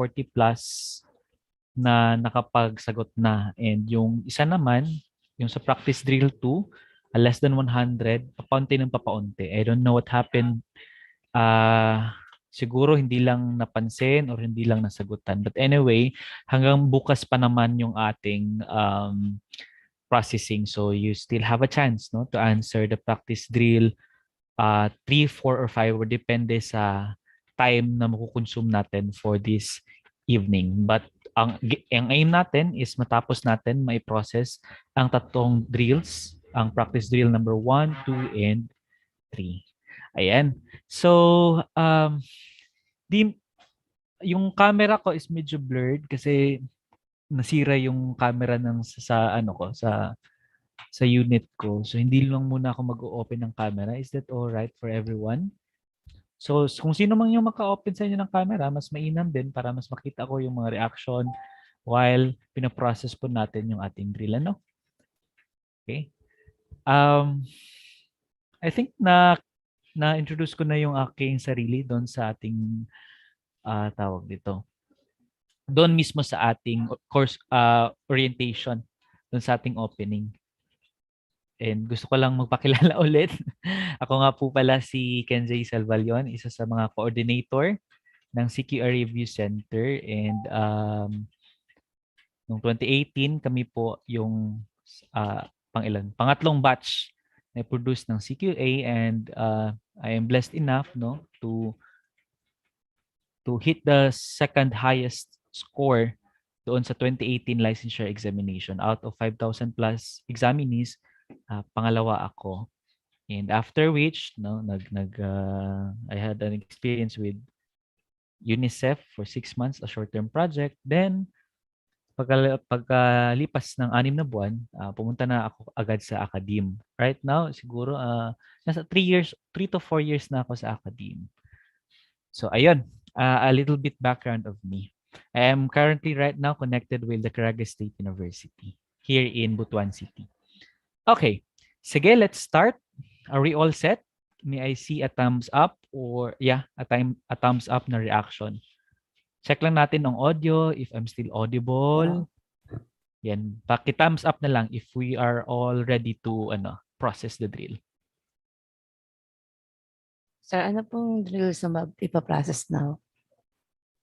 40 plus na nakapagsagot na. And yung isa naman, yung sa practice drill 2, less than 100, papaunti ng papaunti. I don't know what happened. Siguro hindi lang napansin or hindi lang nasagutan. But anyway, hanggang bukas pa naman yung ating processing. So you still have a chance, no, to answer the practice drill 3, 4, or 5 or depende sa time na makukonsume natin for this evening. But ang aim natin is matapos natin mai-process ang tatlong drills, ang practice drill number 1, 2, and 3. Ayan. So, yung camera ko is medyo blurred kasi nasira yung camera ng sa ano ko sa unit ko. So hindi lang muna ako mag-open ng camera. Is that all right for everyone? So kung sino man yung maka-open sa inyo ng camera, mas mainam din para mas makita ko yung mga reaction while pinaprocess po natin yung ating drill. Ano? Okay. I think na-introduce ko na yung aking sarili doon sa ating tawag dito. Doon mismo sa ating course orientation, doon sa ating opening. And gusto ko lang magpakilala ulit. Ako nga po pala si Hbse Salvalion, isa sa mga coordinator ng CQR Review Center. And noong 2018, kami po yung pangatlong batch na produce ng CQA, and I am blessed enough, no, to hit the second highest score doon sa 2018 licensure examination. Out of 5,000 plus examinees, pangalawa ako. And after which, no, I had an experience with UNICEF for 6 months, a short-term project. Then, pagkalipas ng 6 na buwan, pumunta na ako agad sa academe. Right now, siguro nasa 3 to 4 years na ako sa academe. So, ayun, a little bit background of me. I am currently right now connected with the Caraga State University here in Butuan City. Okay, sige, let's start. Are we all set? May I see a thumbs up or a thumbs up na reaction. Check lang natin ang audio if I'm still audible. Yan, paki-thumbs up na lang if we are all ready to process the drill. Sir, ano pong drills na ipaprocess now?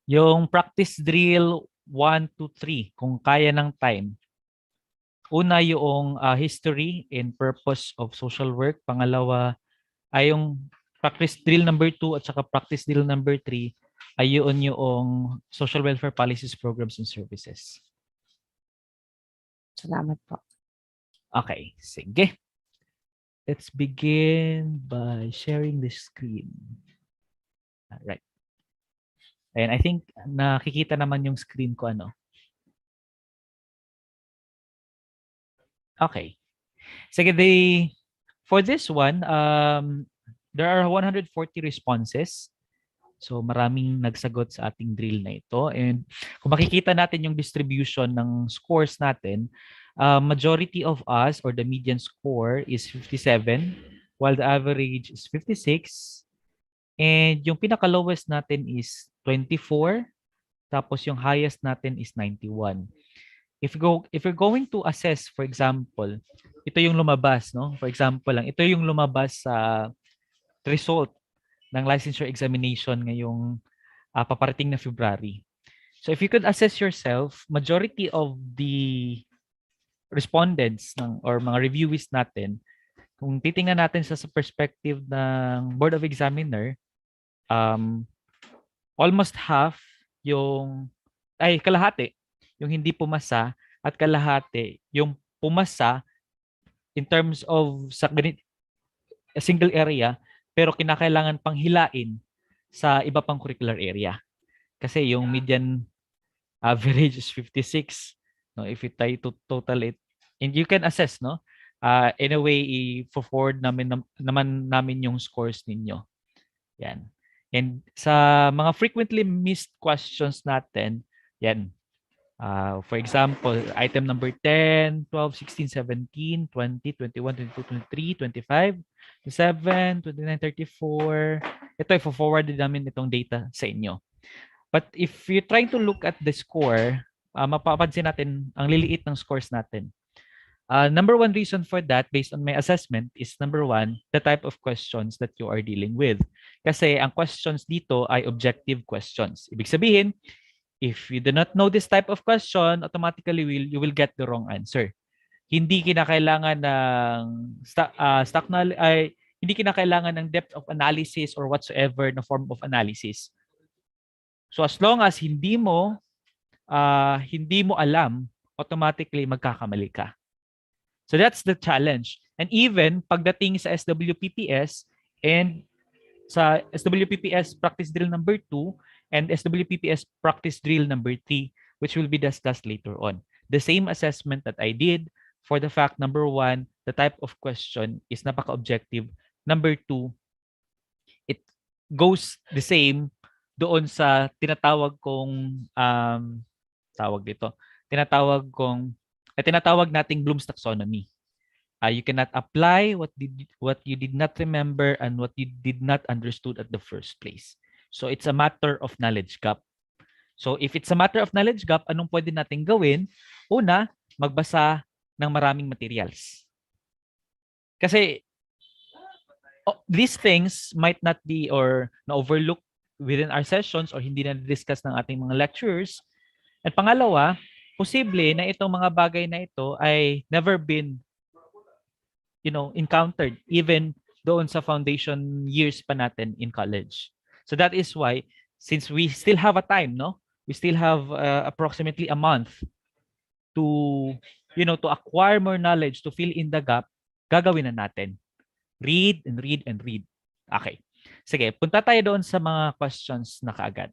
Yung practice drill 1 to 3, kung kaya ng time. Una yung history and purpose of social work. Pangalawa ay yung practice drill number 2 at saka practice drill number 3 ay yung social welfare policies, programs, and services. Salamat po. Okay, sige. Let's begin by sharing the screen. All right. And I think nakikita naman yung screen ko Okay. Sige, for this one, there are 140 responses. So maraming nagsagot sa ating drill na ito. And kung makikita natin yung distribution ng scores natin, majority of us or the median score is 57, while the average is 56. And yung pinaka-lowest natin is 24. Tapos yung highest natin is 91. If you're going to assess, for example, ito yung lumabas, no? For example lang, ito yung lumabas sa result ng licensure examination ngayong paparating na February. So if you could assess yourself, majority of the respondents or mga reviewees natin, kung titingnan natin sa perspective ng Board of Examiner, almost half kalahati yung hindi pumasa at kalahati yung pumasa in terms of sa a single area pero kinakailangan pang hilain sa iba pang curricular area. Kasi yung median average is 56. No, if you try to total it, and you can assess, no? In a way, i-forward namin yung scores ninyo. Yan. And sa mga frequently missed questions natin, yan. For example, item number 10, 12, 16, 17, 20, 21, 22, 23, 25, 27, 29, 34. Ito, i-forward din namin itong data sa inyo. But if you're trying to look at the score, mapapansin natin ang liliit ng scores natin. Number one reason for that, based on my assessment, is number one, the type of questions that you are dealing with. Kasi ang questions dito ay objective questions. Ibig sabihin, if you do not know this type of question, automatically you will get the wrong answer. Hindi kinakailangan ng hindi kinakailangan ng depth of analysis or whatsoever na form of analysis. So as long as hindi mo alam, automatically magkakamali ka. So that's the challenge. And even pagdating sa SWPPS and sa SWPPS practice drill number 2 and SWPPS practice drill number 3, which will be discussed later on. The same assessment that I did for the fact number 1, the type of question is napaka-objective. Number 2, it goes the same doon sa tinatawag kong tinatawag nating Bloom's taxonomy. You cannot apply what you did not remember and what you did not understood at the first place. So it's a matter of knowledge gap. So if it's a matter of knowledge gap, anong pwede nating gawin? Una, magbasa ng maraming materials. Kasi these things might not be or na-overlook within our sessions or hindi na discuss ng ating mga lecturers. At pangalawa, posible na itong mga bagay na ito ay never been encountered even doon sa foundation years pa natin in college. So that is why, since we still have a time, we still have approximately a month to acquire more knowledge, to fill in the gap, gagawin na natin. Read and read and read. Okay. Sige, punta tayo doon sa mga questions na kaagad.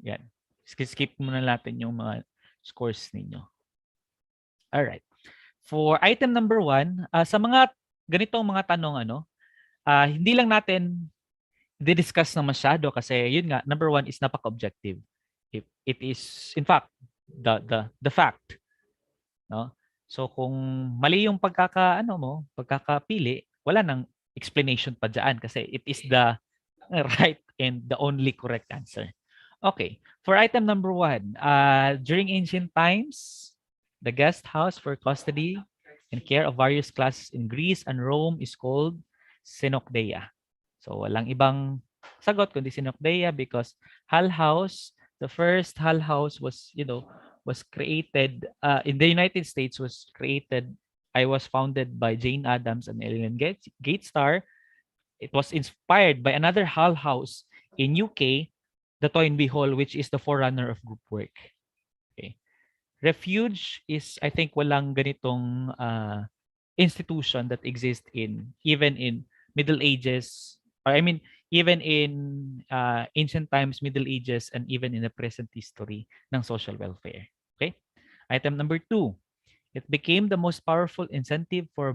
Yan. Skip muna natin yung mga scores ninyo. Alright. For item number 1, sa mga ganitong mga tanong, hindi lang natin di-discuss na masyado kasi yun nga, number 1 is napaka-objective. It is, in fact, the fact. No? So kung mali yung pagkakapili, wala nang explanation pa dyan kasi it is the right and the only correct answer. Okay, for item number 1, during ancient times, the guest house for custody and care of various classes in Greece and Rome is called Synecdoche. So walang ibang sagot kundi Synecdoche because Hull House, the first Hull House was created in the United States, was founded by Jane Addams and Ellen Gatestar. It was inspired by another Hull House in UK, the Toynbee Hall, which is the forerunner of group work. Okay. Refuge is, I think, walang ganitong institution that exists even in Middle Ages, or I mean, even in ancient times, Middle Ages, and even in the present history ng social welfare. Okay? Item number 2, it became the most powerful incentive for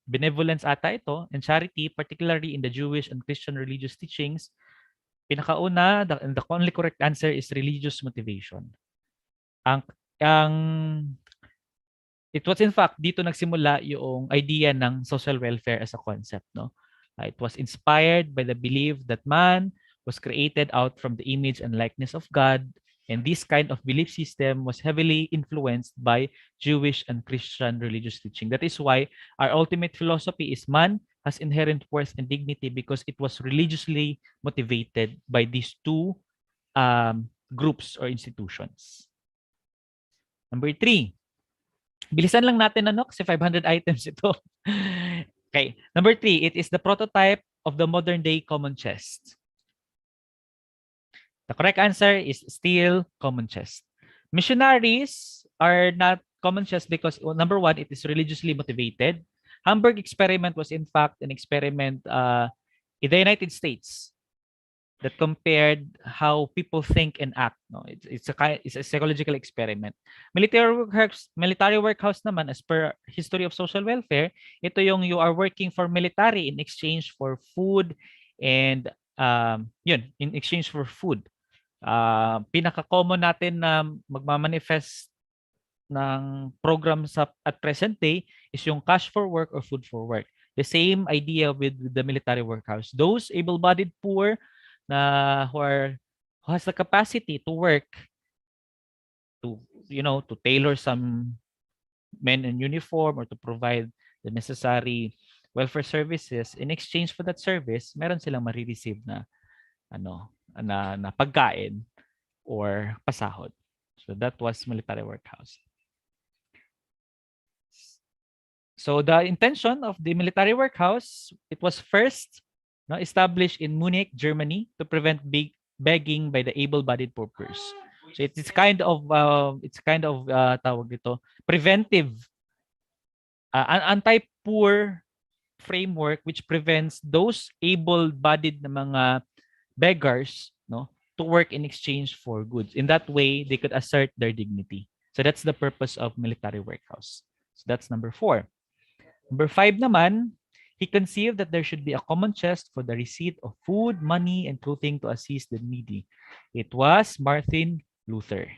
benevolence ata ito and charity, particularly in the Jewish and Christian religious teachings. Pinakauna, the only correct answer is religious motivation. It was in fact dito nagsimula yung idea ng social welfare as a concept, no? It was inspired by the belief that man was created out from the image and likeness of God, and this kind of belief system was heavily influenced by Jewish and Christian religious teaching. That is why our ultimate philosophy is man has inherent worth and dignity because it was religiously motivated by these two groups or institutions. Number 3. Bilisan lang natin kasi 500 items ito. Okay. Number 3, it is the prototype of the modern day common chest. The correct answer is still common chest. Missionaries are not common chest because number 1, it is religiously motivated. Hamburg experiment was in fact an experiment in the United States that compared how people think and act. No, it's a psychological experiment. Military workhouse naman, as per history of social welfare, ito yung you are working for military in exchange for food and in exchange for food. Pinaka-common natin na magmamanifest ng program at present day is yung cash for work or food for work. The same idea with the military workhouse. Those able-bodied poor who who has the capacity to work, to, to tailor some men in uniform or to provide the necessary welfare services. In exchange for that service, meron silang marireceive na na pagkain or pasahod. So that was military workhouse. So the intention of the military workhouse, it was first established in Munich, Germany, to prevent begging by the able-bodied paupers. So it's kind of tawag dito, preventive, anti-poor framework which prevents those able-bodied na mga beggars, to work in exchange for goods. In that way, they could assert their dignity. So that's the purpose of military workhouse. So that's number 4. Number 5 naman, he conceived that there should be a common chest for the receipt of food, money, and clothing to assist the needy. It was Martin Luther.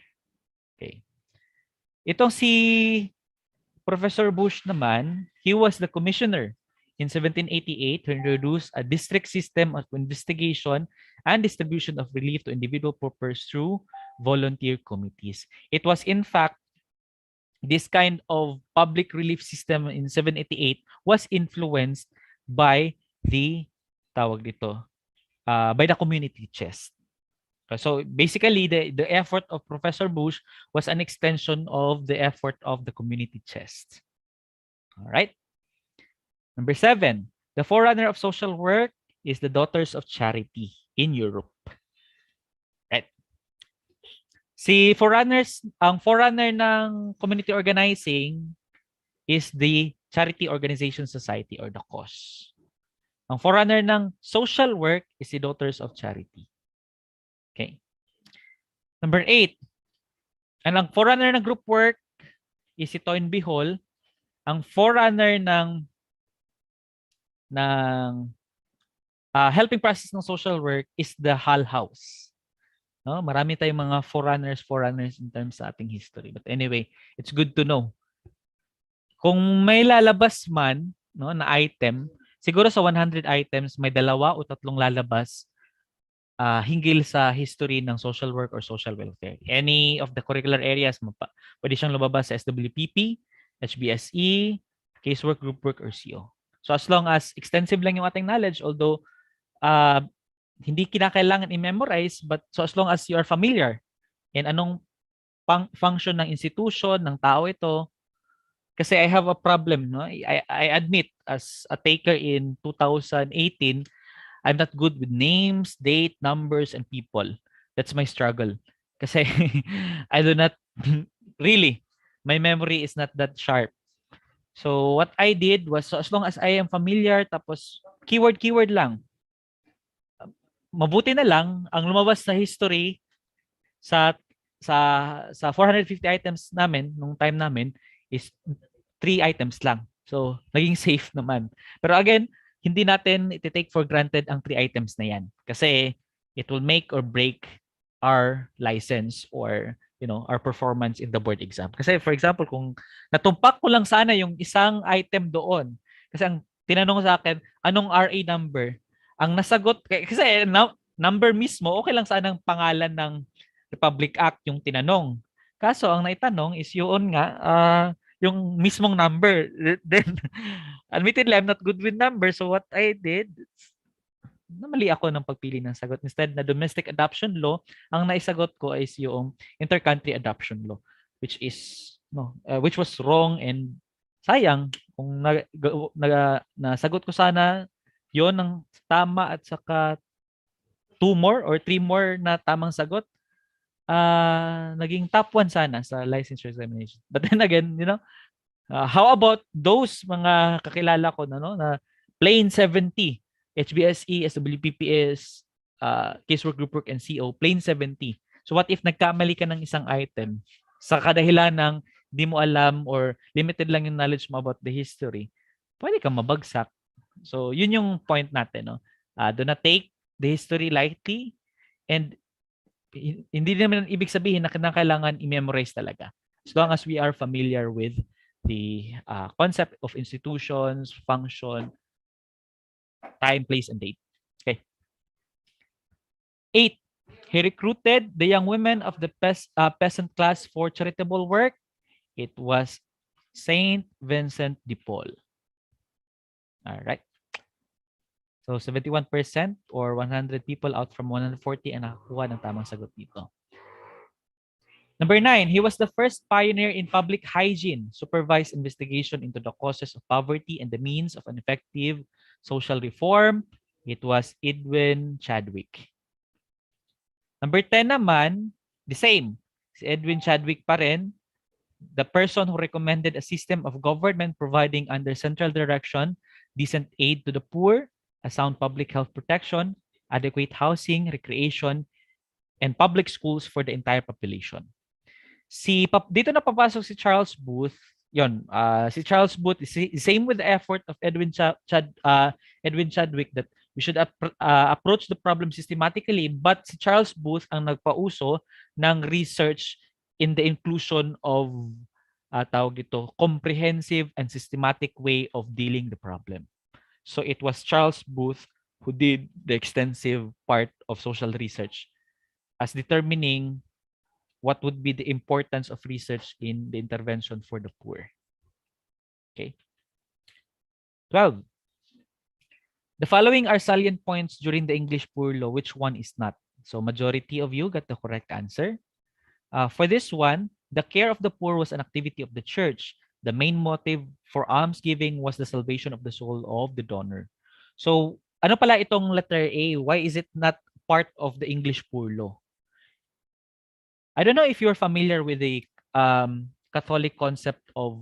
Okay. Itong si Professor Bush naman, he was the commissioner in 1788 to introduce a district system of investigation and distribution of relief to individual paupers through volunteer committees. It was in fact this kind of public relief system in 788 was influenced by the by the community chest. So basically, the effort of Professor Bush was an extension of the effort of the community chest. All right. Number 7, the forerunner of social work is the Daughters of Charity in Europe. Right. Ang forerunner ng community organizing is the Charity Organization Society or the COS. Ang forerunner ng social work is the Daughters of Charity. Okay. Number 8, ang forerunner ng group work is si Toynbee Hall. Ang forerunner ng helping process ng social work is the Hull House. No, marami tayong mga forerunners in terms sa ating history. But anyway, it's good to know. Kung may lalabas man, na item, siguro sa 100 items may 2 o 3 lalabas hinggil sa history ng social work or social welfare. Any of the curricular areas, pwede siyang lumabas sa SWPP, Hbse, casework, group work, or CO. So as long as extensive lang yung ating knowledge, although hindi kinakailangan i-memorize, but so as long as you are familiar in anong function ng institution, ng tao ito, kasi I have a problem, I admit, as a taker in 2018, I'm not good with names, date, numbers, and people. That's my struggle. Kasi I do not, really, my memory is not that sharp. So what I did was, so as long as I am familiar, tapos keyword lang, mabuti na lang ang lumabas na history sa 450 items namin nung time namin is 3 items lang. So naging safe naman. Pero again, hindi natin iti-take for granted ang 3 items na yan kasi it will make or break our license or our performance in the board exam. Kasi for example, kung natumpak ko lang sana yung isang item doon, kasi ang tinanong sa akin, anong RA number? Ang nasagot, kasi number mismo, okay lang sana ang pangalan ng Republic Act yung tinanong. Kaso ang naitanong is yun nga, yung mismong number. Then, admittedly, I'm not good with numbers. So what I did, namali ako ng pagpili ng sagot. Instead na domestic adoption law, ang naisagot ko is yung intercountry adoption law, which was wrong and sayang kung nasagot ko sana yon ng tama at saka 2 more or 3 more na tamang sagot, naging top 1 sana sa licensure examination. But then again, how about those mga kakilala ko na plain 70, Hbse, SWPPS, casework, group work, and CO, plain 70. So what if nagkamali ka ng isang item sa kadahilan ng di mo alam or limited lang yung knowledge mo about the history, pwede kang mabagsak. So yun yung point natin. Do not take the history lightly and hindi naman ibig sabihin na kailangan i-memorize talaga. As long as we are familiar with the concept of institutions, function, time, place, and date. Okay. 8. He recruited the young women of the peasant class for charitable work. It was Saint Vincent de Paul. All right. So 71% or 100 people out from 140 ang nakakuha ng tamang sagot dito. Number 9, he was the first pioneer in public hygiene, supervised investigation into the causes of poverty and the means of an effective social reform. It was Edwin Chadwick. Number 10 naman, the same. Si Edwin Chadwick pa rin, the person who recommended a system of government providing under central direction, decent aid to the poor, a sound public health protection, adequate housing, recreation, and public schools for the entire population. Dito na papasok si Charles Booth. Si Charles Booth is same with the effort of Edwin Chadwick that we should approach the problem systematically, but si Charles Booth ang nagpauso ng research in the inclusion of tawag dito, comprehensive and systematic way of dealing the problem. So it was Charles Booth who did the extensive part of social research as determining what would be the importance of research in the intervention for the poor. Okay. 12. The following are salient points during the English Poor Law. Which one is not? So majority of you got the correct answer. For this one, the care of the poor was an activity of the church. The main motive for almsgiving was the salvation of the soul of the donor. So ano pala itong letter A? Why is it not part of the English Poor Law? I don't know if you're familiar with the Catholic concept of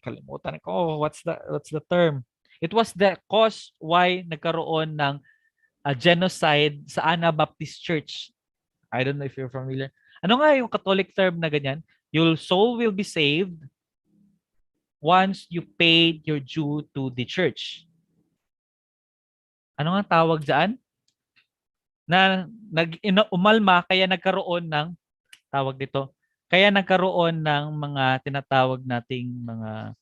kalimutan ko. What's the term? It was the cause why nagkaroon ng genocide sa Anabaptist Church. I don't know if you're familiar. Ano nga yung Catholic term na ganyan? Your soul will be saved once you paid your due to the church. Ano nga tawag dyan? Na umalma kaya nagkaroon ng tawag dito. Kaya nagkaroon ng mga tinatawag nating mga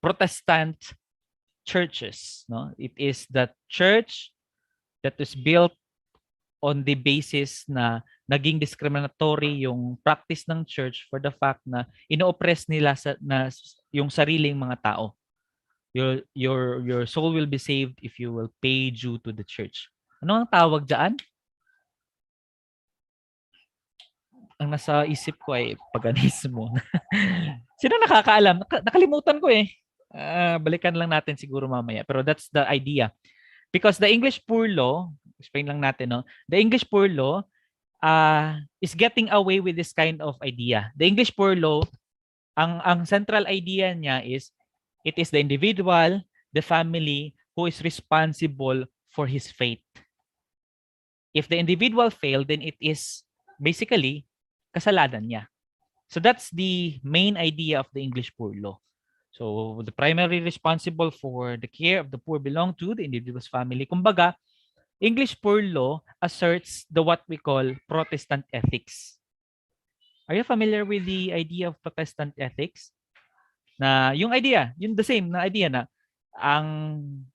Protestant churches, no? It is the church that is built on the basis na naging discriminatory yung practice ng church for the fact na ino-oppress nila yung sariling mga tao. Your soul will be saved if you will pay due to the church. Ano ang tawag diyan? Ang nasa isip ko ay paganismo. Sino nakakaalam? Nakalimutan ko eh. Balikan lang natin siguro mamaya. Pero that's the idea. Because the English Poor Law, explain lang natin, no? The English Poor Law is getting away with this kind of idea. The English Poor Law, ang central idea niya is, it is the individual, the family, who is responsible for his fate. If the individual failed, then it is basically kasalanan niya. So that's the main idea of the English Poor Law. So the primary responsible for the care of the poor belong to the individual's family. Kumbaga, English Poor Law asserts the what we call Protestant ethics. Are you familiar with the idea of Protestant ethics? Na yung idea, yung the same na idea na ang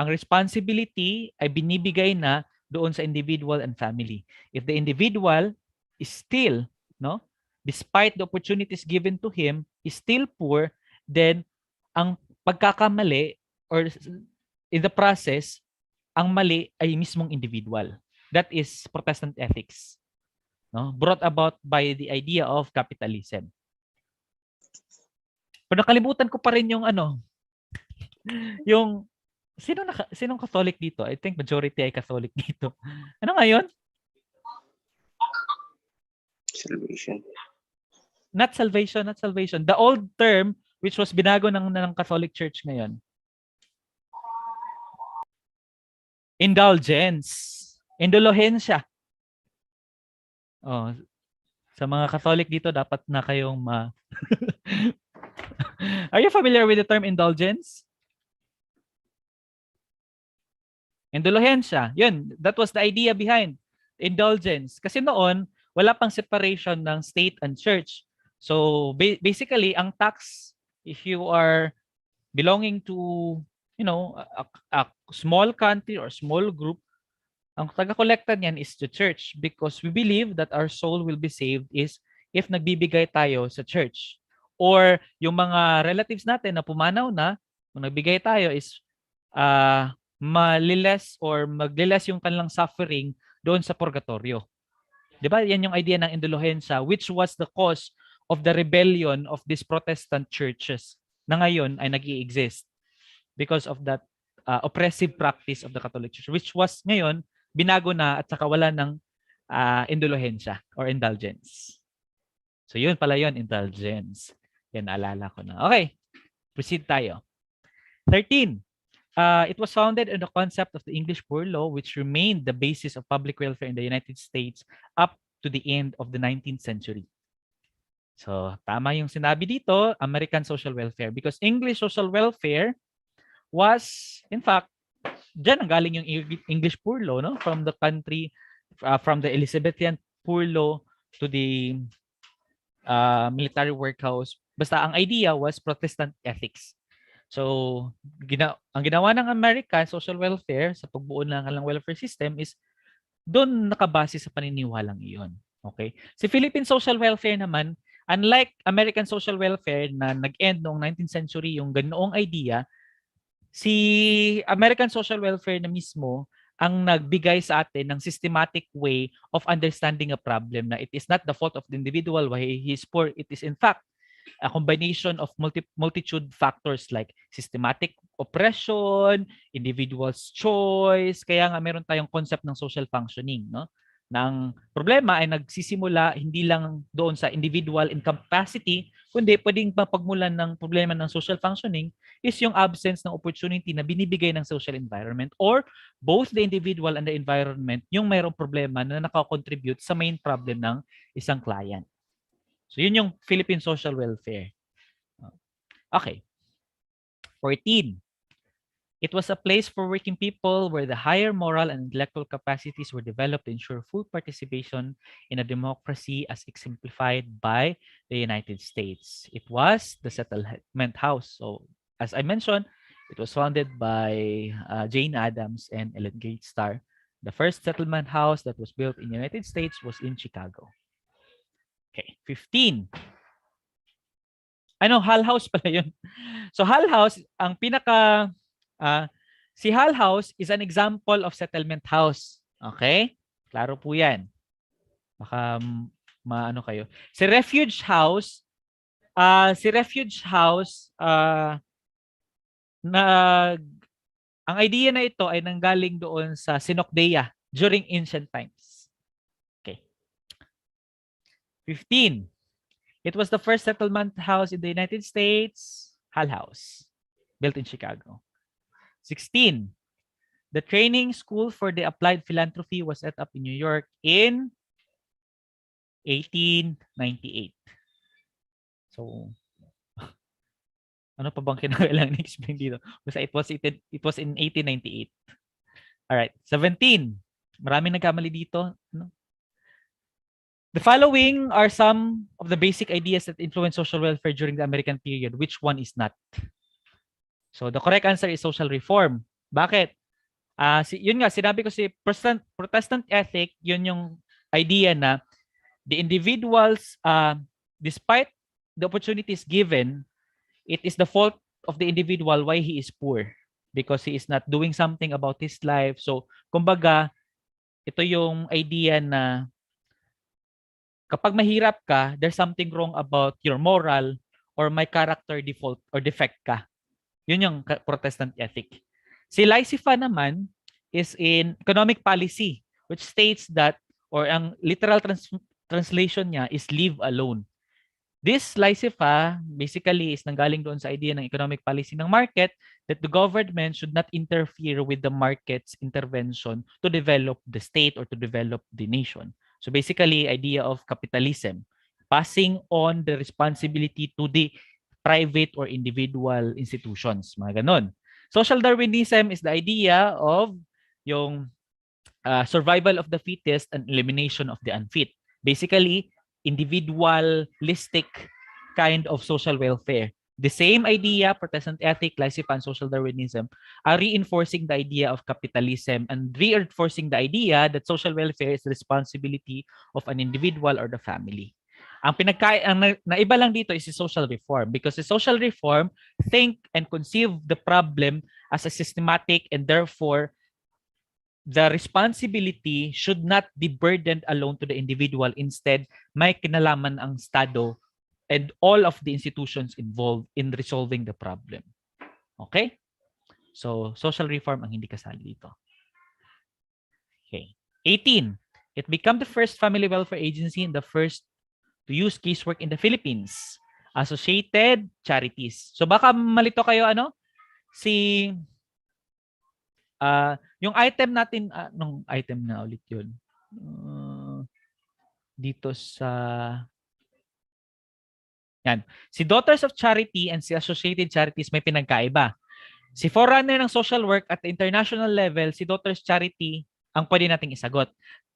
responsibility ay binibigay na doon sa individual and family. If the individual is still, no, despite the opportunities given to him, is still poor, then ang pagkakamali or in the process, ang mali ay mismong individual. That is Protestant ethics, no? Brought about by the idea of capitalism. Pero nakalimutan ko pa rin yung yung sinong Catholic dito? I think majority ay Catholic dito. Ano nga yun? Salvation. Not salvation, not salvation. The old term which was binago ng Catholic Church ngayon. Indulgence. Indulhensya. Oh, sa mga Catholic dito dapat na kayong Are you familiar with the term indulgence? Indulhensya. Yun, that was the idea behind indulgence. Kasi noon, wala pang separation ng state and church. So basically, ang tax, if you are belonging to a small country or small group, ang taga-kolekta niyan is the church because we believe that our soul will be saved is if nagbibigay tayo sa church. Or yung mga relatives natin na pumanaw na, kung nagbigay tayo is maliles or magliles yung kanilang suffering doon sa purgatorio. 'Di ba? Yan yung idea ng indulhensya, which was the cause of the rebellion of these Protestant churches na ngayon ay nag-i-exist because of that oppressive practice of the Catholic Church, which was ngayon binago na at saka wala ng indulhensya or indulgence. So yun pala yun, indulgence. Yan, naalala ko na. Okay, proceed tayo. 13. It was founded on the concept of the English Poor Law, which remained the basis of public welfare in the United States up to the end of the 19th century. So, tama yung sinabi dito, American social welfare. Because English social welfare was, in fact, dyan ang galing yung English Poor Law, no? From the country, from the Elizabethan Poor Law to the military workhouse. Basta ang idea was Protestant ethics. So, ang ginawa ng American social welfare sa pagbuo ng kanilang welfare system is doon nakabase sa paniniwalang iyon. Okay? Si Philippine social welfare naman, unlike American social welfare na nag-end noong 19th century, yung ganoong idea, si American social welfare na mismo ang nagbigay sa atin ng systematic way of understanding a problem na it is not the fault of the individual why he is poor. It is in fact a combination of multitude factors like systematic oppression, individual's choice. Kaya nga meron tayong concept ng social functioning, no? Nang problema ay nagsisimula hindi lang doon sa individual incapacity, kundi pwedeng mapagmulan ng problema ng social functioning is yung absence ng opportunity na binibigay ng social environment or both the individual and the environment yung mayroong problema na nakakontribute sa main problem ng isang client. So, yun yung Philippine social welfare. Okay. 14. It was a place for working people where the higher moral and intellectual capacities were developed to ensure full participation in a democracy as exemplified by the United States. It was the settlement house. So, as I mentioned, it was founded by Jane Addams and Ellen Gage Starr. The first settlement house that was built in the United States was in Chicago. Okay, 15. Hull House pala yun. So Hull House, ang si Hull House is an example of settlement house. Okay? Klaro po yan. Baka maano kayo. Si Refuge House, ang idea na ito ay nanggaling doon sa Sinokdea during ancient times. Okay. 15. It was the first settlement house in the United States, Hull House, built in Chicago. 16. The training school for the applied philanthropy was set up in New York in 1898. So, ano pa bang kinakailangan i-explain dito? Basta it was in 1898. All right, 17. Maraming nagkamali dito, no? The following are some of the basic ideas that influence social welfare during the American period. Which one is not? So the correct answer is social reform. Bakit? Yun nga, sinabi ko si Protestant ethic, yun yung idea na the individuals, despite the opportunities given, it is the fault of the individual why he is poor because he is not doing something about his life. So, kumbaga, ito yung idea na kapag mahirap ka, there's something wrong about your moral or may character default or defect ka. Yun yung Protestant ethic. Si Lysifa naman is in economic policy, which states that, or ang literal translation niya is leave alone. This Lysifa basically is nanggaling doon sa idea ng economic policy ng market that the government should not interfere with the market's intervention to develop the state or to develop the nation. So basically, idea of capitalism, passing on the responsibility to the private or individual institutions, mga ganon. Social Darwinism is the idea of yung survival of the fittest and elimination of the unfit. Basically, individualistic kind of social welfare. The same idea, Protestant ethic, laissez-faire, and social Darwinism, are reinforcing the idea of capitalism and reinforcing the idea that social welfare is the responsibility of an individual or the family. Ang naiba lang dito is the social reform, because the social reform think and conceive the problem as a systematic, and therefore the responsibility should not be burdened alone to the individual. Instead, may kinalaman ang Estado and all of the institutions involved in resolving the problem. Okay? So, social reform ang hindi kasali dito. Okay. 18. It became the first family welfare agency and the first to use casework in the Philippines. Associated Charities. So baka malito kayo si yung item natin nung item na ulit 'yun. Dito sa yan. Si Daughters of Charity and si Associated Charities may pinagkaiba. Si forerunner ng social work at the international level, si Daughters Charity ang pwede nating isagot.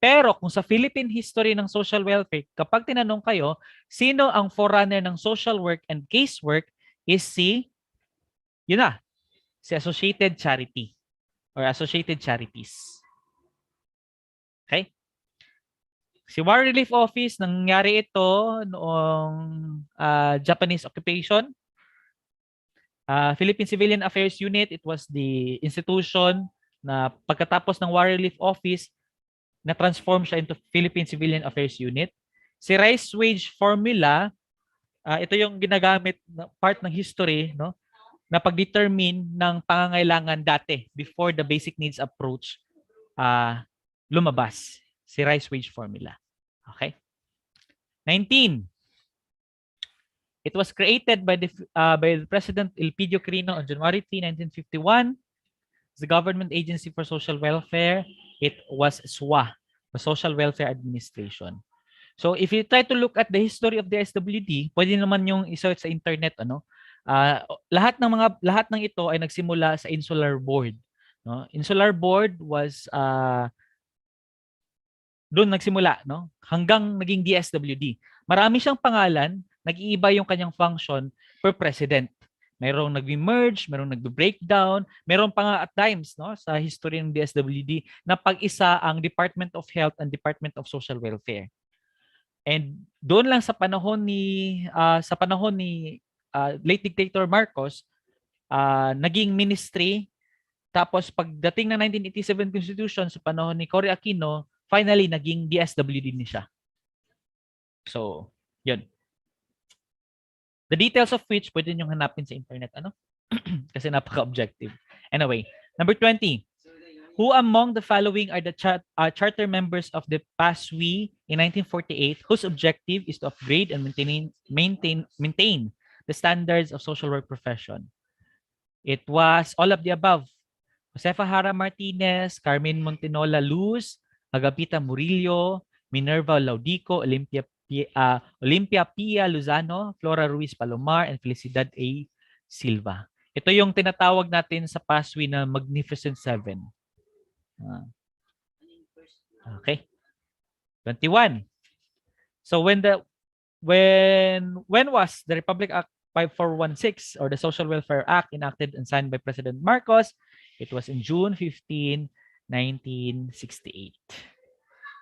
Pero kung sa Philippine history ng social welfare, kapag tinanong kayo, sino ang forerunner ng social work and casework is si Associated Charity or Associated Charities. Okay? Si War Relief Office, nangyari ito noong Japanese occupation. Philippine Civilian Affairs Unit, it was the institution na pagkatapos ng War Relief Office, na-transform siya into Philippine Civilian Affairs Unit. Si Rice Wage Formula, ito yung ginagamit na part ng history, no, na pag-determine ng pangangailangan dati before the basic needs approach lumabas. Si Rice Wage Formula. Okay? 19. It was created by the President Elpidio Quirino on January 3, 1951. It's the Government Agency for Social Welfare. It was SWA, the Social Welfare Administration. So if you try to look at the history of the SWD, pwede naman yung i-search sa internet lahat ng ito ay nagsimula sa Insular Board, no? Insular Board was doon nagsimula, no? Hanggang naging DSWD. Marami siyang pangalan, nag-iiba yung kanyang function per president. Mayroong nag-merge, mayroong nag-breakdown, mayroong pa nga at times, no, sa history ng DSWD na pag-isa ang Department of Health and Department of Social Welfare. And doon lang sa panahon ni late dictator Marcos, naging ministry. Tapos pagdating ng 1987 Constitution sa panahon ni Cory Aquino, finally naging DSWD ni siya. So, yun. The details of which pwede nyo hanapin sa internet, kasi napaka-objective. Anyway, number 20. Who among the following are the charter members of the PASWE in 1948 whose objective is to upgrade and maintain the standards of social work profession? It was all of the above. Josefa Hara Martinez, Carmen Montenola Luz, Agapita Murillo, Minerva Laudico, Olympia Pia Luzano, Flora Ruiz Palomar, and Felicidad A. Silva. Ito yung tinatawag natin sa PASWE na Magnificent Seven. Okay. 21. So when was the Republic Act 5416 or the Social Welfare Act enacted and signed by President Marcos? It was in June 15, 1968.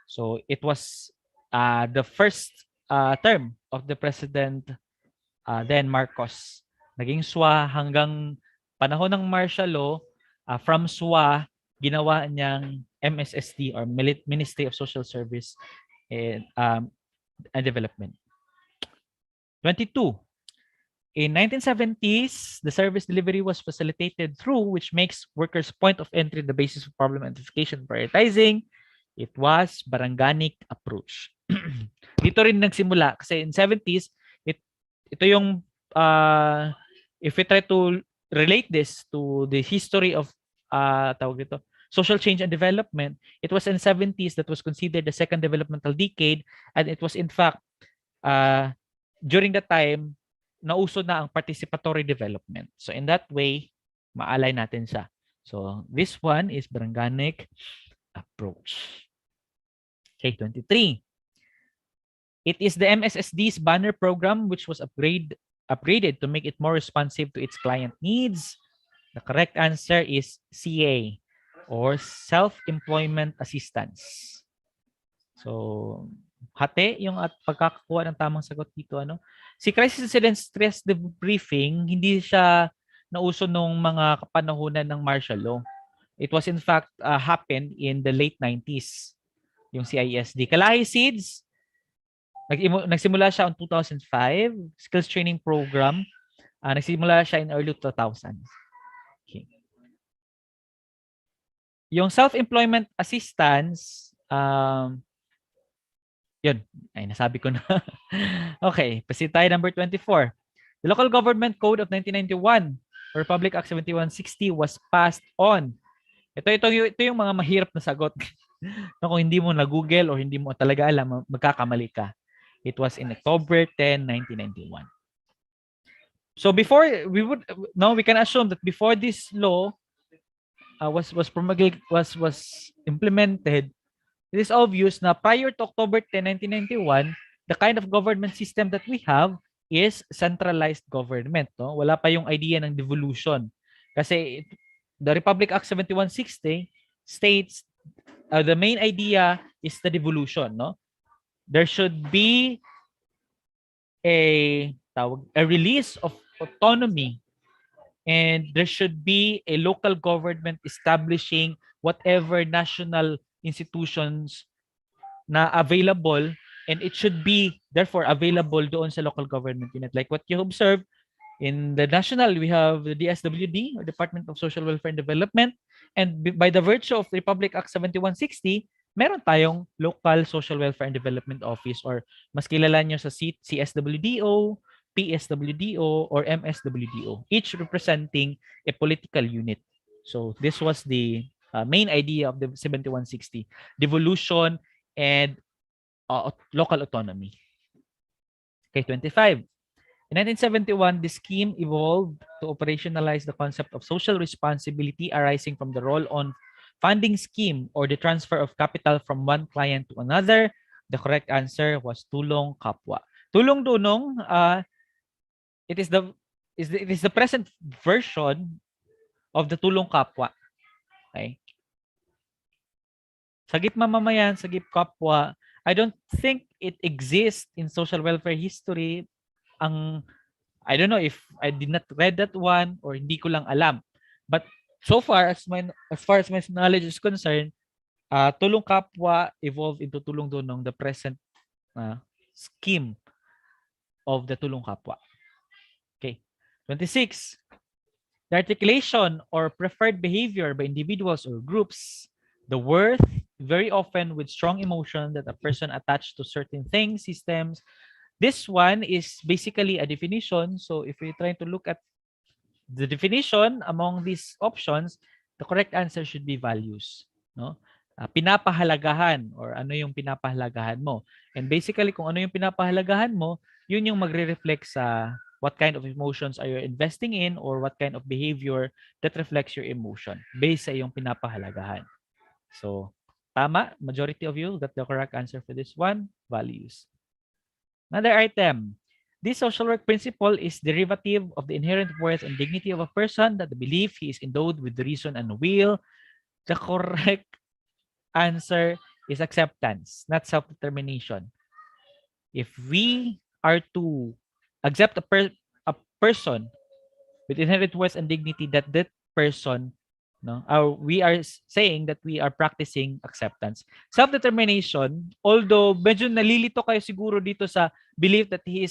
So it was the first term of the President then Marcos. Naging SWA hanggang panahon ng martial law. From SWA, ginawa niyang MSSD or Ministry of Social Service and Development. 22. In 1970s, the service delivery was facilitated through which makes workers' point of entry the basis of problem identification prioritizing. It was Baranganic approach. Dito rin nagsimula kasi in 70s, ito yung if we try to relate this to the history of social change and development, it was in the 70s that was considered the second developmental decade, and it was in fact during the time nauso na ang participatory development. So in that way, maalay natin siya. So this one is Baranganic approach. Okay, 23. It is the MSSD's banner program which was upgraded upgraded to make it more responsive to its client needs? The correct answer is CA, or self-employment assistance. So, hati yung at pagkakakuha ng tamang sagot dito. Ano? Si crisis incident stress debriefing, hindi siya nauso nung mga kapanahunan ng martial law. It was in fact happened in the late 90s, yung CISD. Kalahi Seeds, nagsimula siya in 2005, skills training program. Nagsimula siya in early 2000s. Okay. Yung self-employment assistance, yun, ay nasabi ko na. Okay, proceed tayo number 24. The Local Government Code of 1991, or Republic Act 7160 was passed on. Ito yung mga mahirap na sagot. No, kung hindi mo na-google o hindi mo talaga alam, magkakamali ka. It was in October 10, 1991. So before we can assume that before this law was implemented, it is obvious na prior to October 10, 1991, the kind of government system that we have is centralized government. No? Wala pa yung idea ng devolution. Kasi the Republic Act 7160 states the main idea is the devolution. No? There should be a release of autonomy, and there should be a local government establishing whatever national institutions na available, and it should be therefore available doon sa local government unit. Like what you observe in the national, we have the DSWD, or Department of Social Welfare and Development, and by the virtue of Republic Act 7160, meron tayong local social welfare and development office, or mas kilala nyo sa CSWDO, PSWDO, or MSWDO, each representing a political unit. So this was the main idea of the 7160, devolution and local autonomy. Okay, 25. In 1971, the scheme evolved to operationalize the concept of social responsibility arising from the roll-on funding scheme or the transfer of capital from one client to another. The correct answer was tulong kapwa. Tulong dunong, it is the present version of the tulong kapwa. Okay? Sagip mamamayan, sagip kapwa. I don't think it exists in social welfare history. I don't know if I did not read that one or hindi ko lang alam. But so far as far as my knowledge is concerned, tulong kapwa evolved into tulong dunong, the present scheme of the tulong kapwa. Okay. 26. The articulation or preferred behavior by individuals or groups, the worth, very often with strong emotion that a person attached to certain things, systems. This one is basically a definition. So if we're trying to look at the definition among these options, the correct answer should be values. No? Pinapahalagahan, or ano yung pinapahalagahan mo. And basically, kung ano yung pinapahalagahan mo, yun yung magre-reflect sa what kind of emotions are you investing in, or what kind of behavior that reflects your emotion based sa iyong pinapahalagahan. So, tama, majority of you got the correct answer for this one, values. Another item. This social work principle is derivative of the inherent worth and dignity of a person, that the belief he is endowed with the reason and will. The correct answer is acceptance, not self-determination. If we are to accept a person with inherent worth and dignity, that person, we are saying that we are practicing acceptance. Self-determination, although medyo nalilito kayo siguro dito sa belief that he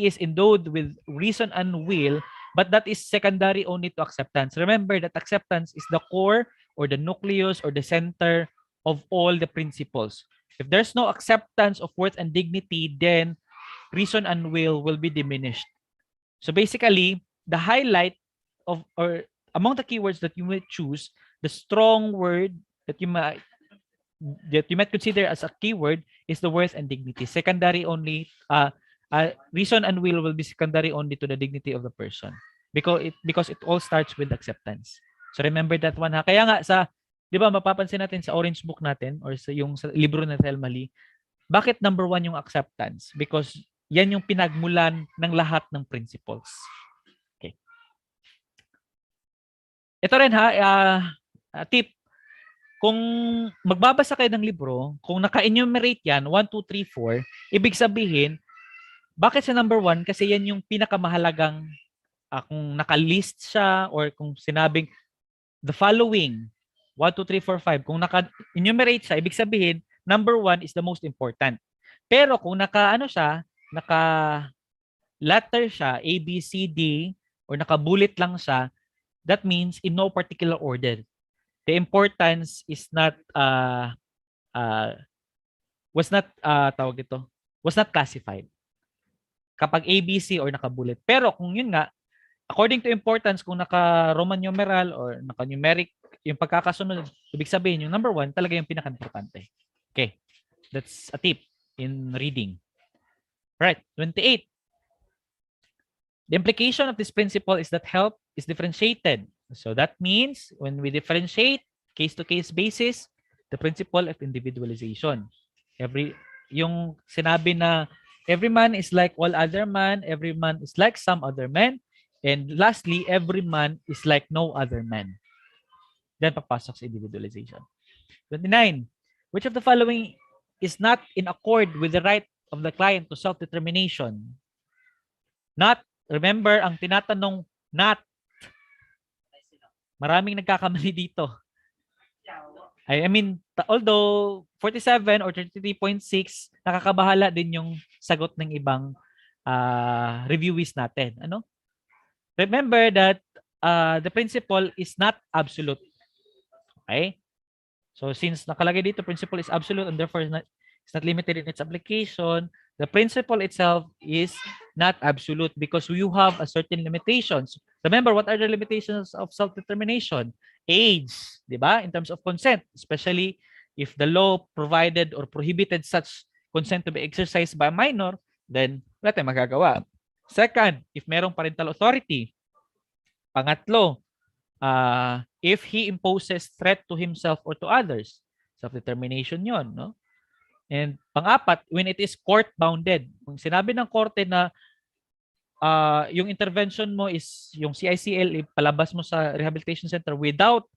is endowed with reason and will, but that is secondary only to acceptance. Remember that acceptance is the core, or the nucleus, or the center of all the principles. If there's no acceptance of worth and dignity, then reason and will be diminished. So basically, the highlight of, or among the keywords that you might choose, the strong word that you might consider as a keyword is the worth and dignity. Secondary only, reason and will be secondary only to the dignity of the person, because it all starts with acceptance. So remember that one, ha. Kaya nga di ba, mapapansin natin sa orange book natin, or sa libro na Thelma Lee, bakit number 1 yung acceptance? Because yan yung pinagmulan ng lahat ng principles. Okay. Ito rin ha, tip. Kung magbabasa kayo ng libro, kung naka-enumerate yan, 1, 2, 3, 4, ibig sabihin, bakit sa number 1? Kasi yan yung pinakamahalagang, kung naka-list siya or kung sinabing the following, 1, 2, 3, 4, 5, kung naka-enumerate siya, ibig sabihin, number 1 is the most important. Pero kung naka-letter siya, A, B, C, D, or naka-bullet lang siya, that means in no particular order. The importance is not was not classified kapag ABC or naka-bullet. Pero kung yun nga, according to importance, kung naka-Roman numeral or naka-numeric yung pagkakasunod, ibig sabihin yung number 1 talaga yung pinaka-importante. Okay, that's a tip in reading. Right, 28. The implication of this principle is that help is differentiated. So that means when we differentiate case-to-case basis, the principle of individualization. Yung sinabi na every man is like all other man, every man is like some other man, and lastly, every man is like no other man. Then papasok sa individualization. 29. Which of the following is not in accord with the right of the client to self-determination? Not, remember, ang tinatanong not. Maraming nagkakamali dito. I mean, although 47 or 33.6, nakakabahala din yung sagot ng ibang reviewees natin. Ano? Remember that the principle is not absolute. Okay? So since nakalagay dito, principle is absolute and therefore it's not limited in its application, the principle itself is not absolute because you have a certain limitations. Remember, what are the limitations of self-determination? Age, di ba? In terms of consent, especially if the law provided or prohibited such consent to be exercised by a minor, then wala tayong magagawa. Second, if merong parental authority. Pangatlo, if he imposes threat to himself or to others. Self-determination yon, no? And pang-apat, when it is court-bounded. Kung sinabi ng korte na yung intervention mo is yung CICL, palabas mo sa rehabilitation center without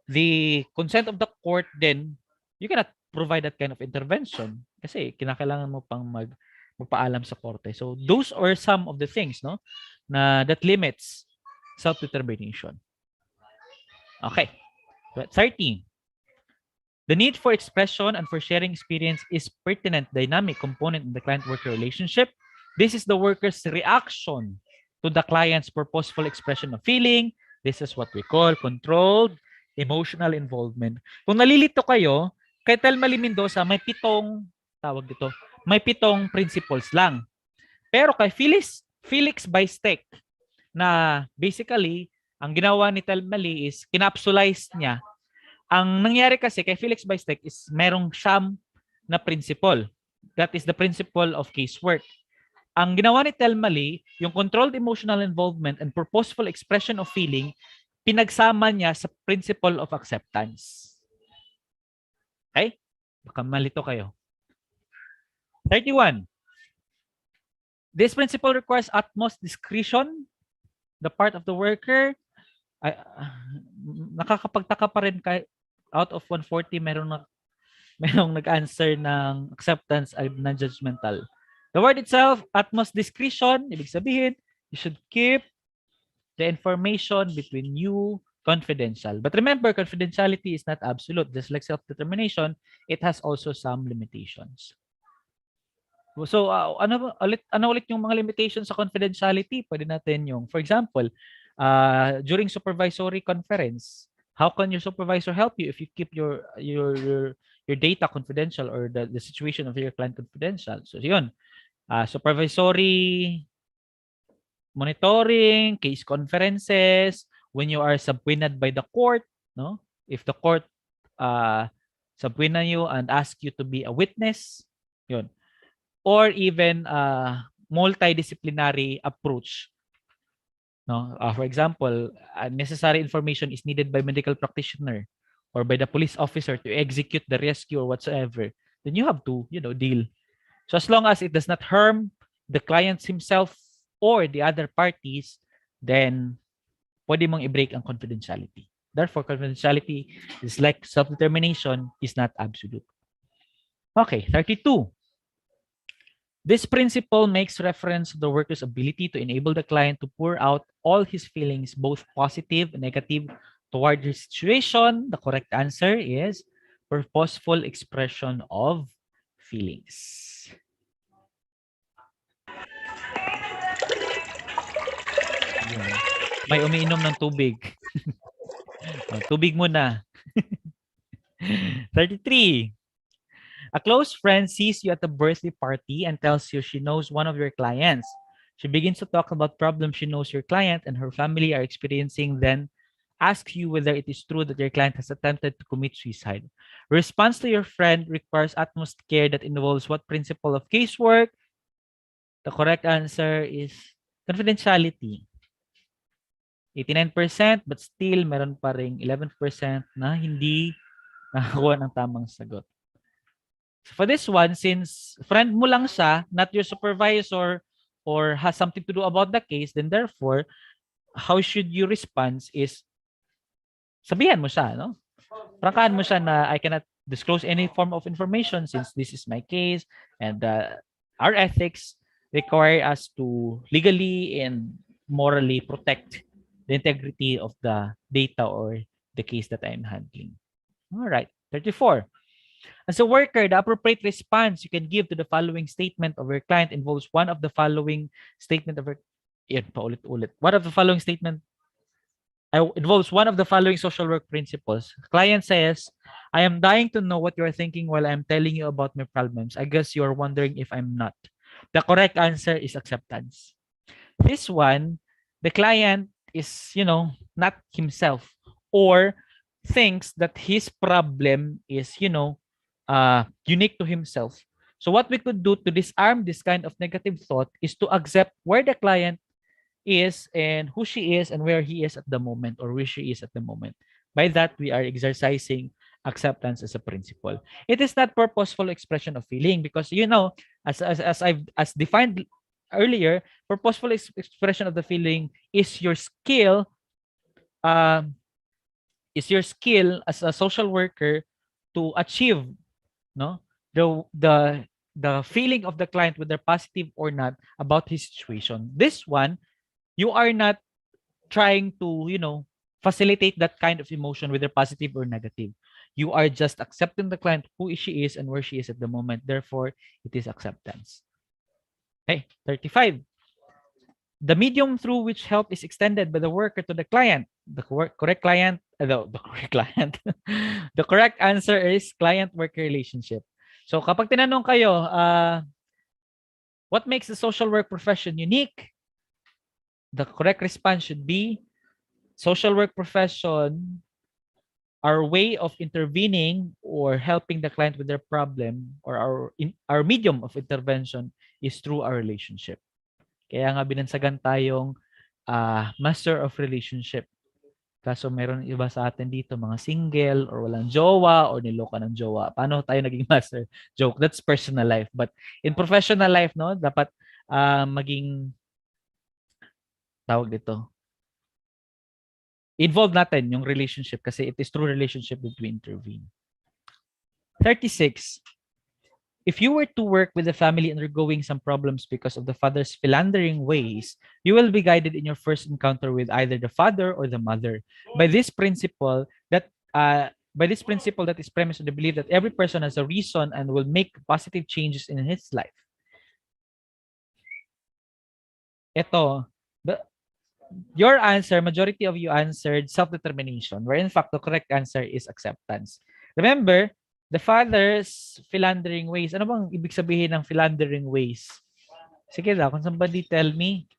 the consent of the court, then you cannot provide that kind of intervention kasi kinakailangan mo pang magpaalam sa korte. So those are some of the things, no, na that limits self-determination. Okay. 30. The need for expression and for sharing experience is pertinent dynamic component in the client-worker relationship. This is the worker's reaction to the client's purposeful expression of feeling. This is what we call controlled emotional involvement. Kung nalilito kayo, kay Telma Mendoza may pitong principles lang. Pero kay Felix Bistek, na basically, ang ginawa ni Telma is kinapsulize niya. Ang nangyari kasi kay Felix Bistek is merong siyam na principle. That is the principle of casework. Ang ginawa ni Telma yung controlled emotional involvement and purposeful expression of feeling, pinagsama niya sa principle of acceptance. Okay? Baka malito kayo. 31. This principle requires utmost discretion the part of the worker. Nakakapagtaka pa rin out of 140 merong nag-answer ng acceptance and non-judgmental. The word itself, utmost discretion, ibig sabihin, you should keep the information between you confidential. But remember, confidentiality is not absolute. Just like self-determination, it has also some limitations. So, ano ulit yung mga limitations sa confidentiality? Pwede natin yung, for example, during supervisory conference, how can your supervisor help you if you keep your data confidential or the situation of your client confidential? So, yun. Supervisory monitoring, case conferences, when you are subpoenaed by the court, no? If the court subpoena you and ask you to be a witness, yun. Or even multidisciplinary approach. No? For example, necessary information is needed by medical practitioner or by the police officer to execute the rescue or whatsoever. Then you have to, deal. So as long as it does not harm the client himself or the other parties, then pwede mong i-break ang confidentiality. Therefore, confidentiality is like self-determination is not absolute. Okay, 32. This principle makes reference to the worker's ability to enable the client to pour out all his feelings, both positive and negative, toward his situation. The correct answer is purposeful expression of feelings. Yun. May umiinom ng tubig. Tubig muna. 33. A close friend sees you at a birthday party and tells you she knows one of your clients. She begins to talk about problems she knows your client and her family are experiencing, then asks you whether it is true that your client has attempted to commit suicide. Response to your friend requires utmost care that involves what principle of casework? The correct answer is confidentiality. 89%, but still meron pa ring 11% na hindi nakakuha ng tamang sagot. For this one, since friend mo lang siya, not your supervisor or has something to do about the case, then therefore, how should you respond is sabihan mo siya, no? Prangkahan mo siya na I cannot disclose any form of information since this is my case and our ethics require us to legally and morally protect the integrity of the data or the case that I'm handling. All right, 34. As a worker, the appropriate response you can give to the following statement of your client involves one of the following statement of your paulit-ulit. One of the following statement involves one of the following social work principles. Client says, I am dying to know what you are thinking while I'm telling you about my problems. I guess you are wondering if I'm not. The correct answer is acceptance. This one, the client is, not himself or thinks that his problem is, unique to himself. So what we could do to disarm this kind of negative thought is to accept where the client is and who she is and where he is at the moment or where she is at the moment. By that, we are exercising acceptance as a principle. It is not purposeful expression of feeling because as defined earlier, purposeful expression of the feeling is your skill as a social worker to achieve no the feeling of the client, whether positive or not, about his situation. This one, you are not trying to facilitate that kind of emotion, whether positive or negative. You are just accepting the client who she is and where she is at the moment. Therefore, it is acceptance. Okay, 35. The medium through which help is extended by the worker to the client. The correct client, the correct client. The correct answer is client-worker relationship. So kapag tinanong kayo, what makes the social work profession unique? The correct response should be social work profession, our way of intervening or helping the client with their problem or our medium of intervention is through our relationship. Kaya nga binansagan tayong master of relationship. Kaso meron iba sa atin dito, mga single or walang jowa or niloka ng jowa. Paano tayo naging master? Joke, that's personal life. But in professional life, no, dapat maging tawag dito. Involve natin yung relationship kasi it is through relationship that we intervene. 36. If you were to work with a family undergoing some problems because of the father's philandering ways, you will be guided in your first encounter with either the father or the mother. By this principle that is premised on the belief that every person has a reason and will make positive changes in his life. Ito, your answer, majority of you answered self-determination, where in fact the correct answer is acceptance. Remember, the father's philandering ways. Ano bang ibig sabihin ng philandering ways? Sige daw, can somebody tell me?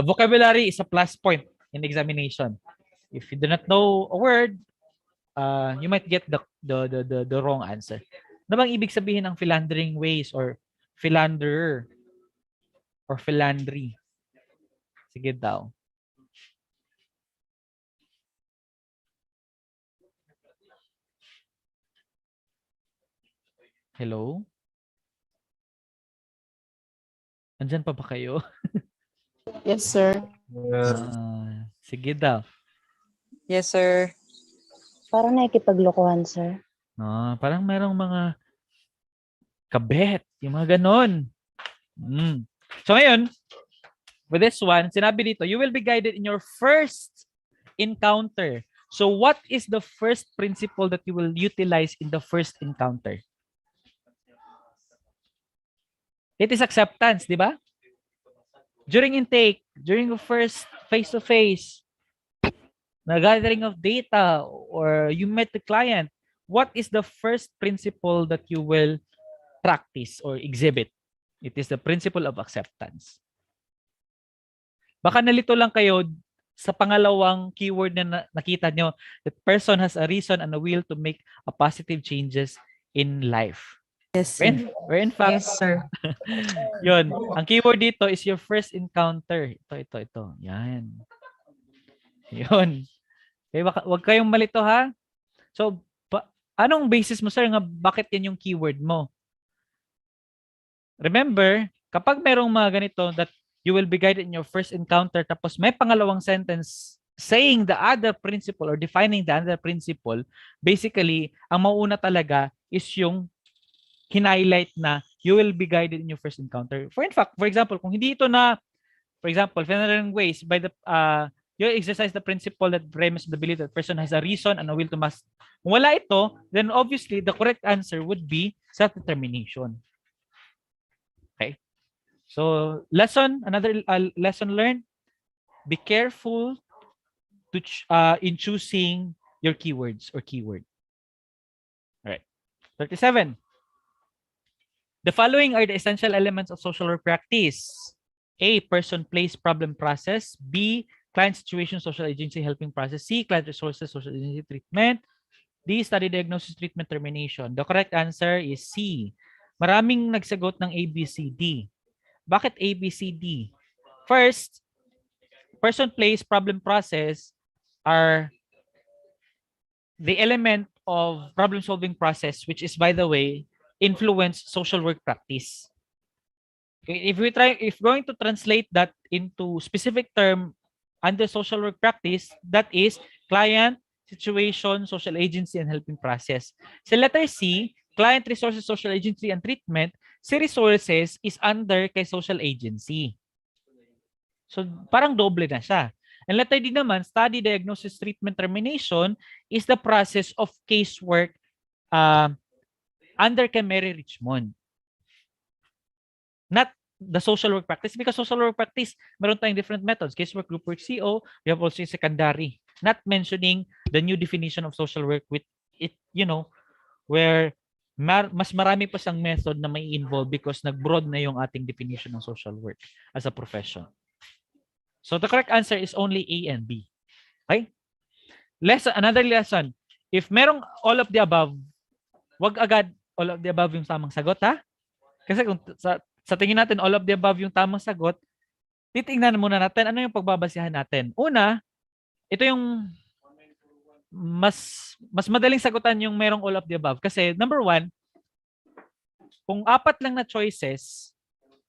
Vocabulary is a plus point in examination. If you do not know a word, you might get the wrong answer. Ano bang ibig sabihin ng philandering ways or philanderer or philandry? Sige daw. Hello? Andyan pa ba kayo? Yes, sir. Sige daw. Yes, sir. Parang nakikipaglokohan, sir. Parang merong mga kabet, yung mga ganon. So ngayon, with this one, sinabi dito, you will be guided in your first encounter. So what is the first principle that you will utilize in the first encounter? It is acceptance, di ba? During intake, during the first face-to-face, na gathering of data, or you met the client, what is the first principle that you will practice or exhibit? It is the principle of acceptance. Baka nalito lang kayo sa pangalawang keyword na nakita nyo, that person has a reason and a will to make a positive changes in life. Yes, sir. Where in fact, Yes, sir. yun, ang keyword dito is your first encounter. Ito. Yan. Yun. Okay, wag kayong malito ha. So, anong basis mo, sir, nga bakit yan yung keyword mo? Remember, kapag merong mga ganito that you will be guided in your first encounter, tapos may pangalawang sentence saying the other principle or defining the other principle, basically, ang mauuna talaga is yung hinighlight na you will be guided in your first encounter. For example, kung hindi ito na, for example, following ways, by the, you exercise the principle that premise the belief that person has a reason and a will to master. Kung wala ito, then obviously, the correct answer would be self-determination. Okay? So, another lesson learned, be careful to in choosing your keywords or keyword. All right. 37. The following are the essential elements of social work practice. A, person, place, problem, process. B, client situation, social agency, helping process. C, client resources, social agency, treatment. D, study, diagnosis, treatment, termination. The correct answer is C. Maraming nagsagot ng A, B, C, D. Bakit A, B, C, D? First, person, place, problem, process are the element of problem-solving process, which is, by the way, influence social work practice. Okay, if going to translate that into specific term under social work practice, that is client, situation, social agency, and helping process. Sa letter C, client, resources, social agency, and treatment, si resources is under kay social agency. So, parang doble na siya. And letter D naman, study, diagnosis, treatment, termination is the process of casework under kay Mary Richmond. Not the social work practice, because social work practice, meron tayong different methods. Casework, group work, CO, we have also secondary. Not mentioning the new definition of social work with it, where mas marami pa siyang method na may involve because nag-broad na yung ating definition ng social work as a profession. So the correct answer is only A and B. Okay? Another lesson. If merong all of the above, wag agad all of the above yung tamang sagot, ha? Kasi kung sa tingin natin all of the above yung tamang sagot, titingnan muna natin ano yung pagbabasihan natin. Una, ito yung mas madaling sagutan yung merong all of the above. Kasi number one, kung 4 lang na choices,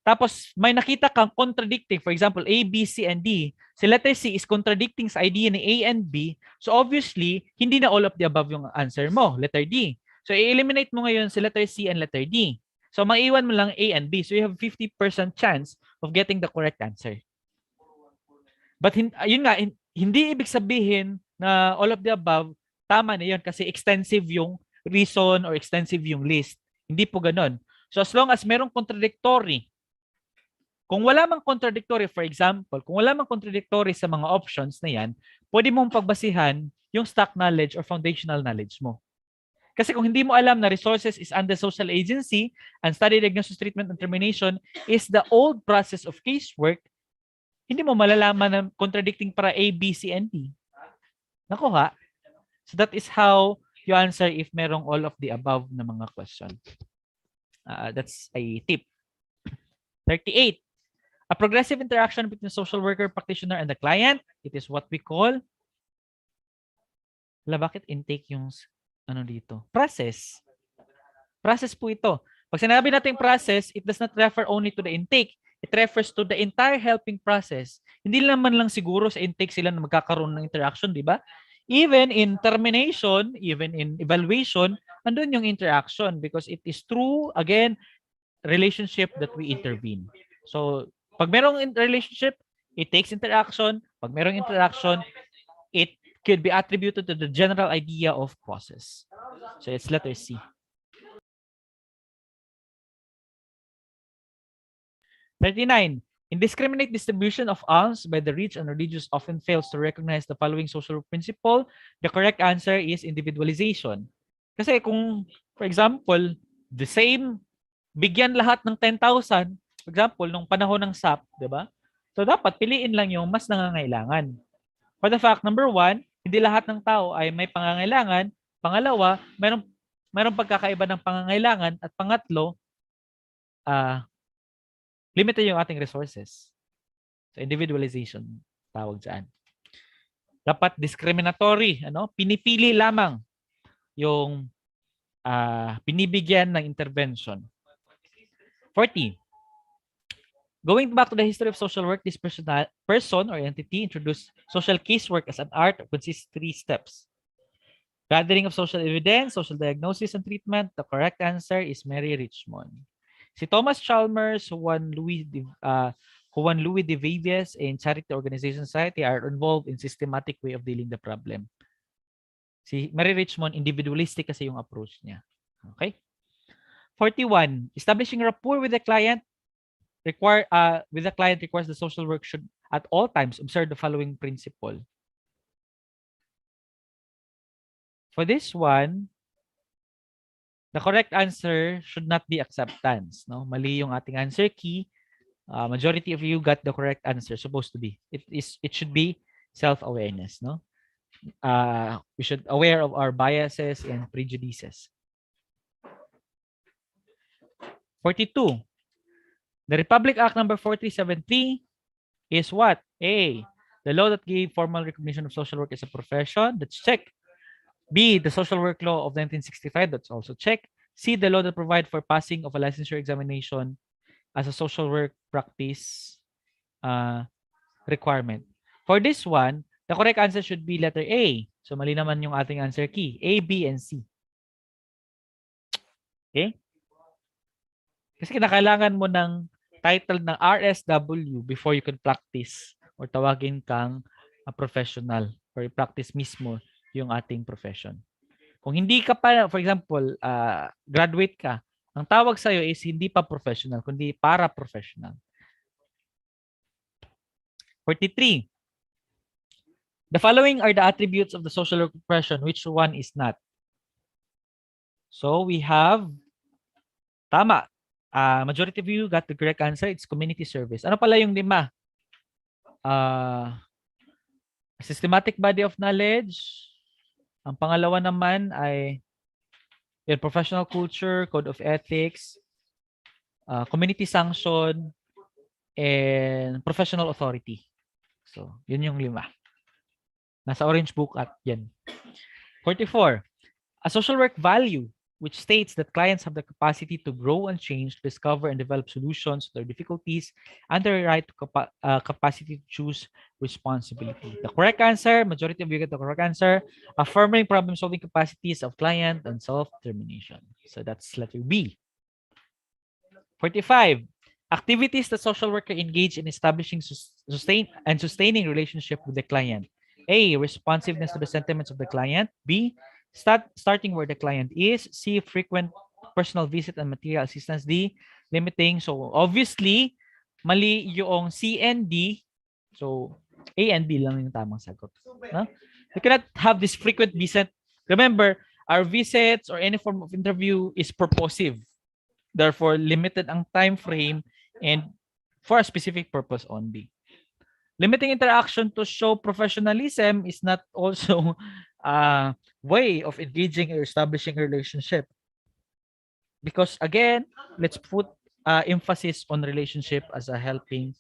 tapos may nakita kang contradicting, for example, A, B, C, and D. Si letter C is contradicting sa idea ni A and B. So obviously, hindi na all of the above yung answer mo, letter D. So i-eliminate mo ngayon si letter C and letter D. So maiwan mo lang A and B. So you have 50% chance of getting the correct answer. But yun nga, hindi ibig sabihin na all of the above, tama na yun kasi extensive yung reason or extensive yung list. Hindi po ganun. So as long as merong contradictory, kung wala mang contradictory, for example, kung wala mang contradictory sa mga options na yan, pwede mong pagbasihan yung stock knowledge or foundational knowledge mo. Kasi kung hindi mo alam na resources is under social agency and study, diagnosis, treatment, and termination is the old process of casework, hindi mo malalaman na contradicting para A, B, C, and D. Nakuha? So that is how you answer if merong all of the above na mga question. That's a tip. 38. A progressive interaction between social worker, practitioner, and the client. It is what we call, bakit intake yung dito? Process. Process po ito. Pag sinabi natin process, it does not refer only to the intake. It refers to the entire helping process. Hindi naman lang siguro sa intake sila na magkakaroon ng interaction, di ba? Even in termination, even in evaluation, andun yung interaction because it is through, again, relationship that we intervene. So, pag merong relationship, it takes interaction. Pag merong interaction, it could be attributed to the general idea of process. So, it's letter C. 39. Indiscriminate distribution of alms by the rich and religious often fails to recognize the following social principle. The correct answer is individualization. Kasi kung, for example, the same, bigyan lahat ng 10,000, for example, nung panahon ng SAP, di ba? So, dapat piliin lang yung mas nangangailangan. For the fact, number one, hindi lahat ng tao ay may pangangailangan. Pangalawa, mayroong pagkakaiba ng pangangailangan. At pangatlo, limited yung ating resources. So, individualization, tawag dyan. Dapat discriminatory, pinipili lamang yung binibigyan ng intervention. 40. Going back to the history of social work, this person or entity introduced social casework as an art that consists of 3 steps. Gathering of social evidence, social diagnosis, and treatment. The correct answer is Mary Richmond. Si Thomas Chalmers, Juan Louis de Vives, and Charity Organization Society are involved in systematic way of dealing the problem. Si Mary Richmond, individualistic kasi yung approach niya. Okay? 41. Establishing rapport with the client requires the social work should at all times observe the following principle. For this one, the correct answer should not be acceptance. No? Mali yung ating answer key. Majority of you got the correct answer. Supposed to be. It should be self-awareness. No? We should aware of our biases and prejudices. 42. The Republic Act number 4373 is what? A. The law that gave formal recognition of social work as a profession. That's check. B. The social work law of 1965. That's also check. C. The law that provide for passing of a licensure examination as a social work practice requirement. For this one, the correct answer should be letter A. So mali naman yung ating answer key. A, B, and C. Okay? Kasi kinakailangan mo ng title ng RSW before you can practice or tawagin kang professional or practice mismo yung ating profession. Kung hindi ka pa, for example, graduate ka, ang tawag sa'yo is hindi pa professional, kundi para-professional. 43. The following are the attributes of the social work profession. Which one is not? So we have, tama. Majority of you got the correct answer. It's community service. Ano pala yung 5? Systematic body of knowledge. Ang pangalawa naman ay professional culture, code of ethics, community sanction, and professional authority. So, yun yung 5. Nasa orange book at yan. 44. A social work value which states that clients have the capacity to grow and change, discover and develop solutions to their difficulties, and their right to capacity to choose responsibility. The correct answer, majority of you get the correct answer, affirming problem-solving capacities of client and self-determination. So that's letter B. 45. Activities that social worker engage in establishing sustaining relationship with the client. A. Responsiveness to the sentiments of the client. B. Starting where the client is. C. Frequent personal visit and material assistance. D. Limiting. So, obviously, mali yung C and D. So, A and B lang yung tamang sagot. No? You cannot have this frequent visit. Remember, our visits or any form of interview is purposive. Therefore, limited ang time frame and for a specific purpose only. Limiting interaction to show professionalism is not also a way of engaging or establishing a relationship. Because again, let's put emphasis on relationship as a helping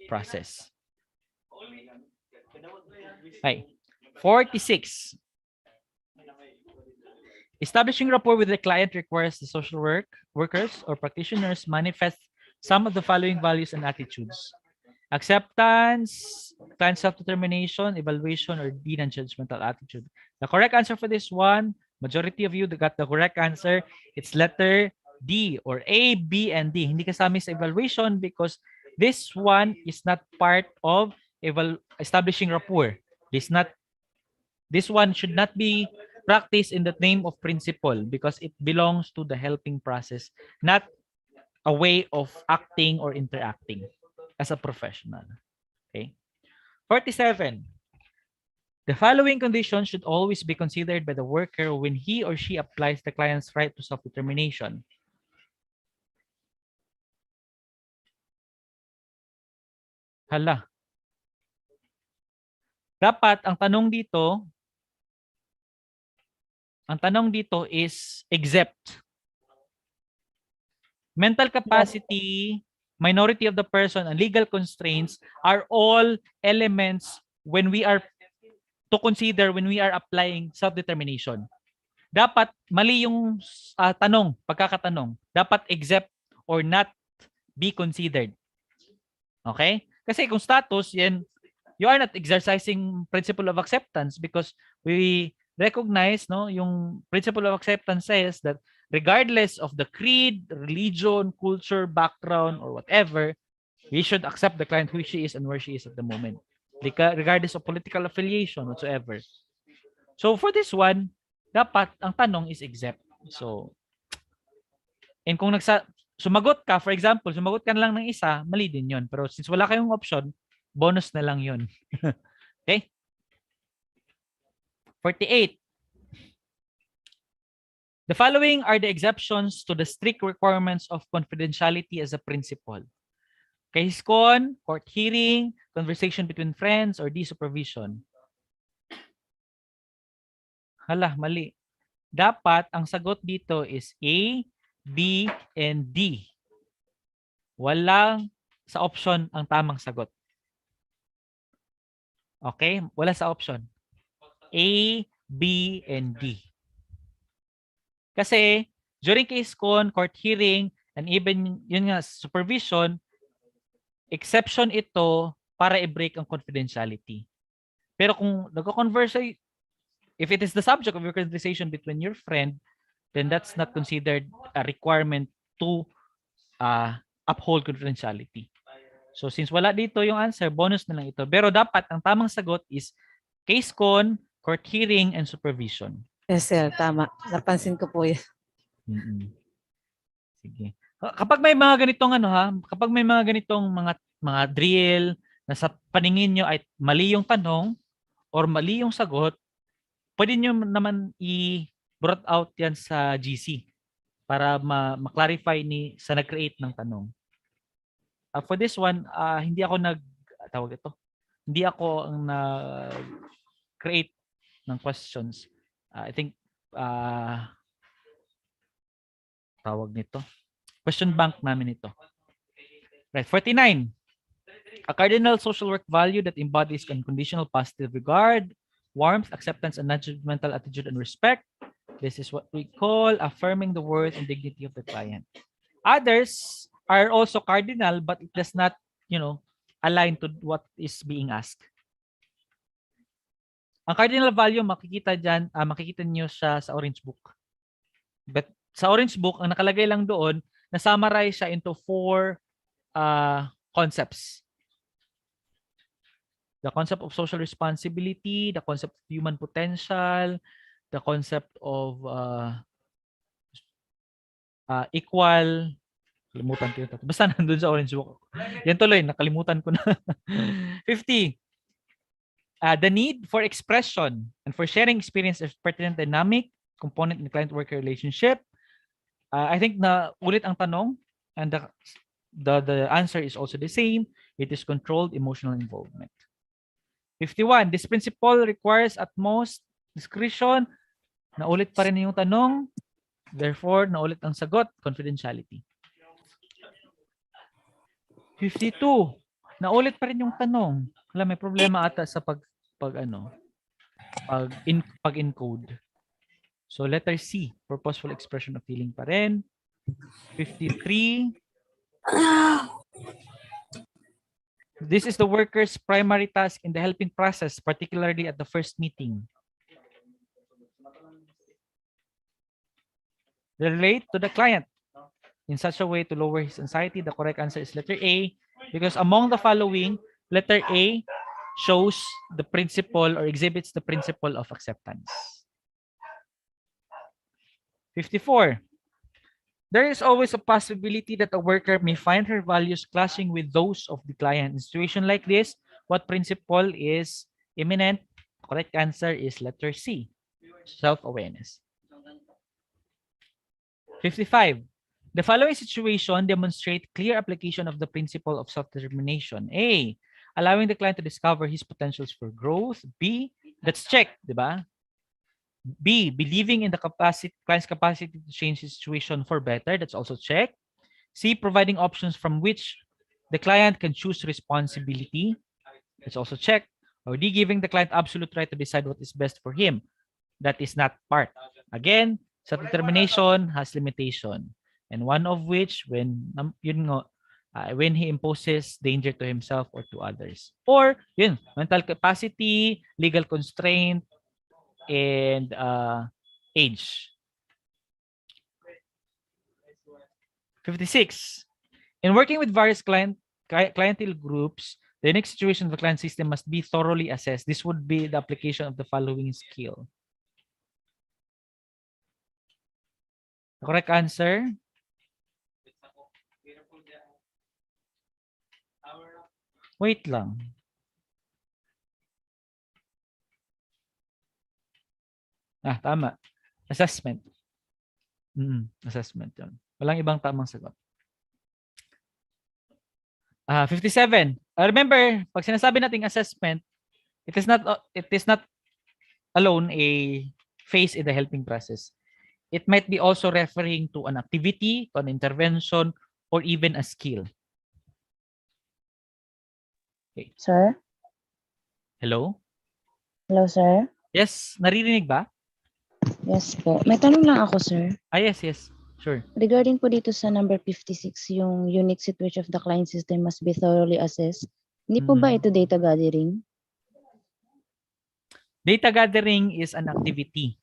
process. Okay. 46. Establishing rapport with the client requires the social workers or practitioners manifest some of the following values and attitudes. Acceptance, client self-determination, evaluation, or D, non-judgmental attitude. The correct answer for this one, majority of you got the correct answer. It's letter D or A, B, and D. Hindi kasama sa evaluation because this one is not part of establishing rapport. This one should not be practiced in the name of principle because it belongs to the helping process, not a way of acting or interacting as a professional. Okay. 47. The following conditions should always be considered by the worker when he or she applies the client's right to self-determination. Hala. Dapat ang tanong dito is except. Mental capacity, minority of the person, and legal constraints are all elements when we are to consider when we are applying self-determination. Dapat mali yung pagkakatanong. Dapat except or not be considered. Okay? Kasi kung status, yan, you are not exercising principle of acceptance because we recognize, no, yung principle of acceptance says that regardless of the creed, religion, culture, background, or whatever, we should accept the client who she is and where she is at the moment, regardless of political affiliation whatsoever. So for this one, dapat ang tanong is exempt. So, and kung sumagot ka, for example, sumagot ka na lang ng isa, mali din yun. Pero since wala kayong option, bonus na lang yun. Okay? 48. The following are the exceptions to the strict requirements of confidentiality as a principle. Case con, court hearing, conversation between friends, or D, supervision. Hala, mali. Dapat ang sagot dito is A, B, and D. Walang sa option ang tamang sagot. Okay? Wala sa option. A, B, and D. Kasi during case con, court hearing, and even yun nga, supervision, exception ito para i-break ang confidentiality. Pero kung nagko-converse, if it is the subject of your conversation between your friend, then that's not considered a requirement to uphold confidentiality. So since wala dito yung answer, bonus na lang ito. Pero dapat ang tamang sagot is case con, court hearing, and supervision. Yes, sir. Tama. Napansin ko po yan. Sige. Kapag may mga ganitong kapag may mga ganitong mga drill na sa paningin nyo ay mali yung tanong or mali yung sagot, pwede nyo naman i-brought out yan sa GC para ma-clarify sa nag-create ng tanong. For this one, hindi ako hindi ako ang nag-create ng questions. I think tawag nito. Question bank namin ito. Right, 49. A cardinal social work value that embodies unconditional positive regard, warmth, acceptance, and non-judgmental attitude and respect. This is what we call affirming the worth and dignity of the client. Others are also cardinal, but it does not, align to what is being asked. Ang cardinal value, makikita niyo siya sa orange book. But sa orange book, ang nakalagay lang doon, na-summarize siya into 4 concepts. The concept of social responsibility, the concept of human potential, the concept of equal, kalimutan ko yun. Basta nandun sa orange book. Yan tuloy, nakalimutan ko na. 50. The need for expression and for sharing experience of pertinent dynamic component in the client-worker relationship. I think na ulit ang tanong and the answer is also the same. It is controlled emotional involvement. 51. This principle requires at most discretion. Naulit pa rin yung tanong. Therefore, naulit ang sagot, confidentiality. 52. Naulit pa rin yung tanong. Alam, may problema ata sa pag-encode. So letter C, purposeful expression of feeling pa rin. 53. This is the worker's primary task in the helping process, particularly at the first meeting. Relate to the client in such a way to lower his anxiety. The correct answer is letter A, because among the following, letter A shows the principle or exhibits the principle of acceptance. 54. There is always a possibility that a worker may find her values clashing with those of the client. In a situation like this, what principle is imminent? Correct answer is letter C, self-awareness. 55. The following situation demonstrate clear application of the principle of self-determination. A, allowing the client to discover his potentials for growth. B, that's check, di ba? B, believing in the client's capacity to change his situation for better. That's also check. C, providing options from which the client can choose responsibility. That's also check. Or D, giving the client absolute right to decide what is best for him. That is not part. Again, self-determination has limitation. And one of which, when he imposes danger to himself or to others. Or, mental capacity, legal constraint, and age. 56. In working with various clientele groups, the unique situation of the client system must be thoroughly assessed. This would be the application of the following skill. The correct answer? Wait lang. Tama. Assessment. Assessment yun. Walang ibang tamang sagot. 57. Remember, pag sinasabi nating assessment, it is not alone a phase in the helping process. It might be also referring to an activity, to an intervention, or even a skill. Okay. Sir? Hello? Hello, sir? Yes, naririnig ba? Yes po. May tanong lang ako, sir. Yes. Sure. Regarding po dito sa number 56, yung unique situation of the client system must be thoroughly assessed. Hindi po ba ito data gathering? Data gathering is an activity.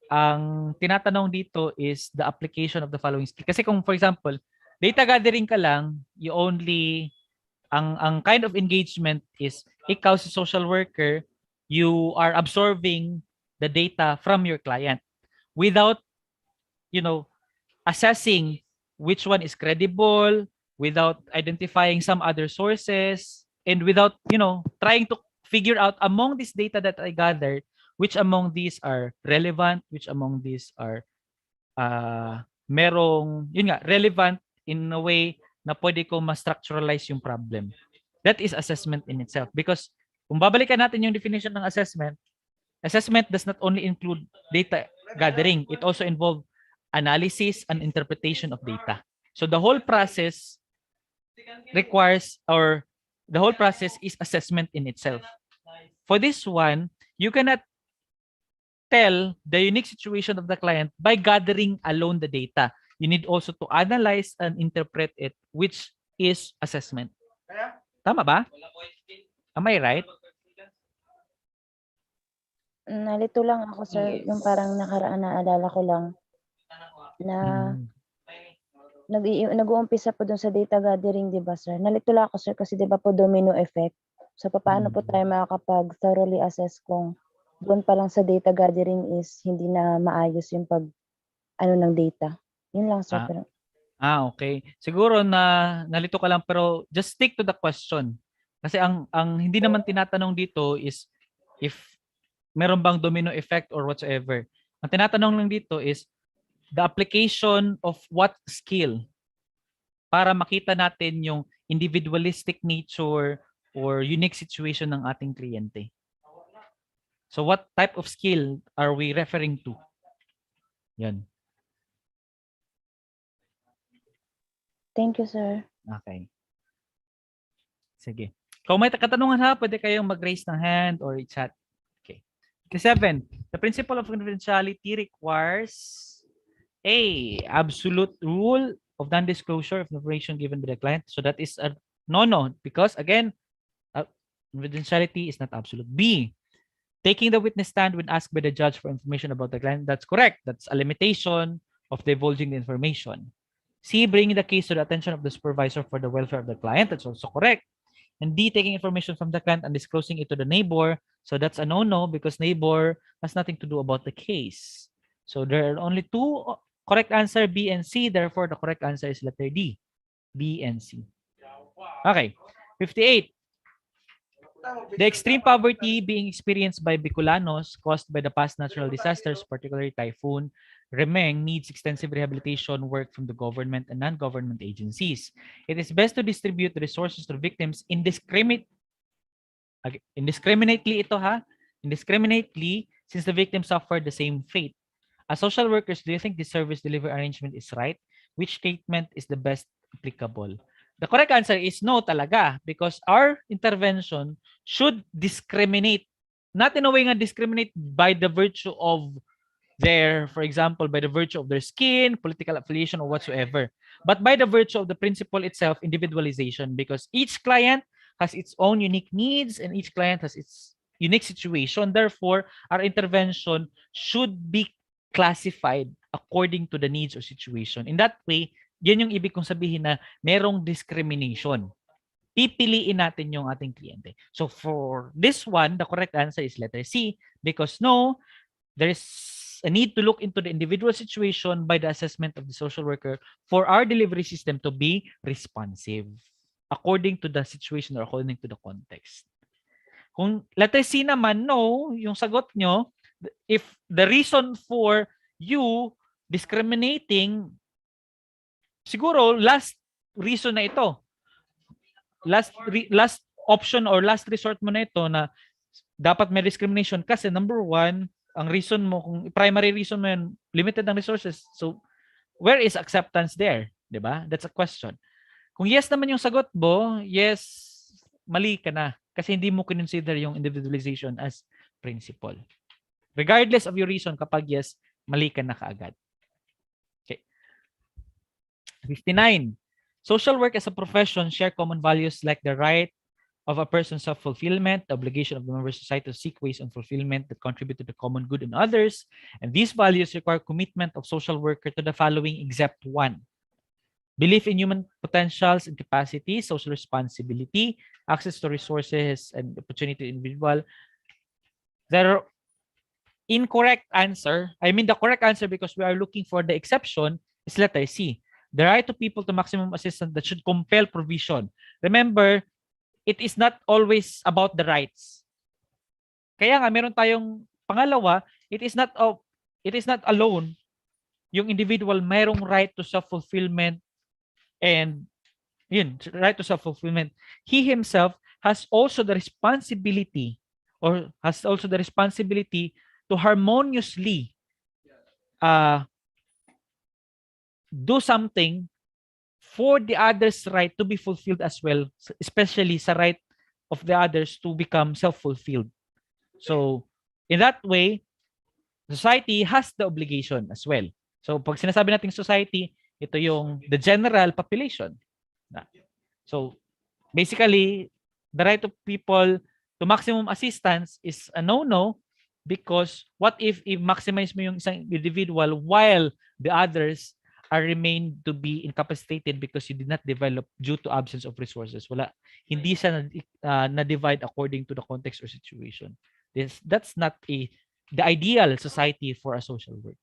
Ang tinatanong dito is the application of the following skill. Kasi kung for example, data gathering ka lang, you only, ang kind of engagement is, ikaw si social worker, you are absorbing the data from your client without, assessing which one is credible, without identifying some other sources, and without, trying to figure out among this data that I gathered, which among these are relevant, which among these are relevant in a way na pwede ko ma-structuralize yung problem. That is assessment in itself. Because kung babalikan natin yung definition ng assessment does not only include data gathering. It also involves analysis and interpretation of data. So the whole process is assessment in itself. For this one, you cannot tell the unique situation of the client by gathering alone the data. You need also to analyze and interpret it, which is assessment. Tama ba? Am I right? Nalito lang ako, sir. Yung parang nakaraan naalala ko lang na nag-uumpisa po dun sa data gathering, di ba, sir? Nalito lang ako, sir, kasi di ba po domino effect? So, paano po tayo makakapag thoroughly assess kung doon pa lang sa data gathering is hindi na maayos yung ng data? Yun lang, sir. Pero, okay. Siguro nalito ka lang, pero just stick to the question. Kasi ang hindi naman tinatanong dito is if meron bang domino effect or whatsoever. Ang tinatanong lang dito is the application of what skill para makita natin yung individualistic nature or unique situation ng ating kliyente. So what type of skill are we referring to? Yan. thank you, sir. Okay. Sige. Kung may katanungan ha, pwede kayong mag-raise ng hand or i-chat. Okay. 7. The principle of confidentiality requires A, absolute rule of non-disclosure of information given by the client. So that is a no, because again, confidentiality is not absolute. B, taking the witness stand when asked by the judge for information about the client. That's correct. That's a limitation of divulging the information. C, bringing the case to the attention of the supervisor for the welfare of the client. That's also correct. And D, taking information from the client and disclosing it to the neighbor. So that's a no because neighbor has nothing to do about the case. So there are only two correct answer, B and C. Therefore, the correct answer is letter D, B and C. Okay, 58. The extreme poverty being experienced by Bicolanos caused by the past natural disasters, particularly typhoon Remeng, needs extensive rehabilitation work from the government and non-government agencies. It is best to distribute the resources to victims indiscriminately since the victims suffer the same fate. As social workers, do you think this service delivery arrangement is right? Which statement is the best applicable? The correct answer is no talaga because our intervention should discriminate, not in a way nga discriminate by the virtue of their, for example, by the virtue of their skin, political affiliation, or whatsoever, but by the virtue of the principle itself, individualization, because each client has its own unique needs and each client has its unique situation. Therefore, our intervention should be classified according to the needs or situation. In that way, yan yung ibig kong sabihin na merong discrimination. Pipiliin natin yung ating kliyente. So for this one, the correct answer is letter C because no, there is a need to look into the individual situation by the assessment of the social worker for our delivery system to be responsive according to the situation or according to the context. Kung letter C naman, no, yung sagot nyo, if the reason for you discriminating, siguro last reason na ito. Last option or last resort mo na ito na dapat may discrimination kasi number one, ang reason mo, kung primary reason mo yan, limited ang resources. So, where is acceptance there? Diba? That's a question. Kung yes naman yung sagot mo, yes, mali ka na. Kasi hindi mo consider yung individualization as principle. Regardless of your reason, kapag yes, mali ka na kaagad. Okay. 59. Social work as a profession share common values like the right of a person's self-fulfillment, the obligation of the member of society to seek ways of fulfillment that contribute to the common good in others. And these values require commitment of social worker to the following except one. Belief in human potentials and capacities, social responsibility, access to resources and opportunity to individual. The incorrect answer, the correct answer because we are looking for the exception is letter C. The right to people to maximum assistance that should compel provision. Remember, it is not always about the rights. Kaya nga meron tayong pangalawa, it is not alone yung individual mayroong right to self-fulfillment and right to self-fulfillment. He himself has also the responsibility to harmoniously do something for the others' right to be fulfilled as well, especially sa right of the others to become self-fulfilled. So, in that way, society has the obligation as well. So, pag sinasabi nating society, ito yung the general population. So, basically, the right of people to maximum assistance is a no-no because what if maximize mo yung isang individual while the others are remained to be incapacitated because you did not develop due to absence of resources. Hindi siya na-divide according to the context or situation. That's not the ideal society for a social work.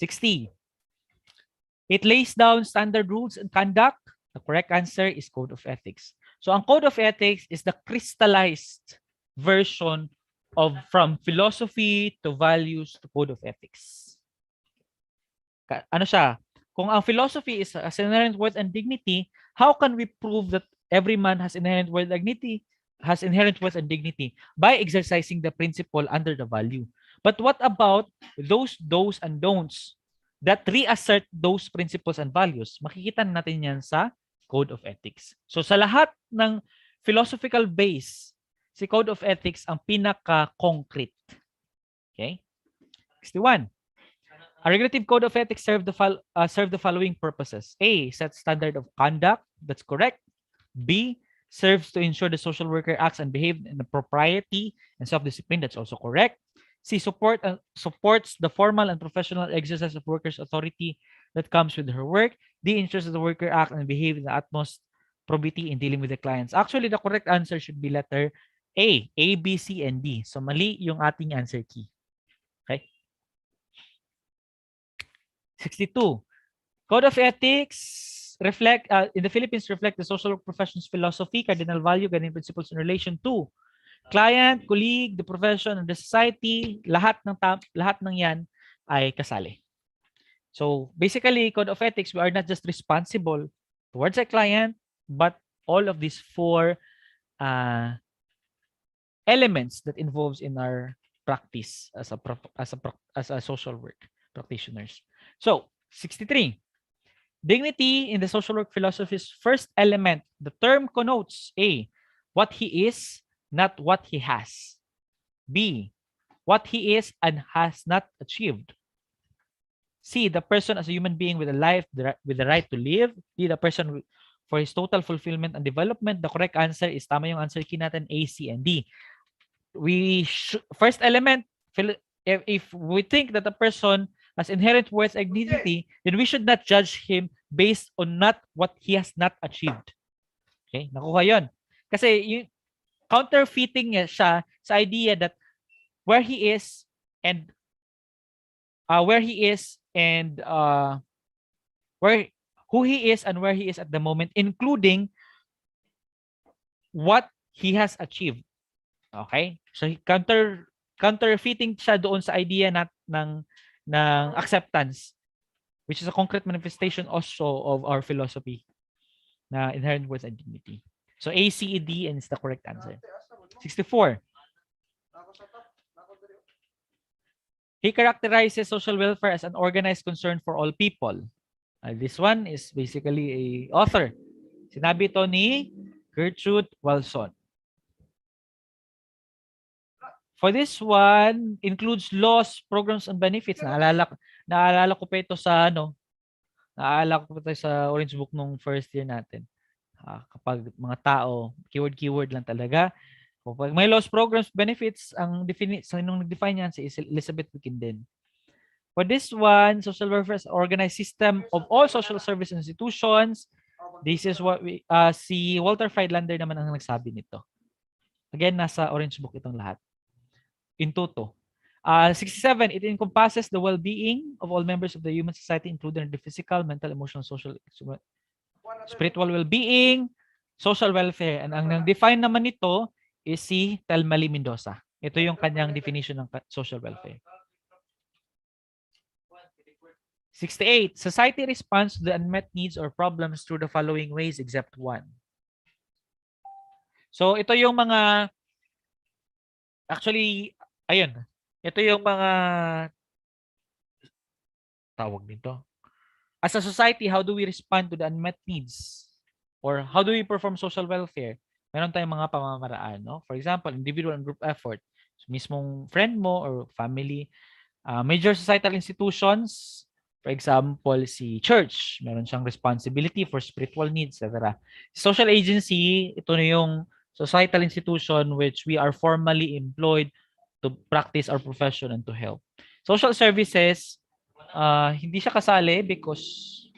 60. It lays down standard rules and conduct. The correct answer is Code of Ethics. So ang Code of Ethics is the crystallized version of from philosophy to values to Code of Ethics. Ano siya? Kung ang philosophy is has inherent worth and dignity, how can we prove that every man has inherent worth and dignity? By exercising the principle under the value. But what about those do's and don'ts that reassert those principles and values? Makikita natin yan sa Code of Ethics. So sa lahat ng philosophical base, si Code of Ethics ang pinaka-concrete. Okay? 61. A regulative code of ethics serve the following purposes. A, set standard of conduct. That's correct. B, serves to ensure the social worker acts and behaves in the propriety and self-discipline. That's also correct. C, supports the formal and professional exercise of workers' authority that comes with her work. D, ensures that the worker act and behave in the utmost probity in dealing with the clients. Actually, the correct answer should be letter A. A, B, C, and D. So, mali yung ating answer key. Okay? 62. Code of ethics in the Philippines reflect the social work profession's philosophy, cardinal value, guiding principles in relation to client, colleague, the profession, and the society. Lahat ng yan ay kasali. So basically, code of ethics, we are not just responsible towards a client, but all of these four elements that involves in our practice as a social work practitioners. So 63. Dignity in the social work philosophy's first element, the term connotes A, what he is, not what he has. B, what he is and has not achieved. C, the person as a human being with a life, with the right to live. D, the person for his total fulfillment and development. The correct answer is, tama yung answer key natin, A, C, and D. First element, if we think that a person has inherent worth and dignity, then we should not judge him based on not what he has not achieved. Okay? Nakuha yon. Kasi yung counterfeiting siya sa idea that where he is and who he is and where he is at the moment, including what he has achieved. Okay? So counterfeiting siya doon sa idea ng acceptance, which is a concrete manifestation also of our philosophy na inherent worth and dignity. So A, C, D, and is the correct answer. 64. He characterizes social welfare as an organized concern for all people. This one is basically a author. Sinabi ito ni Gertrude Walson. For this one, includes laws, programs, and benefits. Naalala ko pa ito sa naalala ko pa ito sa Orange Book nung first year natin. Kapag mga tao, keyword lang talaga. Kapag may laws, programs, benefits, nung nag-define yan si Elizabeth Wickenden. For this one, social welfare is an organized system of all social service institutions. This is what si Walter Friedlander naman ang nagsabi nito. Again, nasa Orange Book itong lahat. In toto. 67, it encompasses the well-being of all members of the human society, including the physical, mental, emotional, social, spiritual well-being, social welfare. And ang nang-define naman nito is si Telmali Mendoza. Ito yung kanyang definition ng social welfare. 68, society responds to the unmet needs or problems through the following ways except one. So ito yung mga actually ayun, ito yung mga tawag nito. As a society, how do we respond to the unmet needs? Or how do we perform social welfare? Meron tayong mga pamamaraan, no? For example, individual and group effort. So, mismong friend mo or family. Major societal institutions, for example, si church, meron siyang responsibility for spiritual needs, etc. Social agency, ito na yung societal institution which we are formally employed to practice our profession and to help. Social services, hindi siya kasali because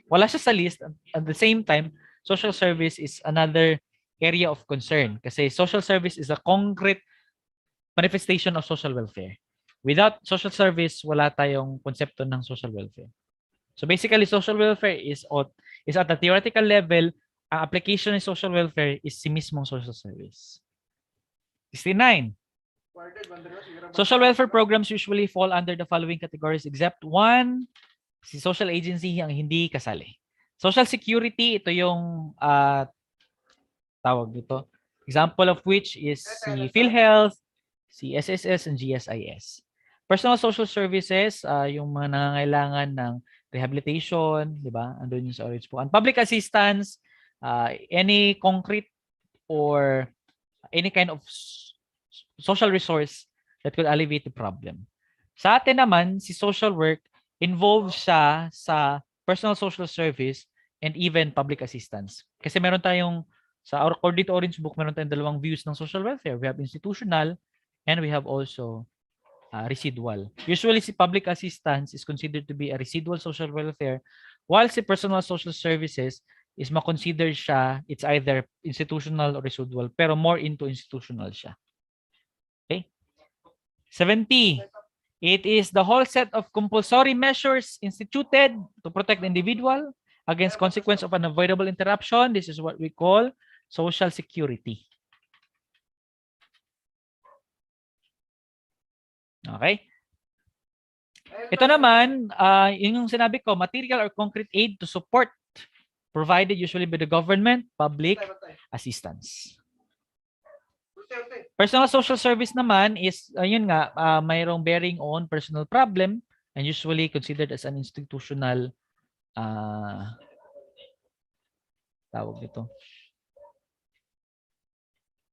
wala siya sa list. At the same time, social service is another area of concern kasi social service is a concrete manifestation of social welfare. Without social service, wala tayong konsepto ng social welfare. So basically, social welfare is at a theoretical level. Ang application ng social welfare is si mismong social service. 69. Social welfare programs usually fall under the following categories except one, si social agency ang hindi kasali. Social security, ito yung tawag dito. Example of which is si PhilHealth, si SSS, and GSIS. Personal social services, yung mga nangangailangan ng rehabilitation, di ba? Andun yung sa Orange Book. And public assistance, any concrete or any kind of social resource that could alleviate the problem. Sa atin naman, si social work, involved siya sa personal social service and even public assistance. Kasi meron tayong, according to Orange Book, meron tayong dalawang views ng social welfare. We have institutional and we have also residual. Usually, si public assistance is considered to be a residual social welfare, while si personal social services is makonsider siya, it's either institutional or residual, pero more into institutional siya. Okay? 70. It is the whole set of compulsory measures instituted to protect the individual against consequence of unavoidable interruption. This is what we call social security. Okay? Ito naman, yun yung sinabi ko, material or concrete aid to support provided usually by the government, public assistance. Personal social service naman is, yun nga, mayroong bearing on personal problem and usually considered as an institutional tawag dito.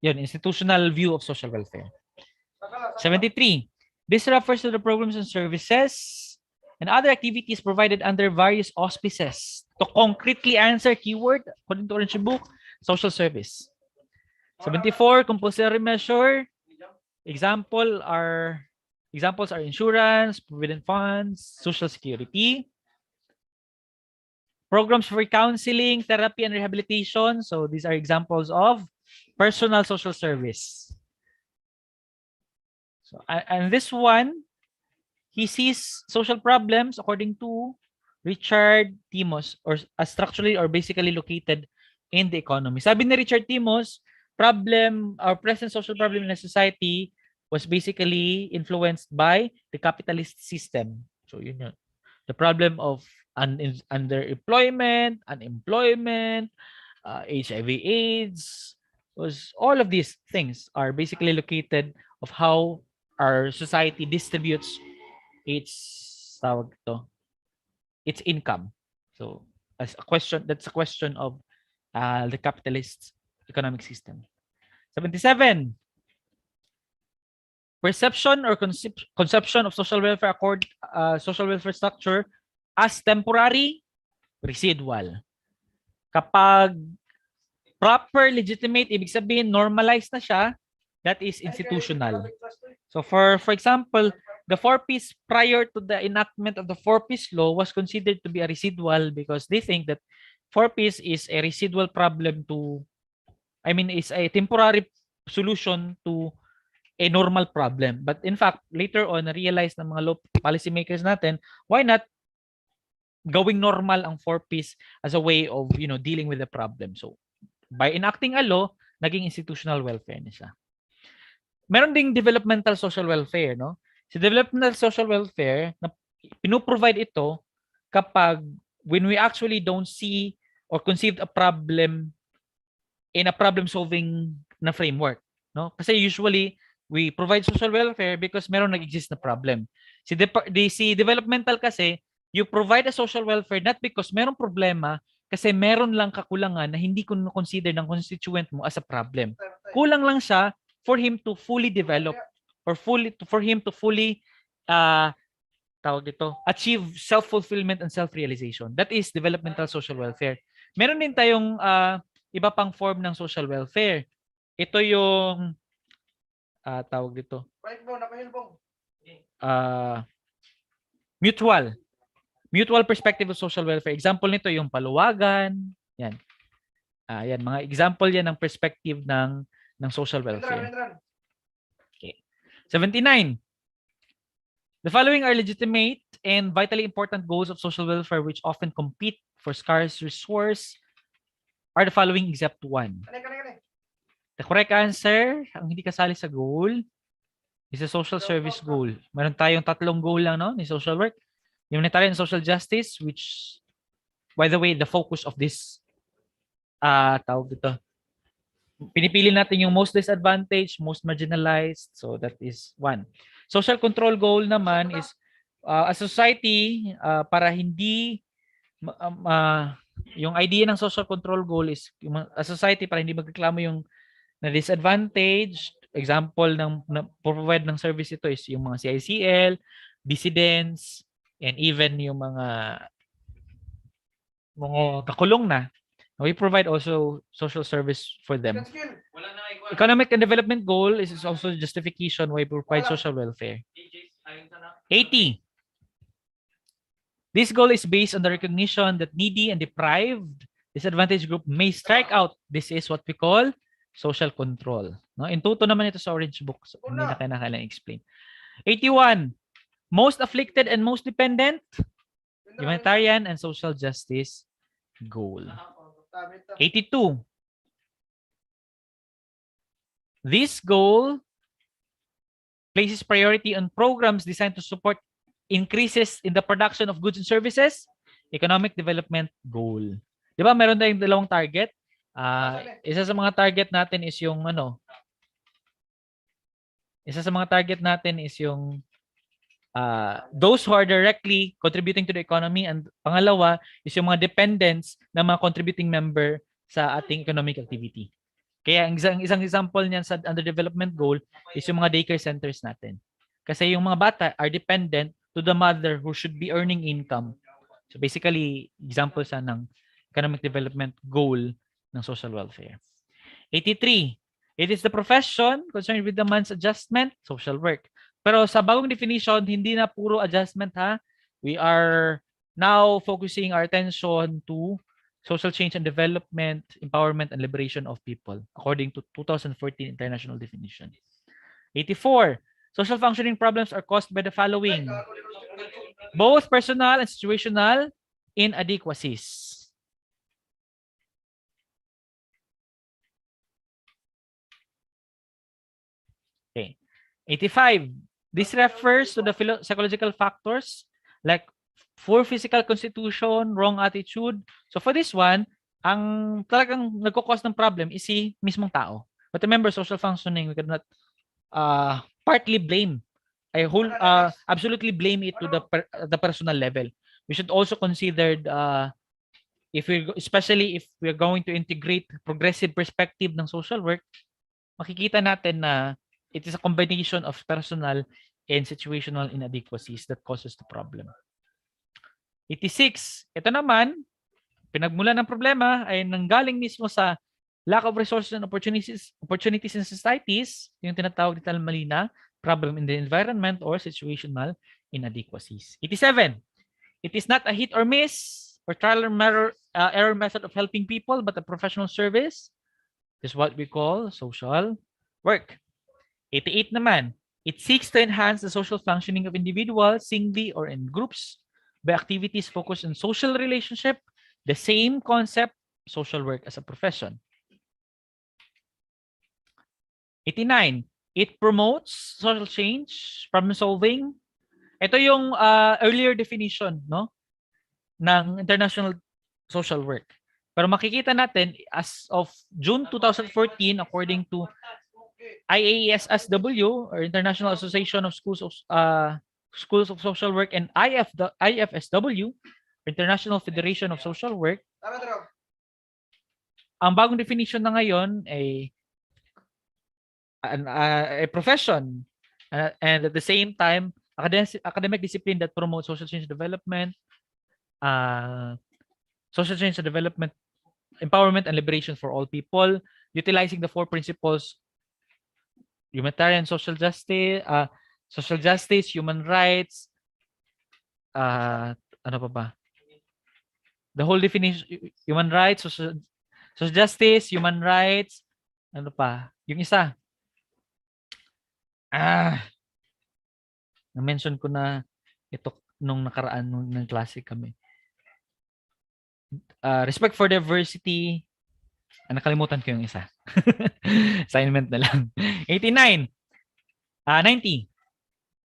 Yun, institutional view of social welfare. 73. This refers to the programs and services and other activities provided under various auspices to concretely answer keyword, according to Orange Book, social service. 74, compulsory measure. Examples are insurance, provident funds, social security. Programs for counseling, therapy, and rehabilitation. So these are examples of personal social service. So, and this one, he sees social problems according to Richard Timos or structurally or basically located in the economy. Sabi ni Richard Timos, problem or present social problem in a society was basically influenced by the capitalist system. So yun yun. The problem of underemployment, unemployment, HIV/AIDS, was all of these things are basically located of how our society distributes its its income. So as a question, that's a question of the capitalist economic system. 77. Perception or conception of social welfare social welfare structure as temporary, residual. Kapag proper, legitimate, ibig sabihin normalized na siya, that is institutional. So for example, the 4-piece prior to the enactment of the 4-piece law was considered to be a residual because they think that 4-piece is a residual problem is a temporary solution to a normal problem. But in fact, later on, na-realize ng mga law policymakers natin, why not going normal ang 4-piece as a way of, dealing with the problem. So, by enacting a law, naging institutional welfare na siya. Meron ding developmental social welfare, no? Si developmental social welfare, na pinoprovide ito kapag when we actually don't see or conceive a problem in a problem-solving na framework, no? Kasi usually, we provide social welfare because meron nag-exist na problem. Si developmental kasi, you provide a social welfare not because merong problema, kasi meron lang kakulangan na hindi ko consider ng constituent mo as a problem. Kulang lang siya for him to fully develop or for him to fully achieve self-fulfillment and self-realization. That is developmental social welfare. Meron din tayong iba pang form ng social welfare. Ito yung mutual perspective of social welfare. Example nito yung paluwagan. Yan. Yan, mga example yan ng perspective ng social welfare. Okay. 79. The following are legitimate and vitally important goals of social welfare which often compete for scarce resource are the following except one. The correct answer, ang hindi kasali sa goal, is a social service goal. Meron tayong 3 goal lang, no, ni social work. Humanitarian and social justice, which, by the way, the focus of this, pinipili natin yung most disadvantaged, most marginalized. So that is 1. Social control goal naman is a society para hindi yung idea ng social control goal is a society para hindi magreklamo yung na disadvantaged. Example ng provide ng service ito is yung mga CICL, dissidents, and even yung mga kakulong na, we provide also social service for them. Economic and development goal is also justification why we provide social welfare. 80. This goal is based on the recognition that needy and deprived disadvantaged group may strike out. This is what we call social control. No? In tuto naman ito sa Orange Book. So, hindi na kailangan explain. 81. Most afflicted and most dependent, humanitarian and social justice goal. 82. This goal places priority on programs designed to support increases in the production of goods and services, economic development goal. Di ba meron tayong dalawang target? Isa sa mga target natin is yung those who are directly contributing to the economy, and pangalawa is yung mga dependents na mga contributing member sa ating economic activity. Kaya isang example niyan sa underdevelopment goal is yung mga daycare centers natin. Kasi yung mga bata are dependent to the mother who should be earning income. So basically, example sa ng economic development goal ng social welfare. 83. It is the profession concerned with the man's adjustment, social work. Pero sa bagong definition, hindi na puro adjustment ha. We are now focusing our attention to social change and development, empowerment, and liberation of people, according to 2014 international definition. 84. Social functioning problems are caused by the following: both personal and situational inadequacies. Okay. 85. This refers to the psychological factors like poor physical constitution, wrong attitude. So for this one, ang talagang nagko-cause ng problem is si mismong tao. But remember, social functioning, we cannot partly blame. Absolutely blame it to the personal level. We should also consider especially if we're going to integrate progressive perspective ng social work, makikita natin na it is a combination of personal and situational inadequacies that causes the problem. 86. Ito naman, pinagmulan ng problema ay nanggaling mismo sa lack of resources and opportunities in societies, yung tinatawag ni Malina, problem in the environment or situational inadequacies. 87. It is not a hit or miss or trial or error method of helping people, but a professional service. This is what we call social work. 88 naman, it seeks to enhance the social functioning of individuals, singly or in groups, by activities focused on social relationship, the same concept, social work as a profession. 89, it promotes social change, problem solving. Ito yung earlier definition, no, ng international social work. Pero makikita natin, as of June 2014, according to IASSW, or International Association of Schools of Social Work, and IFSW, International Federation of Social Work, ang bagong definition na ngayon ay a profession and at the same time academic discipline that promotes social change development, empowerment and liberation for all people, utilizing the 4 principles: humanitarian, social justice, human rights, ano pa ba? The whole definition: human rights, social justice, human rights, ano pa? Yung isa. Na-mention ko na ito nung nakaraan ng klase kami. Respect for diversity. Nakalimutan ko yung isa. Assignment na lang. 89. 90.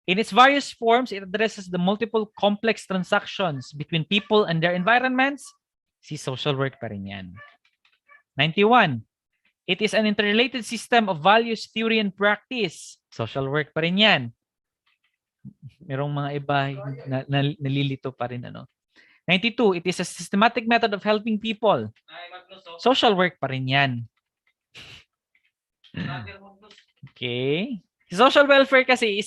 In its various forms, it addresses the multiple complex transactions between people and their environments. Si social work pa rin yan. 91. It is an interrelated system of values, theory, and practice. Social work pa rin yan. Merong mga iba na nalilito pa rin. 92. It is a systematic method of helping people. Social work pa rin yan. Okay. Social welfare kasi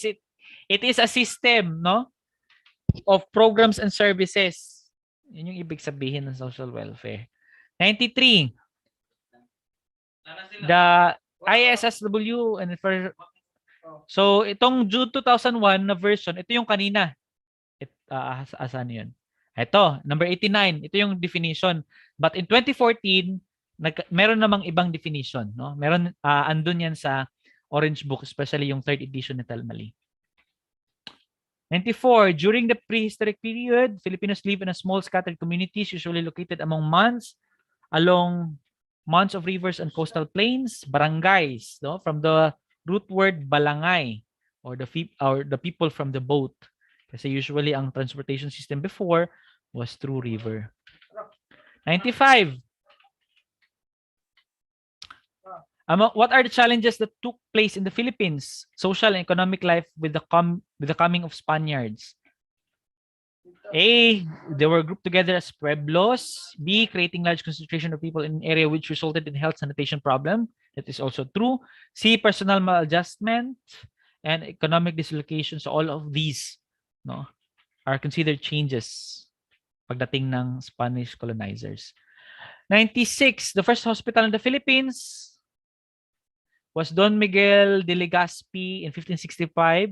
it is a system, no? of programs and services. Yun yung ibig sabihin ng social welfare. 93. The ISSW and for so itong June 2001 na version, ito yung kanina. Asan yun? Ito, number 89. Ito yung definition. But in 2014, meron namang ibang definition. No? Meron, andun yan sa Orange Book, especially yung third edition ni Talmali. 94. During the prehistoric period, Filipinos live in a small scattered communities usually located along months of rivers and coastal plains, barangays, no? From the root word balangay or the people from the boat. Kasi usually ang transportation system before was through river. 95. What are the challenges that took place in the Philippines? Social and economic life with the coming of Spaniards. A, they were grouped together as pueblos. B, creating large concentration of people in an area which resulted in health sanitation problem. That is also true. C, personal maladjustment and economic dislocation. So all of these, no, are considered changes pagdating ng Spanish colonizers. 96, the first hospital in the Philippines was Don Miguel de Legazpi in 1565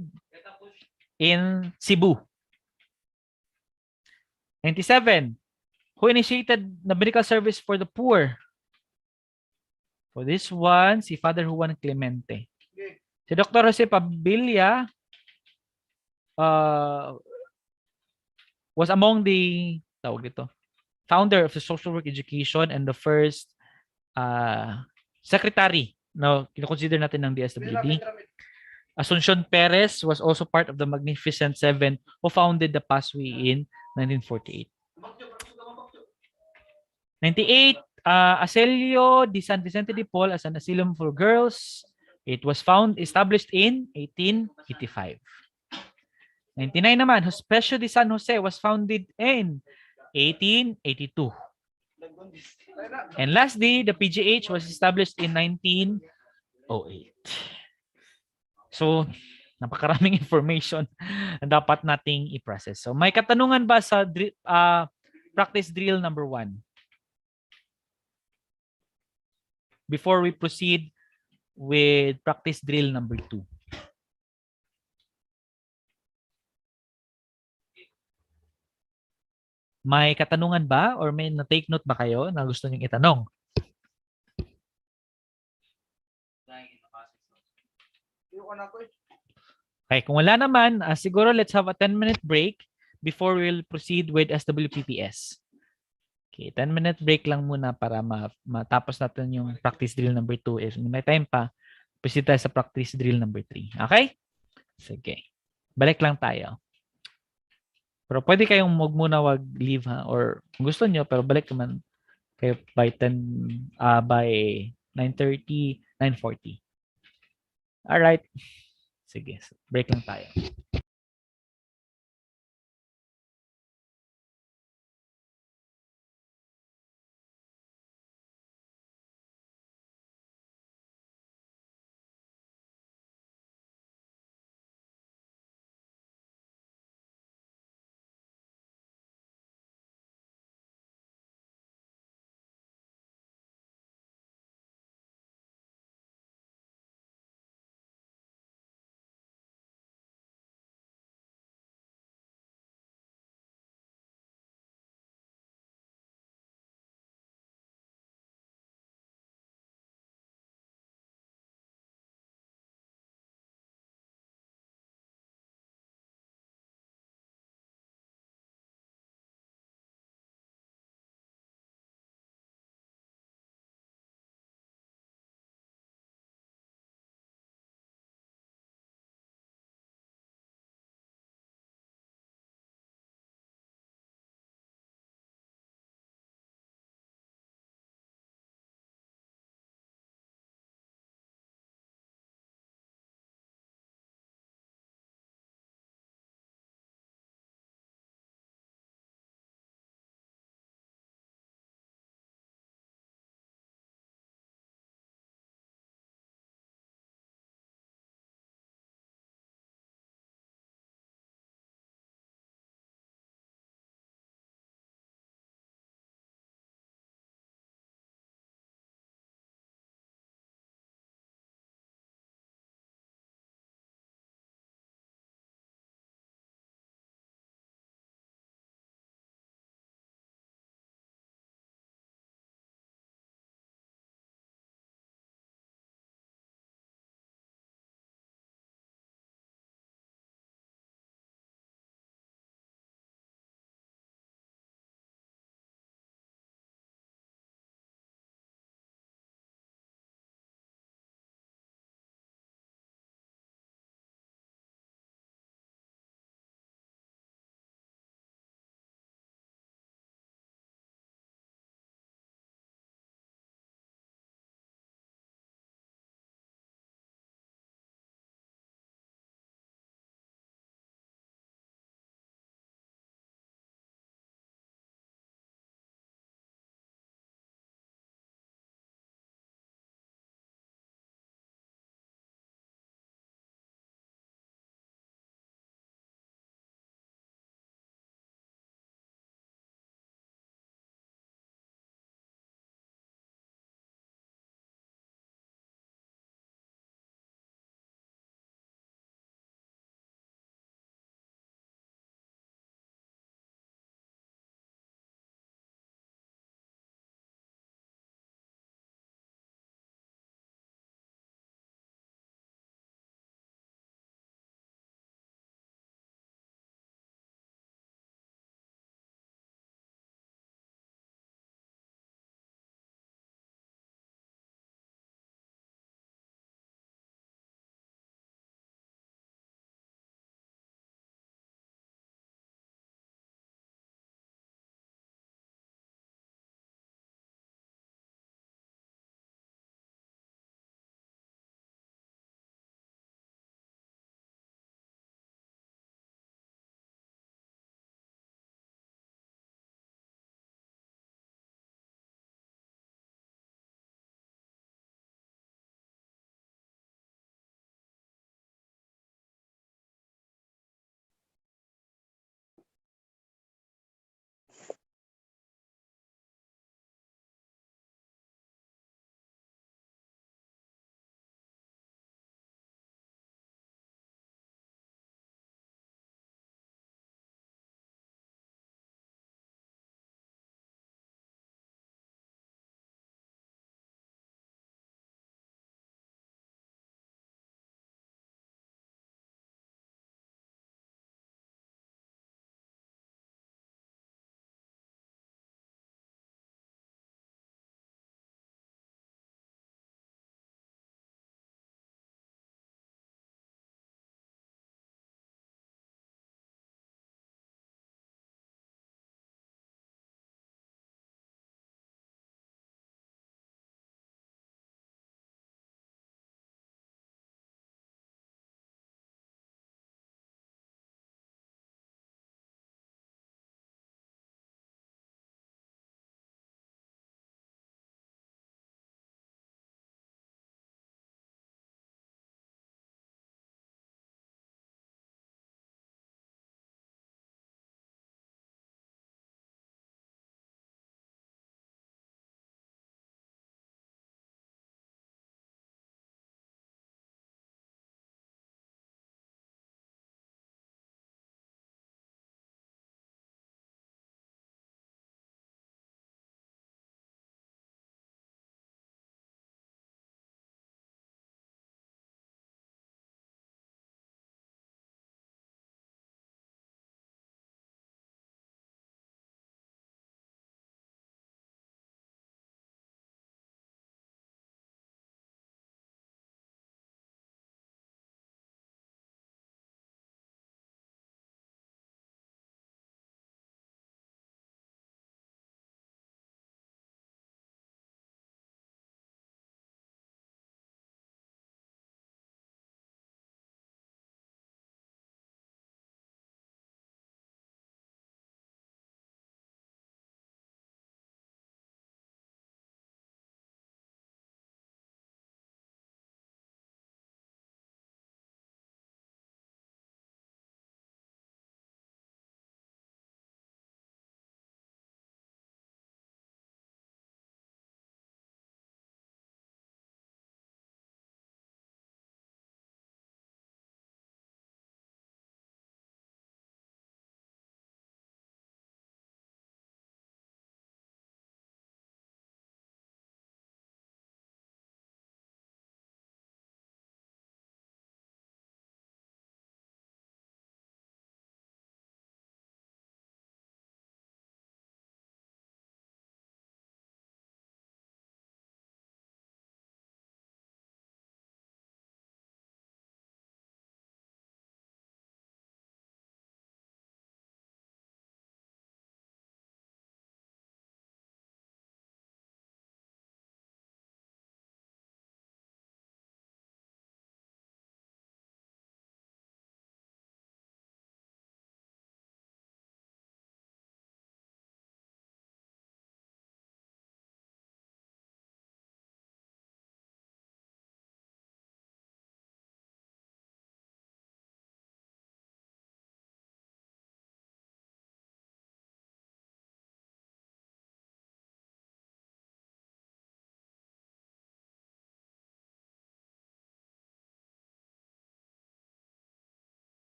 in Cebu. 97, who initiated the medical service for the poor? For this one, si Father Juan Clemente. Si Dr. Jose Pabilia was among the founder of the social work education and the first secretary. No, kino-consider natin ng DSWD. Asuncion Perez was also part of the Magnificent Seven who founded the PASWI in 1948. 98, Aselio de San Vicente de Paul as an asylum for girls. It was established in 1885. 99 naman, Hospicio de San Jose was founded in 1882. And lastly, the PGH was established in 1908. So, napakaraming information na dapat nating i-process. So, may katanungan ba sa practice drill number 1? Before we proceed with practice drill number 2. May katanungan ba or may na-take note ba kayo na gusto niyong itanong? Okay, kung wala naman, siguro let's have a 10-minute break before we'll proceed with SWPPS. Okay, 10-minute break lang muna para matapos natin yung practice drill number 2. If may time pa, proceed tayo sa practice drill number 3. Okay? Sige. Balik lang tayo. Pero pwede kayong muna wag-leave ha, or kung gusto nyo, pero balik naman kayo by 9:30, 9:40. Alright. Sige, break lang tayo.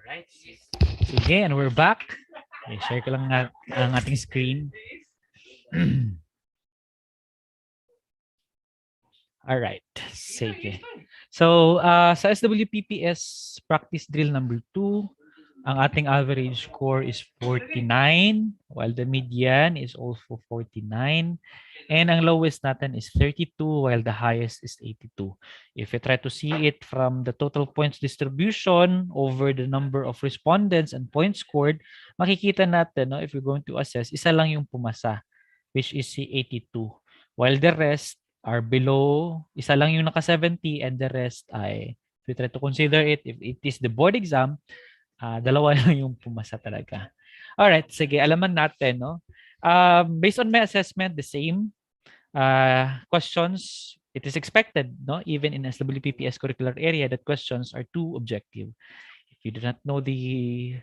Alright. Sige, and we're back. Okay, share ko lang ang ating screen. Alright. Sige. So, sa SWPPS practice drill number 2, ang ating average score is 49, while the median is also 49. And ang lowest natin is 32, while the highest is 82. If you try to see it from the total points distribution over the number of respondents and points scored, makikita natin, no, if you're going to assess, isa lang yung pumasa, which is si 82. While the rest are below, isa lang yung naka 70, and the rest ay, if you try to consider it, if it is the board exam, dalawa lang yung pumasa talaga. Alright, sige, alaman natin, no? Based on my assessment, the same questions, it is expected, no? Even in SWPPS curricular area, that questions are too objective. If you do not know the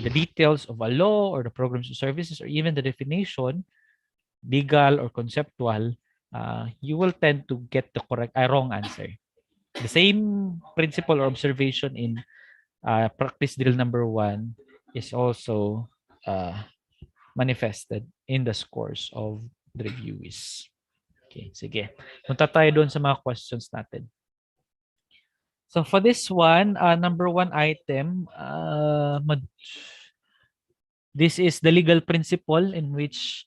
details of a law or the programs and services or even the definition, legal or conceptual, you will tend to get the wrong answer. The same principle or observation in practice drill number 1 is also manifested in the scores of the reviewees. Okay, sige. Punta tayo doon sa mga questions natin. So for this one, number 1 item, this is the legal principle in which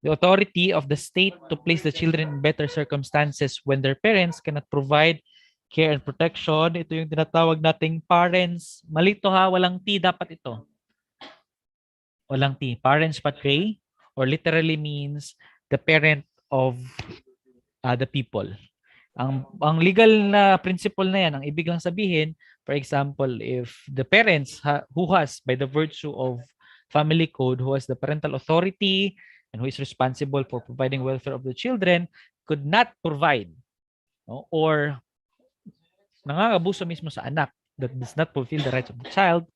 the authority of the state to place the children in better circumstances when their parents cannot provide care and protection. Ito yung tinatawag nating parents. Malito ha, walang T dapat ito. Walang T. Parents patri, or literally means the parent of the people. Ang legal na principle na yan, ang ibig lang sabihin, for example, if the parents who has, by the virtue of family code, who has the parental authority and who is responsible for providing welfare of the children, could not provide, no, or nangagabuso mismo sa anak that does not fulfill the rights of the child,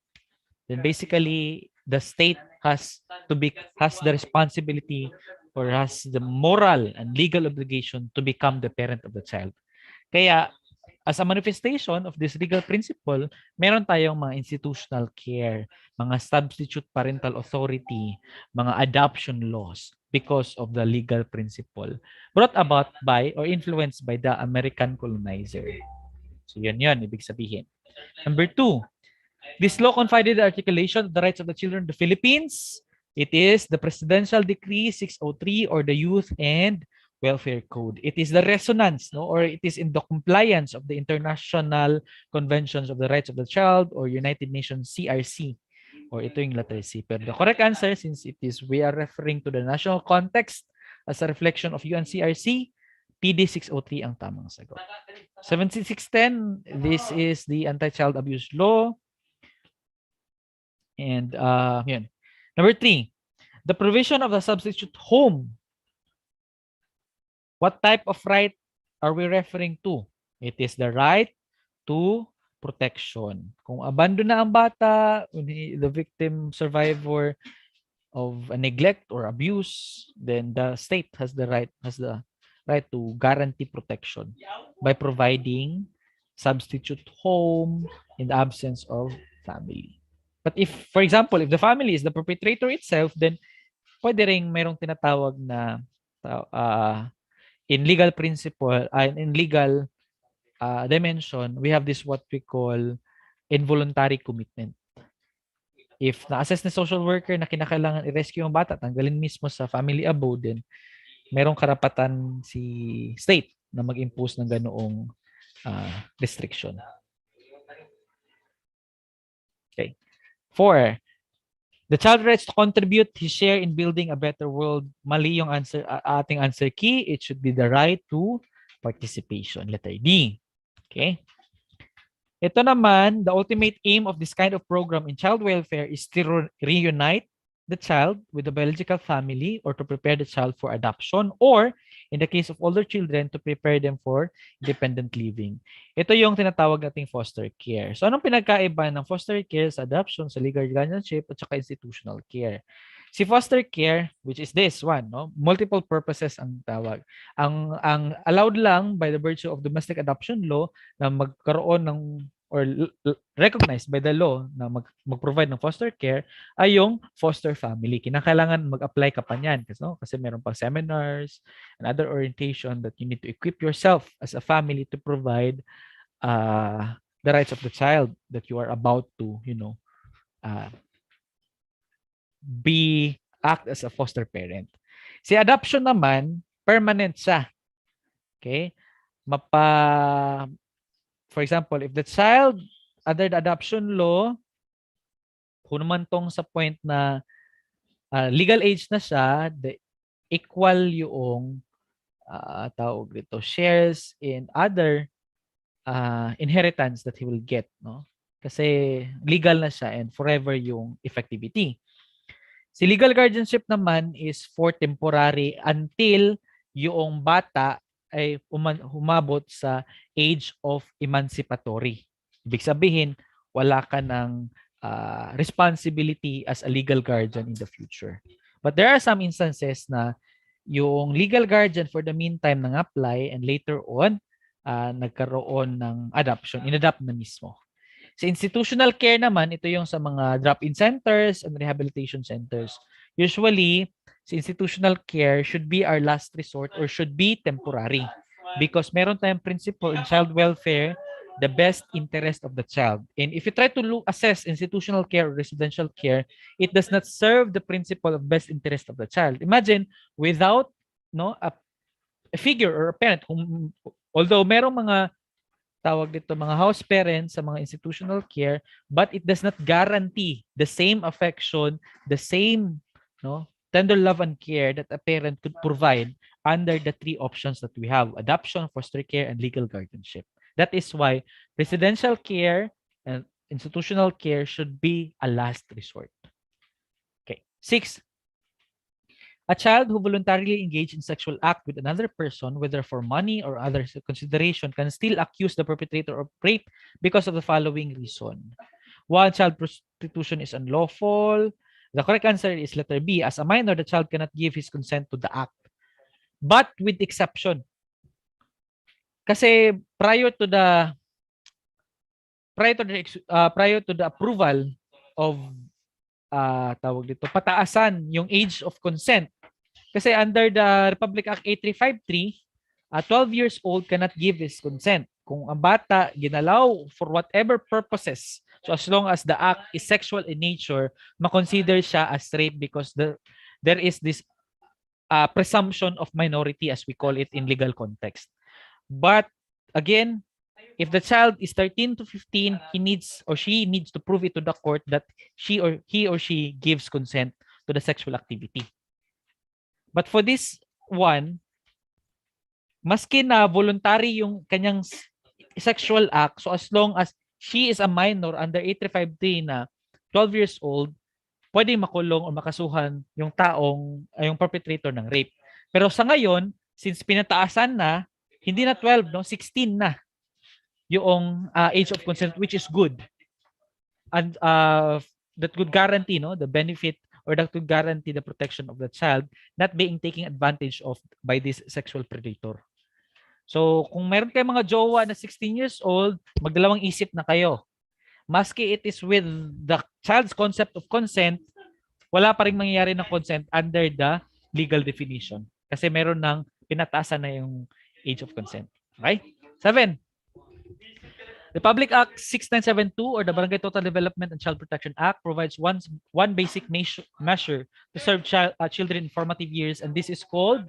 then basically the state has the responsibility or has the moral and legal obligation to become the parent of the child. Kaya as a manifestation of this legal principle, meron tayong mga institutional care, mga substitute parental authority, mga adoption laws because of the legal principle brought about by or influenced by the American colonizer. So yun, ibig sabihin. Number 2, this law confided the articulation of the rights of the children of the Philippines. It is the Presidential Decree 603 or the Youth and Welfare Code. It is the resonance, no, or it is in the compliance of the International Conventions of the Rights of the Child or United Nations CRC, or ito yung letter C. Pero the correct answer, since we are referring to the national context as a reflection of UNCRC, PD 603 ang tamang sagot. 7610, this is the Anti-Child Abuse Law. And yun. Number 3, the provision of the substitute home. What type of right are we referring to? It is the right to protection. Kung abandon na ang bata, the victim survivor of a neglect or abuse, then the state has the right to guarantee protection by providing substitute home in the absence of family. But if, for example, if the family is the perpetrator itself, then pwede ring mayroong tinatawag na in legal principle, in legal dimension, we have this what we call involuntary commitment. If na-assess na social worker na kinakailangan i-rescue ang bata, tanggalin mismo sa family abode, then merong karapatan si state na mag-impose ng ganoong restriction. Okay. 4, the child rights to contribute his share in building a better world. Mali yung answer, ating answer key. It should be the right to participation. Letter D. Okay. Ito naman, the ultimate aim of this kind of program in child welfare is to reunite the child with the biological family or to prepare the child for adoption, or in the case of older children, to prepare them for independent living. Ito yung tinatawag nating foster care. So anong pinagkaiba ng foster care sa adoption, sa legal guardianship, at saka institutional care? Si foster care, which is this one, no? Multiple purposes ang tawag. Ang allowed lang by the virtue of domestic adoption law na magkaroon ng or recognized by the law na mag-provide ng foster care ay yung foster family. Kinakailangan mag-apply ka pa niyan kasi meron pang seminars and other orientation that you need to equip yourself as a family to provide the rights of the child that you are about to, act as a foster parent. Si adoption naman, permanent siya. Okay? For example, if the child under the adoption law, kung naman tong sa point na legal age na siya, the equal yung tawag dito, shares in other inheritance that he will get, no? Kasi legal na siya and forever yung effectivity. Si legal guardianship naman is for temporary until yung bata ay humabot sa age of emancipatory. Ibig sabihin, wala ka ng responsibility as a legal guardian in the future. But there are some instances na yung legal guardian for the meantime nang apply and later on, nagkaroon ng adoption, inadopt na mismo. Sa institutional care naman, ito yung sa mga drop-in centers and rehabilitation centers. Usually, sa institutional care should be our last resort or should be temporary because meron tayong principle in child welfare, the best interest of the child. And if you try to assess institutional care or residential care, it does not serve the principle of best interest of the child. Imagine, without a figure or a parent, although merong mga tawag dito mga house parents sa mga institutional care, but it does not guarantee the same affection, the same tender love and care that a parent could provide under the three options that we have: adoption, foster care, and legal guardianship. That is why residential care and institutional care should be a last resort. Okay. 6. A child who voluntarily engaged in sexual act with another person, whether for money or other consideration, can still accuse the perpetrator of rape because of the following reason. 1. Child prostitution is unlawful. The correct answer is letter B. As a minor, the child cannot give his consent to the act. But with exception. Kasi prior to the approval of tawag dito, pataasan yung age of consent. Kasi under the Republic Act 8353, 12 years old cannot give his consent. Kung ang bata ginalaw for whatever purposes, so as long as the act is sexual in nature, makonsider siya as rape because there is this presumption of minority as we call it in legal context. But again, if the child is 13 to 15, he or she needs to prove it to the court that he or she gives consent to the sexual activity. But for this one, maski na voluntary yung kanyang sexual act, so as long as she is a minor under 8353 na 12 years old, pwede makulong o makasuhan yung yung perpetrator ng rape. Pero sa ngayon, since pinataasan na, hindi na 12, 16 na yung age of consent, which is good. And that would guarantee the benefit or that would guarantee the protection of the child not being taken advantage of by this sexual predator. So, kung meron kayong mga jowa na 16 years old, magdalawang isip na kayo. Maski it is with the child's concept of consent, wala pa rin mangyayari ng consent under the legal definition. Kasi meron ng pinataasan na yung age of consent. Okay? 7. The Public Act 6972 or the Barangay Total Development and Child Protection Act provides one basic measure to serve children in formative years, and this is called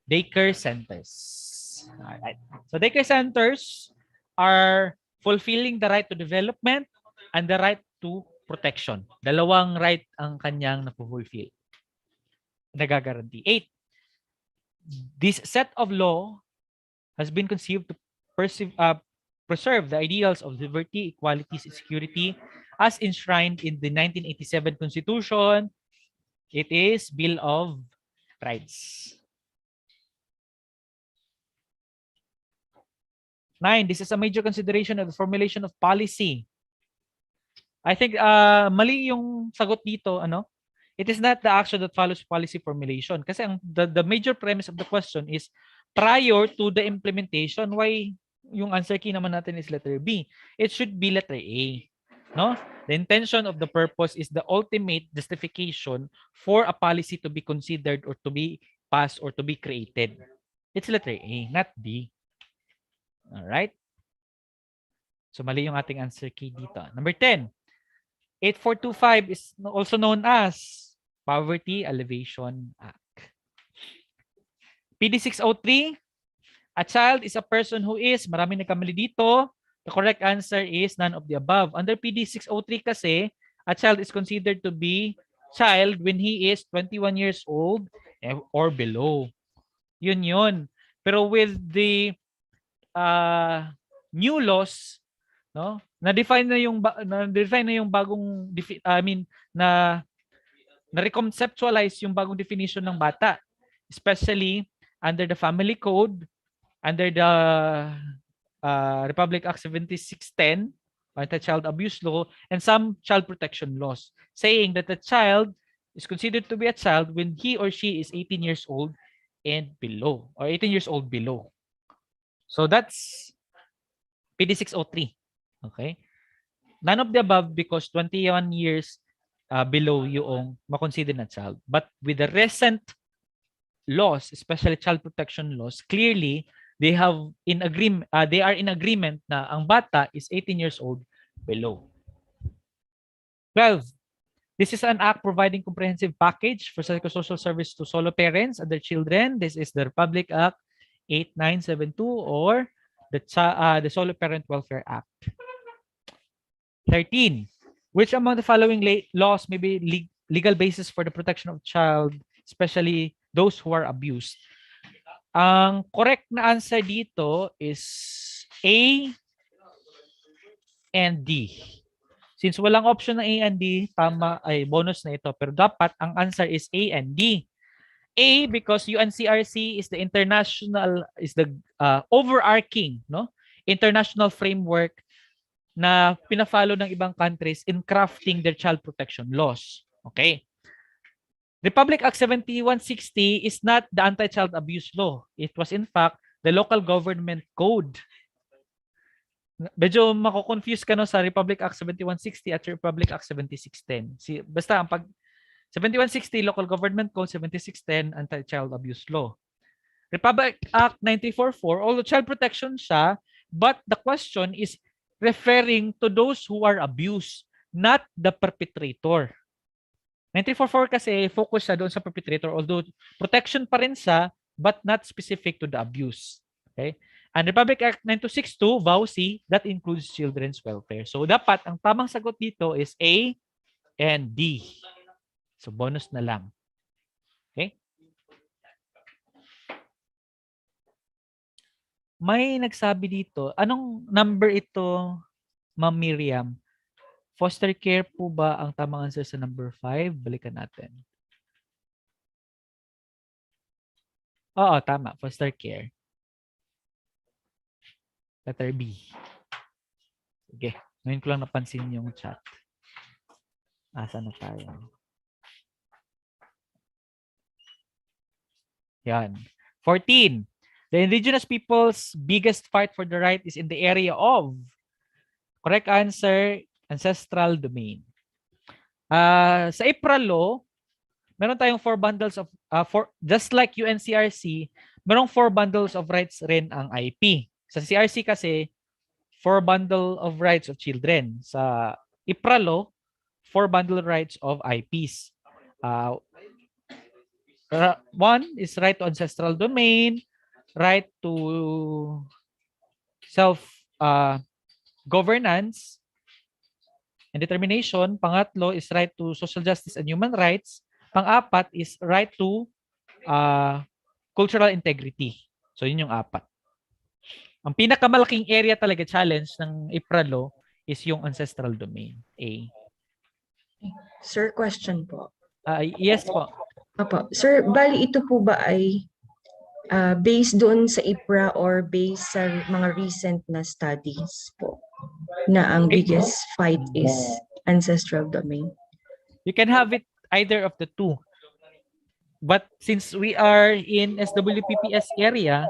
daycare centers. All right. So daycare centers are fulfilling the right to development and the right to protection. Dalawang right ang kanyang napufulfill. Nagagaranti. 8. This set of law has been conceived to preserve the ideals of liberty, equality, and security as enshrined in the 1987 Constitution. It is Bill of Rights. 9. This is a major consideration of the formulation of policy. I think mali yung sagot dito, It is not the action that follows policy formulation. Kasi the major premise of the question is prior to the implementation. Why yung answer key naman natin is letter B. It should be letter A. No? The intention of the purpose is the ultimate justification for a policy to be considered or to be passed or to be created. It's letter A, not B. All right? So mali yung ating answer key dito. Number 10. 8425 is also known as Poverty Alleviation Act. PD 603, a child is a person who is, maraming nagkamali dito. The correct answer is none of the above. Under PD 603 kasi, a child is considered to be child when he is 21 years old or below. Yun. Pero with the new laws, no? Na-define na yung bagong na-reconceptualize yung bagong definition ng bata, especially under the Family Code, under the Republic Act 7610, Anti-Child Abuse Law, and some child protection laws, saying that the child is considered to be a child when he or she is 18 years old and below, or 18 years old below. So that's PD 603. Okay? None of the above because 21 years below yung makonsider na child. But with the recent laws, especially child protection laws, clearly they are in agreement na ang bata is 18 years old below. 12. This is an act providing comprehensive package for psychosocial service to solo parents and their children. This is the Republic Act 8972 or the Solo Parent Welfare Act. 13. Which among the following laws may be legal basis for the protection of child, especially those who are abused? Ang correct na answer dito is A and D. Since walang option na A and D, tama ay bonus na ito. Pero dapat ang answer is A and D. A because UNCRC is the overarching, no, international framework na pinafollow ng ibang countries in crafting their child protection laws. Okay. Republic Act 7160 is not the anti-child abuse law. It was in fact the local government code. Medyo mako-confuse ka no sa Republic Act 7160 at Republic Act 7610. Basta ang 7160 local government code, 7610 anti-child abuse law. Republic Act 9444, although child protection siya, but the question is referring to those who are abused, not the perpetrator. 9444 kasi focus siya doon sa perpetrator, although protection pa rin siya, but not specific to the abuse. Okay? And Republic Act 9262, VAUC, that includes children's welfare. So dapat ang tamang sagot dito is A and D. So bonus na lang. Okay? May nagsabi dito, anong number ito, Ma'am Miriam? Foster care po ba ang tamang answer sa number 5? Balikan natin. Oo, tama. Foster care. Letter B. Sige. Ngayon ko lang napansin yung chat. Asa na tayo? Yan. 14. The indigenous people's biggest fight for the right is in the area of. Correct answer, ancestral domain. Sa IPRA law, meron tayong 4 bundles of, just like UNCRC, merong 4 bundles of rights rin ang IP. Sa CRC kasi, 4 bundle of rights of children. Sa IPRA law, 4 bundle rights of IPs. One is right to ancestral domain, right to self-governance and determination. Pangatlo is right to social justice and human rights. Pang-apat is right to cultural integrity. So yun yung 4. Ang pinakamalaking area talaga challenge ng IPRA law is yung ancestral domain, A. Sir, question po. Yes po. Opo. Sir, bali ito po ba ay based doon sa IPRA or based sa mga recent na studies po na ang biggest fight is ancestral domain? You can have it either of the two. But since we are in SWPPS area,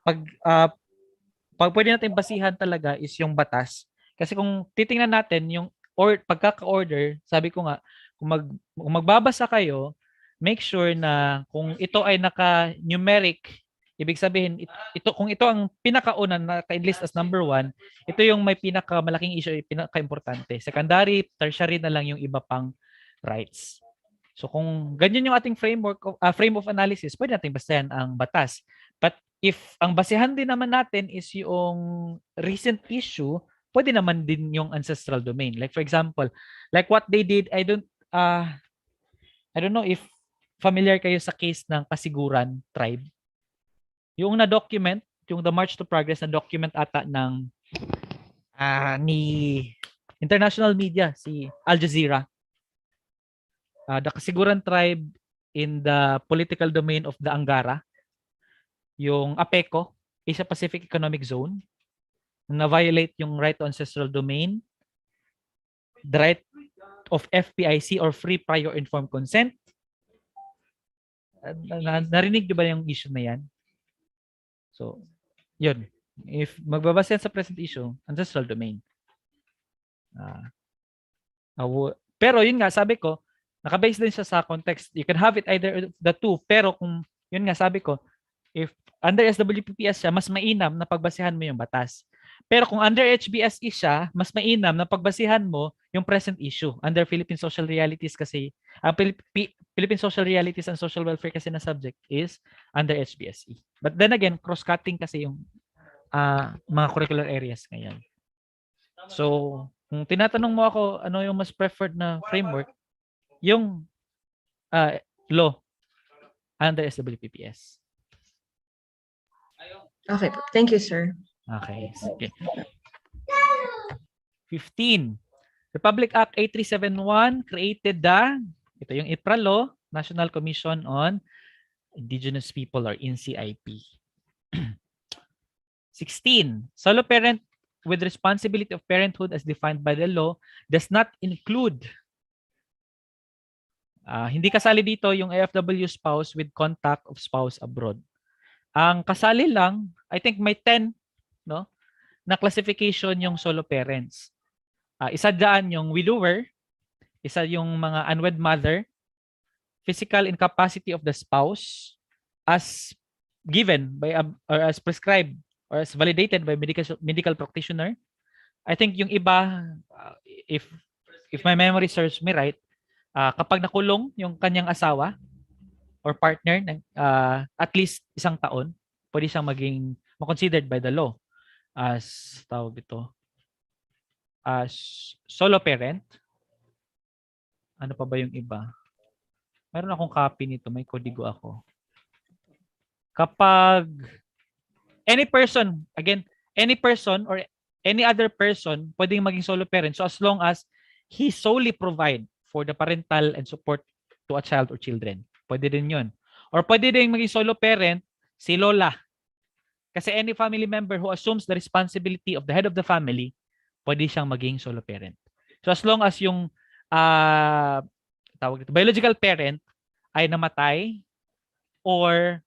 pag pag pwede natin basihan talaga is yung batas. Kasi kung titingnan natin yung pagkaka-order, sabi ko nga, kung magbabasa kayo, make sure na kung ito ay naka-numeric, ibig sabihin, kung ito ang pinakauna na naka-enlist as number 1, ito yung may pinakamalaking issue, pinaka-importante. Secondary, tertiary na lang yung iba pang rights. So kung ganyan yung ating frame of analysis, pwede natin basahan ang batas. But if ang basehan din naman natin is yung recent issue, pwede naman din yung ancestral domain. Like for example, like what they did, I don't know if familiar kayo sa case ng Kasiguran tribe. Yung na-document, yung the March to Progress na document ata ng ni international media, si Al Jazeera. The Kasiguran tribe in the political domain of the Angara, yung APECO, Asia Pacific Economic Zone, na-violate yung right to ancestral domain, the right of FPIC or free prior informed consent. Narinig niyo ba yung issue na yan? So, yun. If magbabase yan sa present issue, ancestral domain. Pero yun nga, sabi ko, nakabase din siya sa context. You can have it either the two, pero kung, yun nga, sabi ko, if under SWPPS siya, mas mainam na pagbasehan mo yung batas. Pero kung under HBSE siya, mas mainam na pagbasihan mo yung present issue. Under Philippine Social Realities kasi, ang Philippine Social Realities and Social Welfare kasi na subject is under HBSE. But then again, cross-cutting kasi yung mga curricular areas ngayon. So, kung tinatanong mo ako ano yung mas preferred na framework, yung law under SWPPS. Okay po. Thank you, sir. Okay. Sige. 15. Republic Act 8371 created ito yung IPRA Law, National Commission on Indigenous People or NCIP. 16. Solo parent with responsibility of parenthood as defined by the law does not include hindi kasali dito yung AFW spouse with contact of spouse abroad. Ang kasali lang, I think may 10 na classification yung solo parents. Isa dyan yung widower, isa yung mga unwed mother, physical incapacity of the spouse as given by or as prescribed or as validated by medical practitioner. I think yung iba, if my memory serves me right, kapag nakulong yung kanyang asawa or partner ng at least 1 taon, pwede siyang maging considered by the law as as solo parent. Ano pa ba yung iba? Meron akong copy nito, may kodigo ako. Kapag any person or any other person pwedeng maging solo parent, so as long as he solely provide for the parental and support to a child or children. Pwede din yun. Or pwede din maging solo parent si lola. Kasi any family member who assumes the responsibility of the head of the family, pwede siyang maging solo parent. So as long as yung biological parent ay namatay or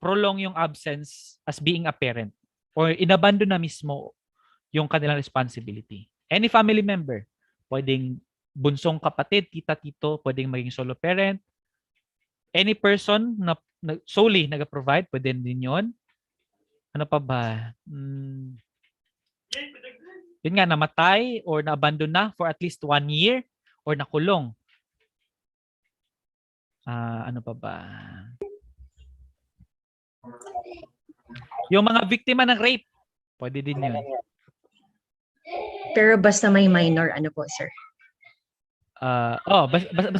prolong yung absence as being a parent or inabandon na mismo yung kanilang responsibility. Any family member, pwedeng bunsong kapatid, tita, tito, pwedeng maging solo parent. Any person na solely nag-provide, pwede din yun. Ano pa ba? Yun nga, namatay or na-abandon na for at least 1 year or nakulong. Ano pa ba? Yung mga biktima ng rape, pwede din yun. Pero basta may minor, ano po, sir?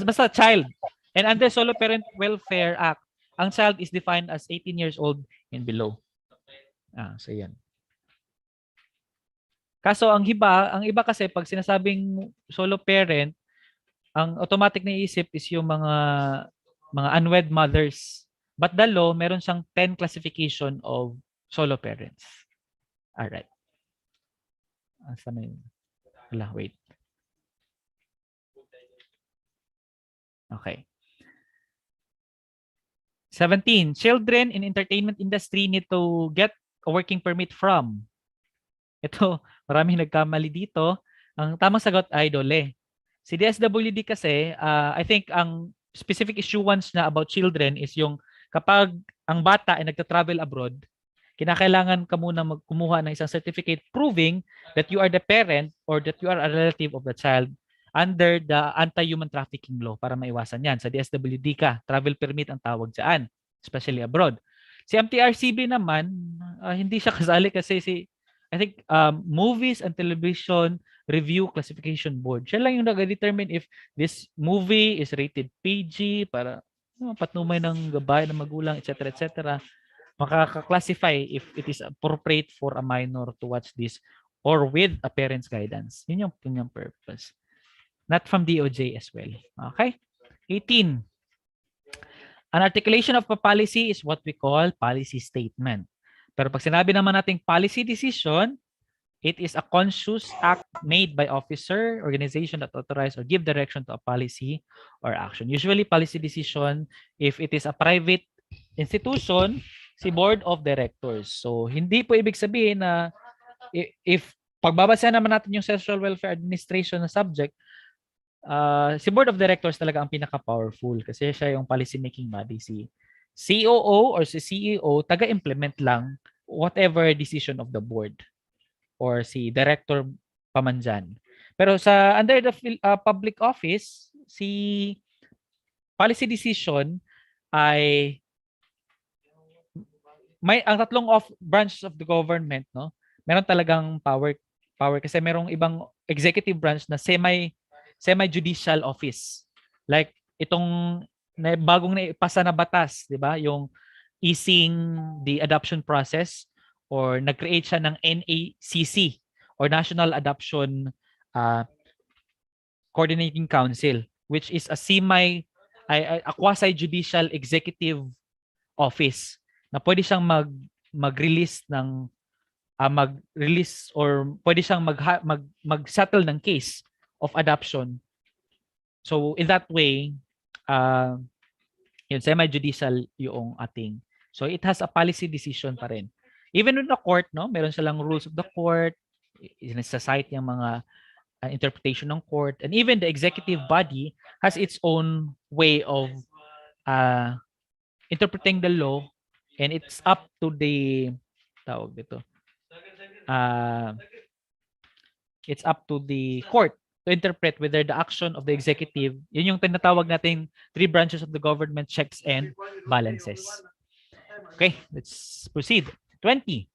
Basta child. And under Solo Parent Welfare Act, ang child is defined as 18 years old and below. So yan. Kaso ang iba kasi pag sinasabing solo parent, ang automatic na iisip is yung mga unwed mothers. But the law, meron siyang 10 classification of solo parents. Alright. Saan na yun? Wait. Okay. 17. Children in entertainment industry need to get a working permit from Ito, maraming nagkamali dito. Ang tamang sagot ay dole. Si DSWD kasi, I think ang specific issuance na about children is yung kapag ang bata ay nagta-travel abroad, kinakailangan ka muna kumuha ng isang certificate proving that you are the parent or that you are a relative of the child under the anti-human trafficking law para maiwasan yan. Sa DSWD ka, travel permit ang tawag dyan, especially abroad. Si MTRCB naman, hindi siya kasali kasi I think Movies and Television Review Classification Board. Siya lang yung nag-determine if this movie is rated PG para patnumay ng gabay ng magulang, etc. etc. Makaka-classify if it is appropriate for a minor to watch this or with a parent's guidance. Yun yung purpose. Not from DOJ as well. Okay? 18. An articulation of a policy is what we call policy statement. Pero pag sinabi naman nating policy decision, it is a conscious act made by officer, organization that authorize or give direction to a policy or action. Usually, policy decision, if it is a private institution, si board of directors. So, hindi po ibig sabihin na if pagbabasehan naman natin yung Social Welfare Administration na subject, si board of directors talaga ang pinaka-powerful kasi siya yung policy making body. Si COO or si CEO, taga-implement lang whatever decision of the board or si director paman dyan. Pero sa under the public office, si policy decision ay may ang tatlong branches of the government, no? Meron talagang power kasi merong ibang executive branch na semi-judicial office. Like itong bagong naipasa na batas, 'di ba? Yung easing the adoption process or nag-create siya ng NACC or National Adoption Coordinating Council, which is a quasi-judicial executive office na pwede siyang mag-release ng mag-release or pwede siyang mag-settle ng case of adoption. So in that way, yun, semi-judicial yung ating. So it has a policy decision pa rin. Even in the court, no, meron silang rules of the court, isa-cite yung mga interpretation ng court, and even the executive body has its own way of interpreting the law, and it's up to the tawag dito. It's up to the court to interpret whether the action of the executive, yun yung tinatawag nating three branches of the government checks and balances. Okay, let's proceed. 20.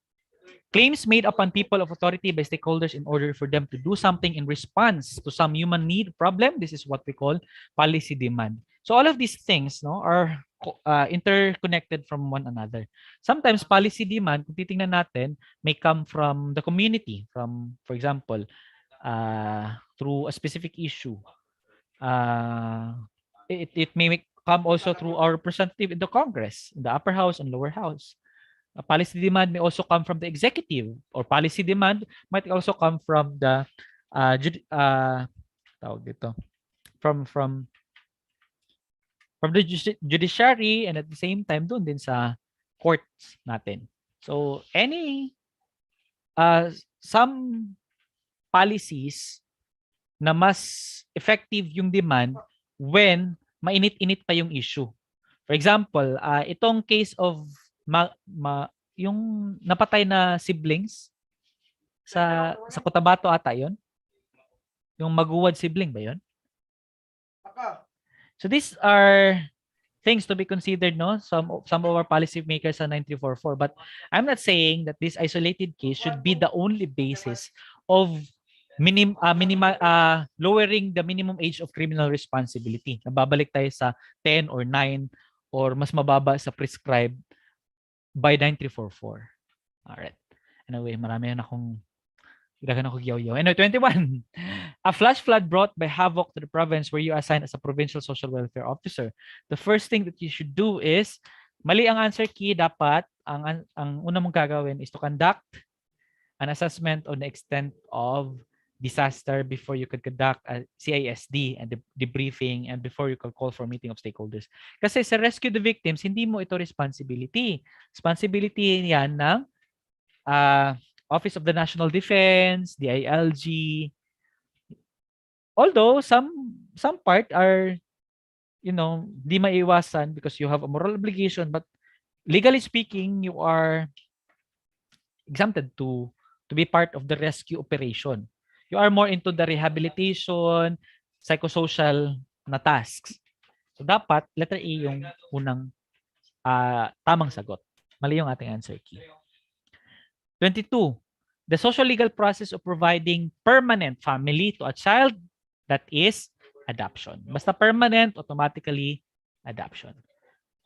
Claims made upon people of authority by stakeholders in order for them to do something in response to some human need problem. This is what we call policy demand. So all of these things, no, are interconnected from one another. Sometimes policy demand, kung titingnan natin, may come from the community, from, for example, through a specific issue. It may come also through our representative in the Congress, in the upper house and lower house. Policy demand may also come from the executive, or policy demand might also come from the from the judiciary, and at the same time doon din sa courts natin. So some policies na mas effective yung demand when mainit-init pa yung issue. For example, itong case of yung napatay na siblings sa Cotabato ata yon, yung Maguwad sibling ba yon? So these are things to be considered, no? Some of our policy makers sa 9344, but I'm not saying that this isolated case should be the only basis of lowering the minimum age of criminal responsibility. Nababalik tayo sa 10 or 9 or mas mababa sa prescribed by 9344. Alright. Anyway, marami na akong yaw-yaw. Anyway, 21. A flash flood brought by havoc to the province where you assigned as a provincial social welfare officer. The first thing that you should do is, mali ang answer key, dapat, ang una mong gagawin is to conduct an assessment on the extent of disaster before you could conduct a CISD and the debriefing and before you could call for a meeting of stakeholders. Kasi sa rescue the victims, hindi mo ito responsibility. Responsibility yan ng Office of the National Defense, DILG. Although some part are, di maiiwasan because you have a moral obligation, but legally speaking, you are exempted to be part of the rescue operation. You are more into the rehabilitation, psychosocial na tasks. So dapat letter A yung unang tamang sagot. Mali yung ating answer key. 22. The social legal process of providing permanent family to a child, that is adoption. Basta permanent, automatically adoption.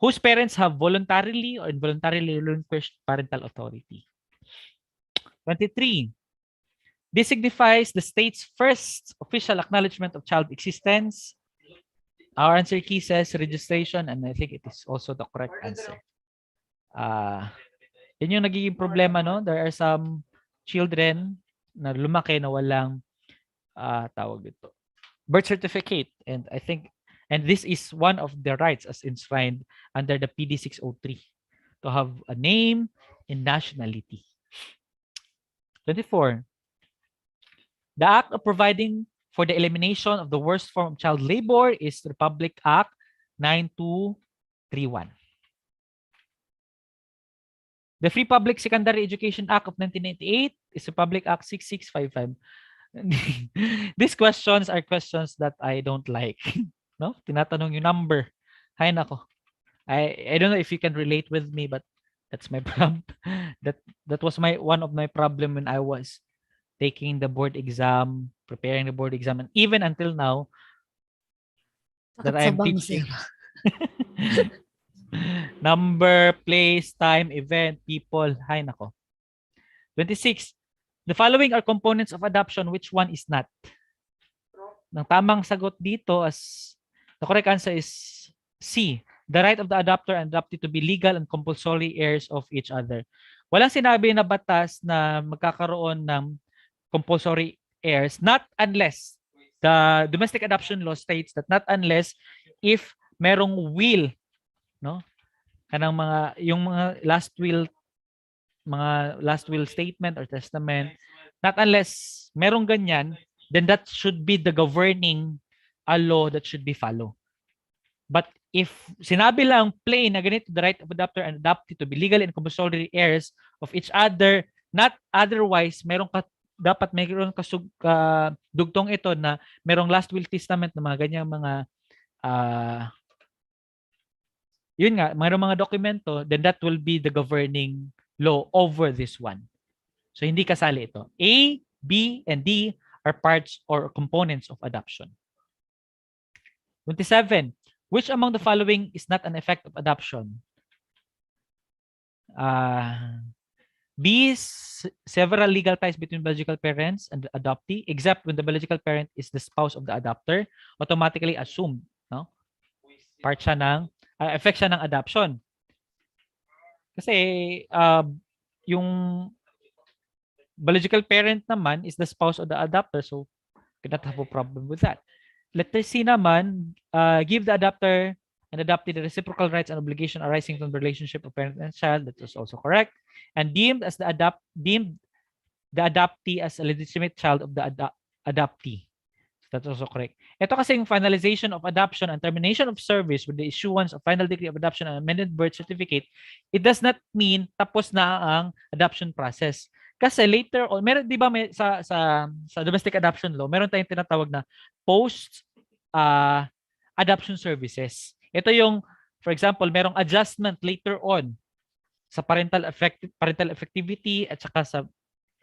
Whose parents have voluntarily or involuntarily relinquished parental authority. 23. This signifies the state's first official acknowledgement of child existence. Our answer key says registration, and I think it is also the correct answer. Yun yung nagiging problema, no? There are some children na lumaki na walang tawag dito, birth certificate, and I think, and this is one of the rights as enshrined under the PD 603 to have a name and nationality. 24. The act of providing for the elimination of the worst form of child labor is Republic Act 9231. The Free Public Secondary Education Act of 1998 is Republic Act 6655. These questions are questions that I don't like. No? Tinatanong yung number. Hay nako. I don't know if you can relate with me, but that's my problem. That was one of my problem when I was taking the board exam, preparing the board exam, and even until now that I am teaching. Number, place, time, event, people. Hay nako. 26. The following are components of adoption. Which one is not? Ang tamang sagot dito, as the correct answer is C. The right of the adopter and adoptee to be legal and compulsory heirs of each other. Walang sinabi na batas na magkakaroon ng compulsory heirs, not unless the domestic adoption law states that not unless if merong will, no? Kanang yung mga last will statement or testament, not unless merong ganyan, then that should be the governing law that should be followed. But if sinabi lang plain na ganito, the right of adopter and adoptee to be legal and compulsory heirs of each other, not otherwise, dapat mayroon dugtong ito na merong last will testament na mga ganyang mga yun nga, mayroong mga dokumento, then that will be the governing law over this one. So hindi kasali ito. A, B, and D are parts or components of adoption. 27. Which among the following is not an effect of adoption? B, several legal ties between biological parents and the adoptee, except when the biological parent is the spouse of the adopter, automatically assumed, no? Part siya ng, effect siya ng adoption. Kasi, yung biological parent naman is the spouse of the adopter, so cannot have a problem with that. Letter C naman, give the adopter and adoptee the reciprocal rights and obligation arising from the relationship of parent and child. That is also correct. And deemed the adoptee as a legitimate child of the adoptee. That's also correct. Ito kasi yung finalization of adoption and termination of service with the issuance of final decree of adoption and amended birth certificate, it does not mean tapos na ang adoption process. Kasi later on, meron, di ba, sa domestic adoption law, meron tayong tinatawag na post adoption services. Ito yung, for example, merong adjustment later on sa parental effectivity at saka sa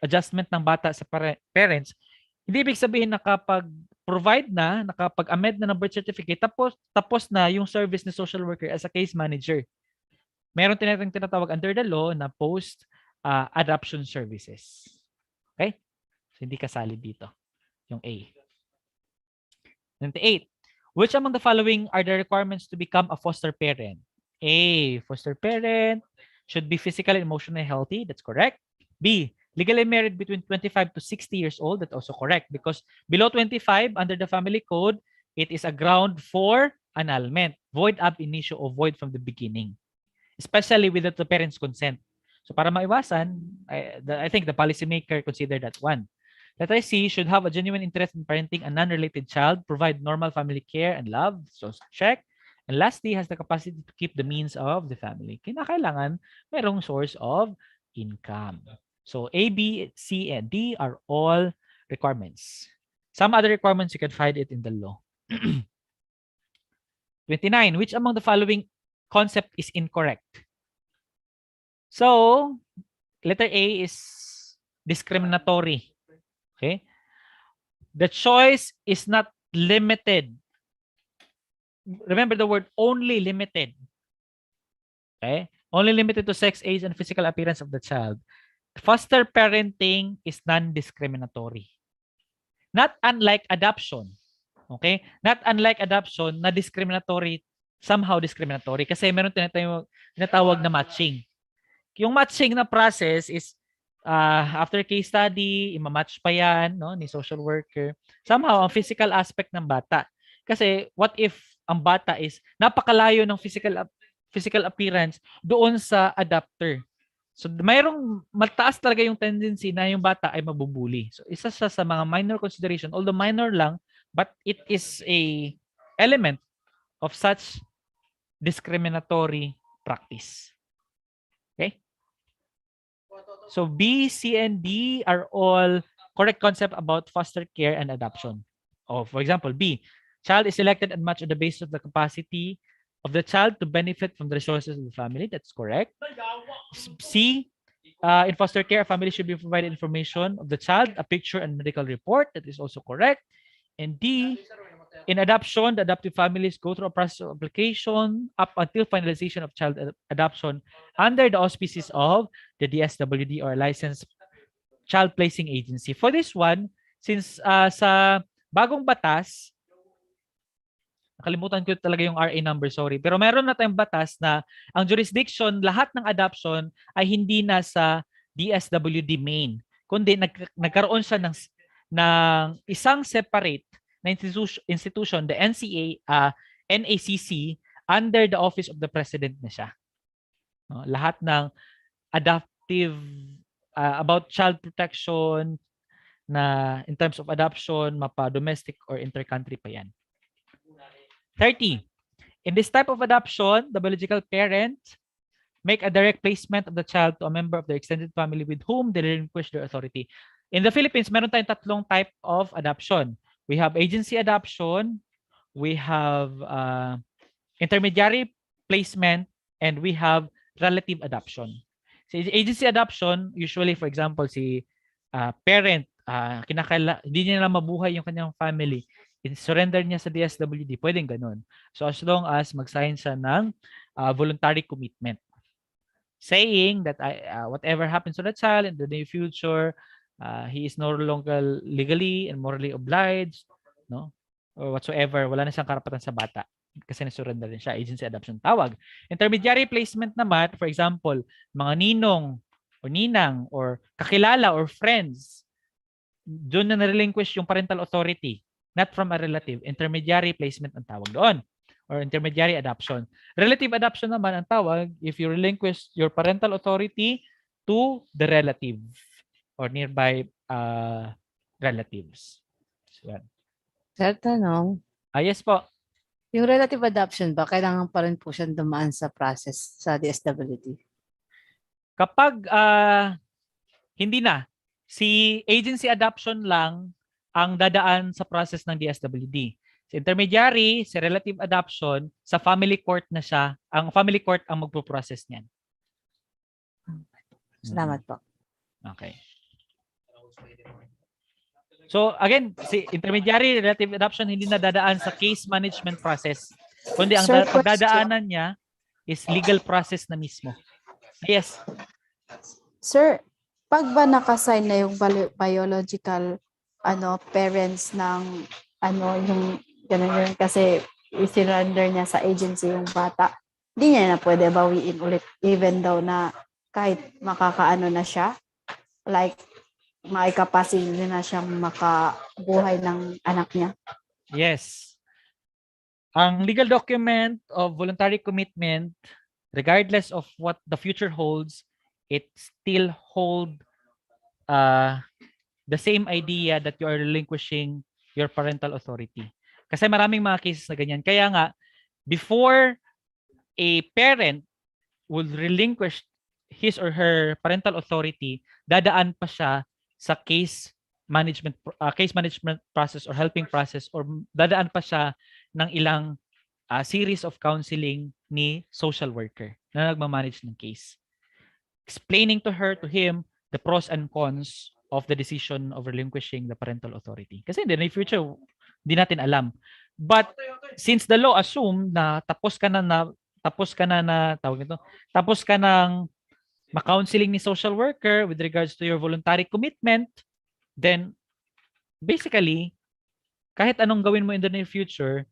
adjustment ng bata sa parents. Hindi ibig sabihin nakapag-provide na, nakapag-amend na ng birth certificate, tapos na yung service ni social worker as a case manager. Meron tinatawag under the law na post adoption services. Okay? So, hindi kasali dito yung A. 28. Which among the following are the requirements to become a foster parent? A, foster parent should be physically and emotionally healthy. That's correct. B, legally married between 25 to 60 years old. That's also correct because below 25 under the family code, it is a ground for annulment. Void ab initio or void from the beginning. Especially without the parents' consent. So para maiwasan, I think the policymaker considered that one. Letter C, should have a genuine interest in parenting a non-related child, provide normal family care and love. So check. And lastly, has the capacity to keep the means of the family. Kinakailangan merong source of income. So A, B, C, and D are all requirements. Some other requirements, you can find it in the law. 29, which among the following concept is incorrect? So, letter A is discriminatory. Okay? The choice is not limited. Remember the word only limited. Okay? Only limited to sex, age, and physical appearance of the child. Foster parenting is non-discriminatory. Not unlike adoption. Okay? Not unlike adoption na discriminatory, somehow discriminatory kasi meron tinatawag na matching. Yung matching na process is after case study, ima-match pa yan no, ni social worker. Somehow, ang physical aspect ng bata. Kasi what if ang bata is napakalayo ng physical appearance doon sa adopter. So mayroong mataas talaga yung tendency na yung bata ay mabubuli. So isa siya sa mga minor consideration, although minor lang, but it is a element of such discriminatory practice. Okay? So B, C, and D are all correct concept about foster care and adoption. Oh, for example, B, child is selected and matched on the basis of the capacity of the child to benefit from the resources of the family. That's correct. C, in foster care, a family should be provided information of the child, a picture, and medical report. That is also correct. And D, in adoption, the adoptive families go through a process of application up until finalization of child adoption under the auspices of the DSWD or licensed child placing agency. For this one, since sa bagong batas, nakalimutan ko talaga yung RA number, sorry. Pero meron na tayong batas na ang jurisdiction, lahat ng adoption ay hindi na sa DSWD main, kundi nagkaroon siya ng isang separate na institution, the NACC, under the Office of the President na siya. No, lahat ng adoptive, about child protection na in terms of adoption, mapa-domestic or inter-country pa yan. 30. In this type of adoption, the biological parent make a direct placement of the child to a member of their extended family with whom they relinquish their authority. In the Philippines, meron tayong tatlong type of adoption. We have agency adoption, we have intermediary placement, and we have relative adoption. So agency adoption, usually, for example, si parent, hindi niya na mabuhay yung kanyang family, surrender niya sa DSWD, pwedeng ganun. So as long as mag-sign siya ng voluntary commitment, saying that whatever happens to the child in the near future, he is no longer legally and morally obliged, no, or whatsoever, wala na siyang karapatan sa bata kasi na-surrender din siya, agency adoption tawag. Intermediary placement naman, for example, mga ninong or ninang or kakilala or friends, doon na na-relinquish yung parental authority, not from a relative. Intermediary placement ang tawag doon, or intermediary adoption. Relative adoption naman ang tawag if you relinquish your parental authority to the relative or nearby relatives. So, yan. Sir, tanong, Yes po. yung relative adoption ba, kailangan pa rin po siyang dumaan sa process sa DSWD? Kapag hindi na, si agency adoption lang ang dadaan sa process ng DSWD. Sa intermediary, sa relative adoption, sa family court na siya, ang family court ang magpo-process niyan. Salamat po. Okay. So again, si intermediary relative adoption hindi na dadaan sa case management process, kundi ang Sir, pagdadaanan niya is legal process na mismo. Yes. Sir, pag ba nakasign na yung biological parents ng yung ganun yun kasi i-surrender niya sa agency yung bata, hindi niya na pwede bawiin ulit even daw na kahit makakaano na siya, like may capacity na siyang makabuhay ng anak niya. Yes. Ang legal document of voluntary commitment, regardless of what the future holds, it still hold uh, the same idea that you are relinquishing your parental authority. Kasi maraming mga cases na ganyan. Kaya nga, before a parent will relinquish his or her parental authority, dadaan pa siya sa case management process or helping process, or dadaan pa siya ng ilang series of counseling ni social worker na nagmamanage ng case. Explaining to him, the pros and cons of the decision of relinquishing the parental authority. Kasi in the future, hindi natin alam. But since the law assume na tapos ka na ma-counseling ni social worker with regards to your voluntary commitment, then basically, kahit anong gawin mo in the near future,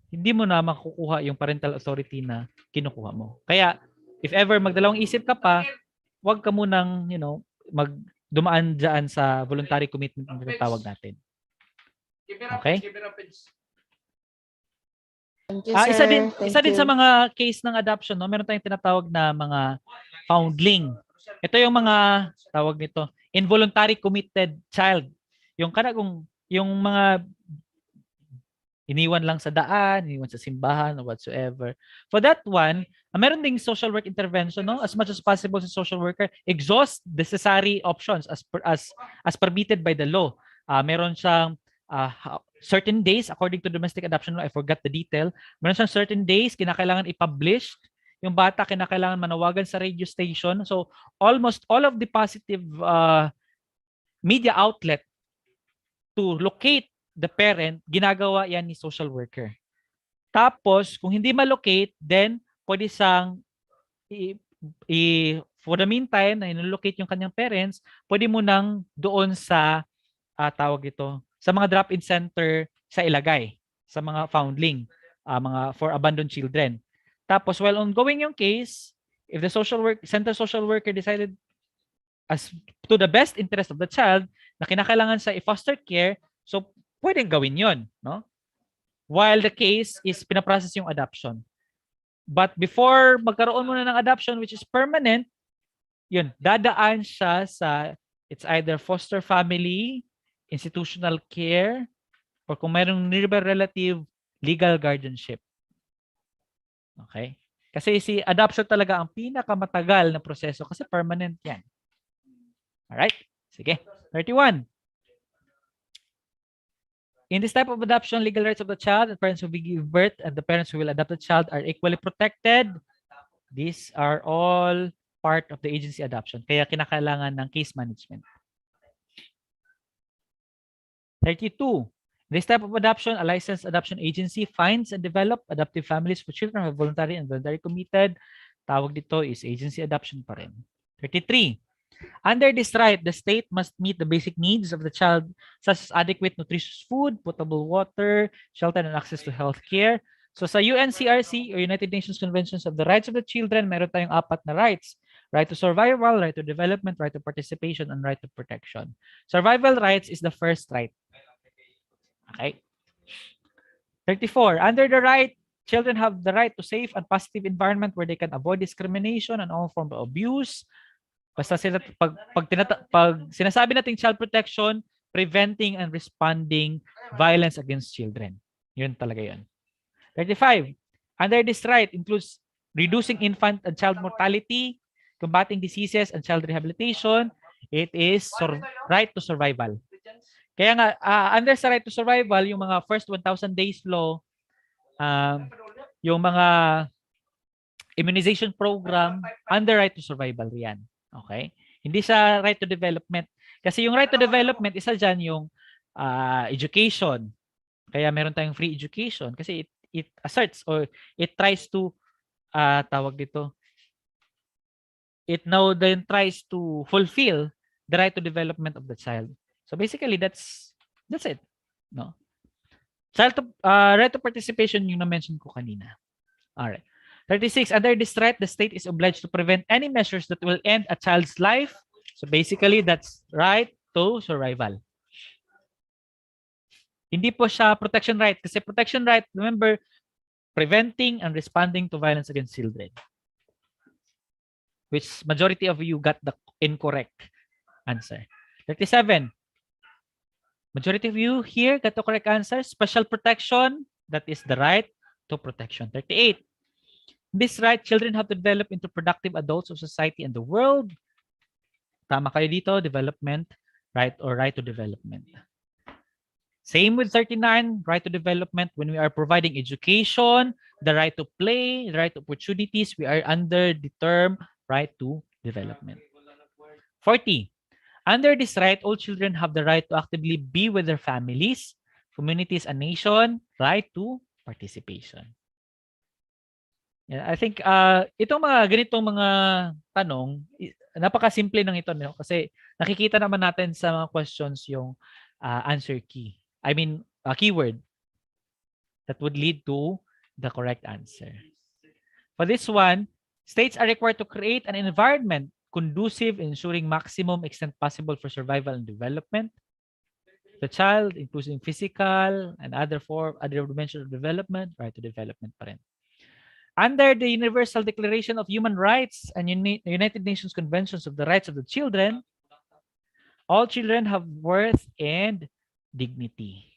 hindi mo na makukuha yung parental authority na kinukuha mo. Kaya, if ever magdalawang isip ka pa, wag ka munang, dumaan dyan sa voluntary commitment na tinatawag natin. Okay? Thank you, Isa sir. din sa mga case ng adoption, no, meron tayong tinatawag na mga foundling. Ito yung mga tawag nito, involuntary committed child. Yung mga iniwan lang sa daan, iniwan sa simbahan or whatsoever. For that one, meron ding social work intervention, no? As much as possible sa social worker, exhaust necessary options as permitted by the law. Meron siyang certain days according to domestic adoption law, I forgot the detail. Meron siyang certain days kinakailangan i-publish. Yung bata kinakailangan manawagan sa radio station. So almost all of the positive media outlet to locate the parent, ginagawa yan ni social worker. Tapos, kung hindi ma-locate, then pwede siyang for the meantime, na in-locate yung kanyang parents, pwede mo nang doon sa tawag ito, sa mga drop-in center sa ilagay, sa mga foundling, mga for abandoned children. Tapos, while ongoing yung case, if the center social worker decided as to the best interest of the child na kinakailangan sa i-foster care, so pwedeng gawin yon, no? While the case is pinaprocess yung adoption. But before magkaroon muna ng adoption which is permanent, yun, dadaan siya sa it's either foster family, institutional care, or kung mayroong nearby relative, legal guardianship. Okay? Kasi si adoption talaga ang pinakamatagal na proseso kasi permanent yan. Alright? Sige. 31. In this type of adoption, legal rights of the child and parents who will give birth and the parents who will adopt the child are equally protected. These are all part of the agency adoption. Kaya kinakailangan ng case management. 32. This type of adoption, a licensed adoption agency finds and develop adoptive families for children who are voluntary and voluntary committed. Tawag dito is agency adoption pa rin. 33. Under this right, the state must meet the basic needs of the child, such as adequate nutritious food, potable water, shelter, and access to health care. So sa UNCRC or United Nations Conventions of the Rights of the Children, meron tayong 4 na rights. Right to survival, right to development, right to participation, and right to protection. Survival rights is the first right. Okay. 34. Under the right, children have the right to safe and positive environment where they can avoid discrimination and all form of abuse. Basta pag sinasabi nating child protection, preventing and responding violence against children. Yun talaga yun. 35. Under this right includes reducing infant and child mortality, combating diseases and child rehabilitation. It is right to survival. Kaya nga, under sa right to survival, yung mga first 1,000 days law, yung mga immunization program, under right to survival yan. Okay? Hindi sa right to development. Kasi yung right to development, isa dyan yung education. Kaya meron tayong free education. Kasi it asserts or it tries to, tawag dito, it now then tries to fulfill the right to development of the child. So basically, that's it. No? Right to participation yung na-mention ko kanina. Alright. 36. Under this right, the state is obliged to prevent any measures that will end a child's life. So basically, that's right to survival. Hindi po siya protection right. Kasi protection right, remember, preventing and responding to violence against children. which majority of you got the incorrect answer. 37. Majority of you here got the correct answer. Special protection, that is the right to protection. 38. This right, children have to develop into productive adults of society and the world. Tama kayo dito, development, right or right to development. Same with 39, right to development. When we are providing education, the right to play, the right to opportunities, we are under the term right to development. 40. Under this right, all children have the right to actively be with their families, communities, and nation, right to participation. Yeah, I think itong mga ganitong mga tanong, napakasimple ng ito, no? Kasi nakikita naman natin sa mga questions yung answer key. I mean, keyword that would lead to the correct answer. For this one, states are required to create an environment conducive, ensuring maximum extent possible for survival and development. The child, including physical and other dimensions of development, right to development pa rin. Under the Universal Declaration of Human Rights and United Nations Conventions of the Rights of the Children, all children have worth and dignity.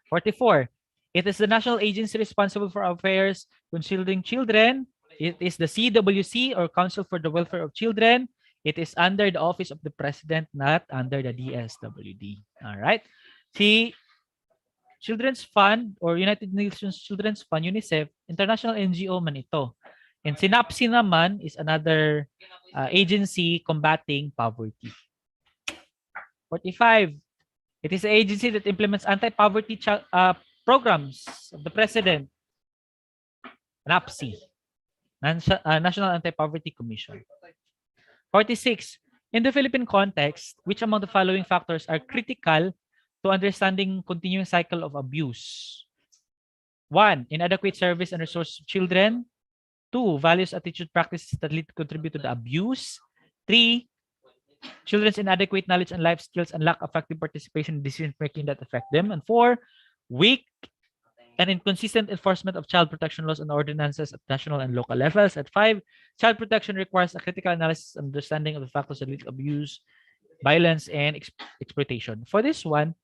44. It is the national agency responsible for affairs concerning children. It is the CWC, or Council for the Welfare of Children. It is under the Office of the President, not under the DSWD. All right. See, Children's Fund or United Nations Children's Fund, UNICEF, international NGO man ito. And Hbse naman is another agency combating poverty. 45. It is an agency that implements anti-poverty programs of the President. Hbse, National Anti-Poverty Commission. 46. In the Philippine context, which among the following factors are critical to understanding continuing cycle of abuse? 1. Inadequate service and resources to children. 2. Values, attitude, practices that lead to contribute to the abuse. 3. Children's inadequate knowledge and life skills and lack of effective participation in decision making that affect them. And 4. Weak and inconsistent enforcement of child protection laws and ordinances at national and local levels. At 5, child protection requires a critical analysis and understanding of the factors that lead to abuse, violence, and exploitation. For this one,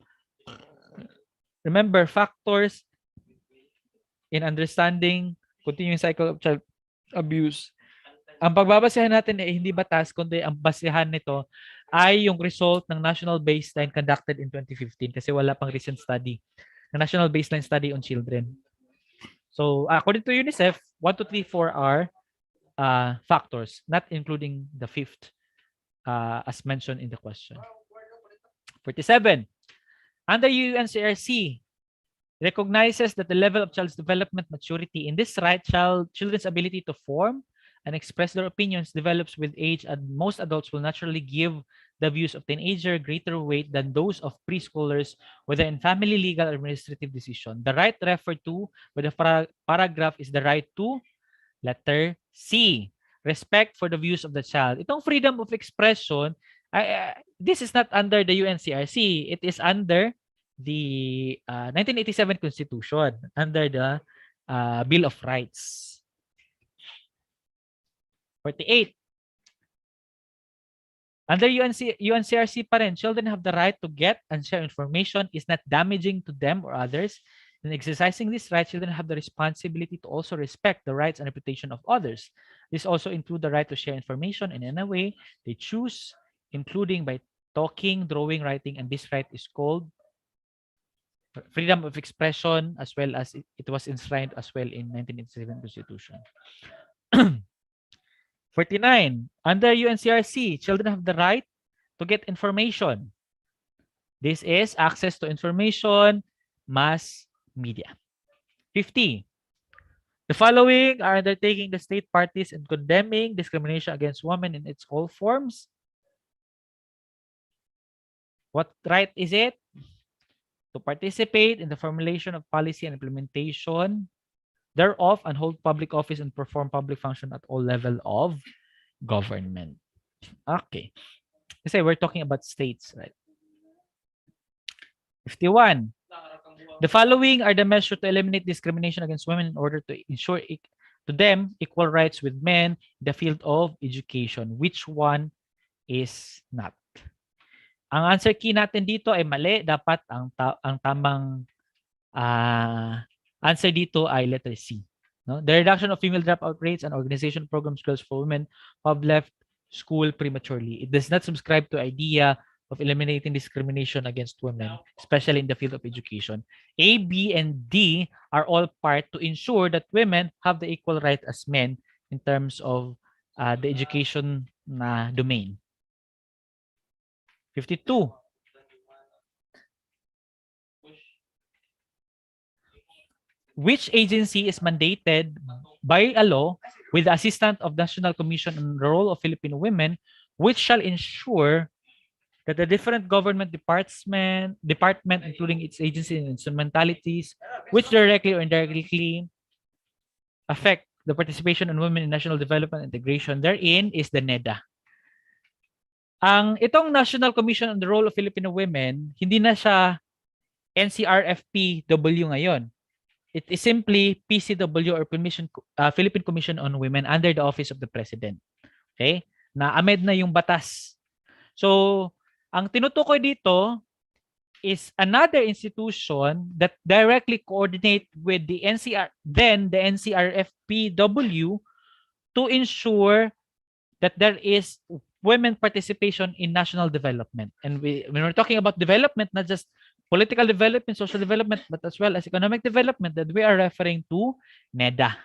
remember, factors in understanding continuing cycle of child abuse. Ang pagbabasehan natin ay hindi batas, kundi ang basehan nito ay yung result ng national baseline conducted in 2015 kasi wala pang recent study. The National Baseline Study on Children. So, according to UNICEF, 1, 2, 3, 4 are factors, not including the 5th, as mentioned in the question. 47. Under UNCRC, recognizes that the level of child's development maturity in this right, children's ability to form and express their opinions develops with age, and most adults will naturally give the views of teenager greater weight than those of preschoolers, whether in family, legal, or administrative decision. The right referred to by the paragraph is the right to letter C, respect for the views of the child. Itong freedom of expression, this is not under the UNCRC. It is under the 1987 Constitution, under the Bill of Rights. 48. Under UNCRC pa rin, children have the right to get and share information is not damaging to them or others. In exercising this right, children have the responsibility to also respect the rights and reputation of others. This also includes the right to share information in any way they choose, including by talking, drawing, writing, and this right is called freedom of expression, as well as it was enshrined as well in 1987 Constitution. 49. Under UNCRC, children have the right to get information. This is access to information, mass media. 50. The following are undertaking the state parties in condemning discrimination against women in its all forms. What right is it? To participate in the formulation of policy and implementation thereof, and hold public office and perform public function at all level of government. Okay. Kasi we're talking about states, right? 51. The following are the measures to eliminate discrimination against women in order to ensure to them equal rights with men in the field of education. Which one is not? Ang answer key natin dito ay mali. Dapat ang tamang answer dito ay letter C. No? The reduction of female dropout rates and organization programs girls for women who have left school prematurely. It does not subscribe to idea of eliminating discrimination against women, especially in the field of education. A, B, and D are all part to ensure that women have the equal right as men in terms of the education na domain. 52. Which agency is mandated by a law with the assistance of the National Commission on the Role of Filipino Women, which shall ensure that the different government department, including its agencies and instrumentalities, which directly or indirectly affect the participation of women in national development and integration therein is the NEDA. Itong National Commission on the Role of Filipino Women, hindi na siya NCRFPW ngayon. It is simply PCW or Philippine Commission on Women under the Office of the President. Okay? Na-amend na yung batas. So, ang tinutukoy dito is another institution that directly coordinate with the NCRFPW to ensure that there is women participation in national development. And when we're talking about development, not just political development, social development, but as well as economic development, that we are referring to NEDA.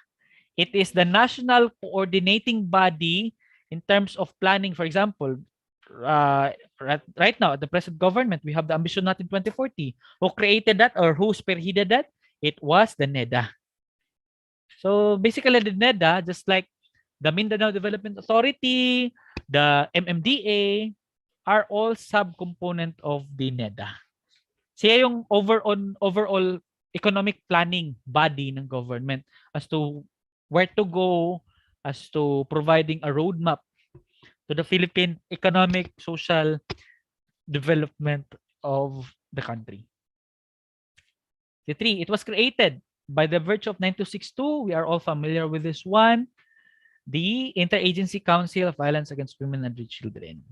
It is the national coordinating body in terms of planning. For example, right now, the present government, we have the Ambition Natin 2040. Who created that or who spearheaded that? It was the NEDA. So basically, the NEDA, just like the Mindanao Development Authority, the MMDA, are all subcomponent of the NEDA. Siya yung overall economic planning body ng government as to where to go, as to providing a roadmap to the Philippine economic, social development of the country. 3, it was created by the virtue of 9262. We are all familiar with this one. The Interagency Council of Violence Against Women and Children.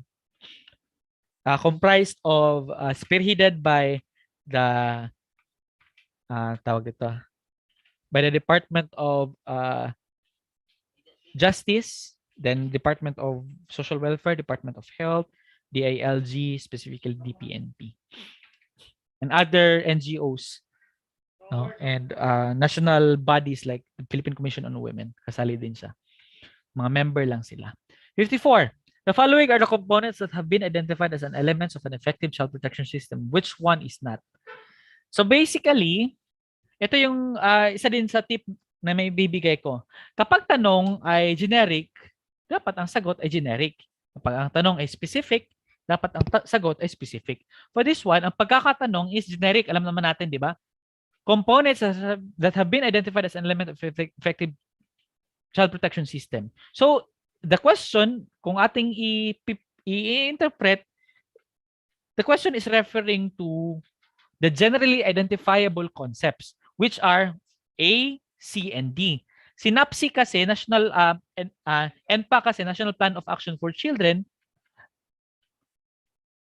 Comprised of, spearheaded by the by the Department of Justice, then Department of Social Welfare, Department of Health, DILG, specifically DPNP, and other NGOs, no? And national bodies like the Philippine Commission on Women, kasali din siya. Mga member lang sila. 54. The following are the components that have been identified as an elements of an effective child protection system. Which one is not? So basically, ito yung isa din sa tip na may bibigay ko. Kapag tanong ay generic, dapat ang sagot ay generic. Kapag ang tanong ay specific, dapat ang sagot ay specific. For this one, ang pagkakatanong is generic. Alam naman natin, di ba? Components that have been identified as an element of effective child protection system. So, the question, kung ating i-interpret, the question is referring to the generally identifiable concepts, which are A, C, and D. SNAPSI kasi, NPA kasi, National Plan of Action for Children,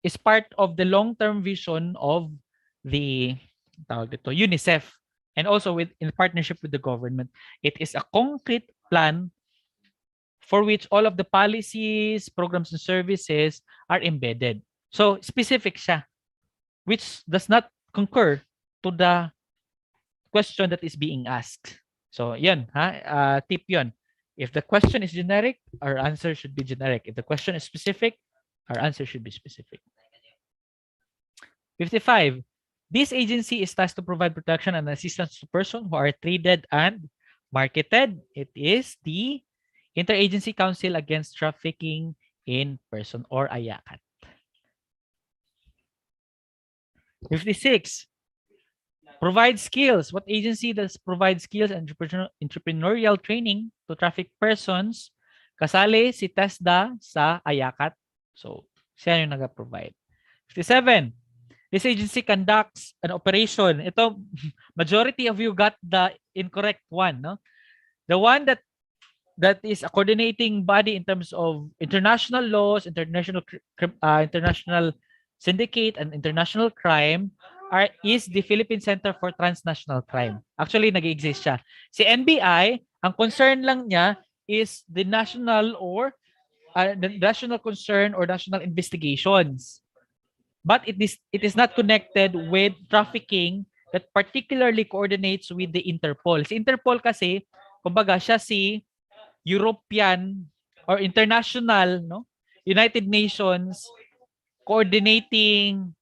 is part of the long-term vision of the UNICEF, and also in partnership with the government. It is a concrete plan for which all of the policies, programs, and services are embedded. So, specific siya, which does not concur to the question that is being asked. So, yan, tip yon. If the question is generic, our answer should be generic. If the question is specific, our answer should be specific. 55. This agency is tasked to provide protection and assistance to persons who are traded and marketed. It is the Interagency Council Against Trafficking in Person, or AYACAT. 56. Provide skills. What agency does provide skills and entrepreneurial training to traffic persons? Kasali si TESDA sa AYACAT. So, siya yung nag-provide. 57. This agency conducts an operation. Ito, majority of you got the incorrect one, no? The one that that is a coordinating body in terms of international laws, international syndicate, and international crime is the Philippine Center for Transnational Crime. Actually, nag-exist siya. Si NBI, ang concern lang niya is the national concern or national investigations. But it is not connected with trafficking that particularly coordinates with the Interpol. Si Interpol kasi, kumbaga siya si European or international, no, United Nations coordinating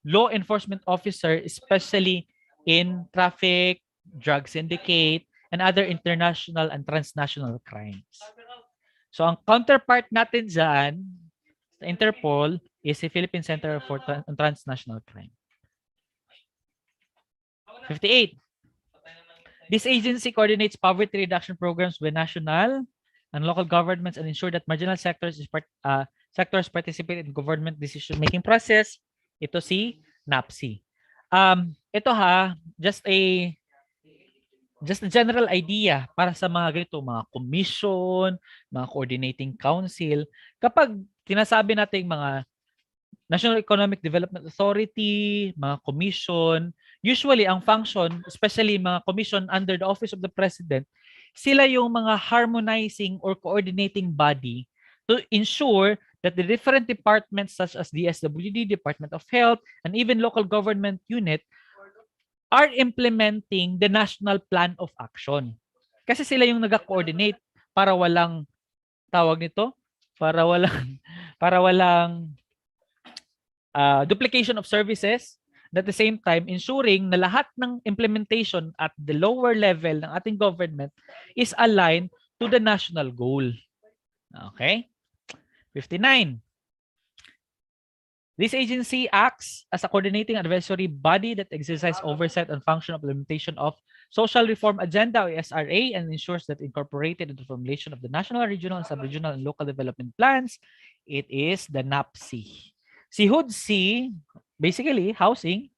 law enforcement officer, especially in traffic, drug syndicate, and other international and transnational crimes. So ang counterpart natin dyan sa Interpol is the Philippine Center for Transnational Crime. 58. This agency coordinates poverty reduction programs with national and local governments and ensure that marginal sectors participate in government decision-making process. Ito si NAPSI. Ito just a general idea para sa mga ganito, mga commission, mga coordinating council. Kapag tinasabi natin mga National Economic Development Authority, mga commission, usually ang function, especially mga commission under the office of the president, sila yung mga harmonizing or coordinating body to ensure that the different departments such as DSWD, Department of Health, and even local government unit are implementing the national plan of action. Kasi sila yung nag-coordinate para walang tawag nito, para walang duplication of services, at the same time ensuring na lahat ng implementation at the lower level ng ating government is aligned to the national goal. Okay? 59. This agency acts as a coordinating advisory body that exercises oversight on function implementation of social reform agenda or SRA and ensures that incorporated into the formulation of the national, regional, sub-regional, and local development plans. It is the NAPSI. Si Hbse, basically, housing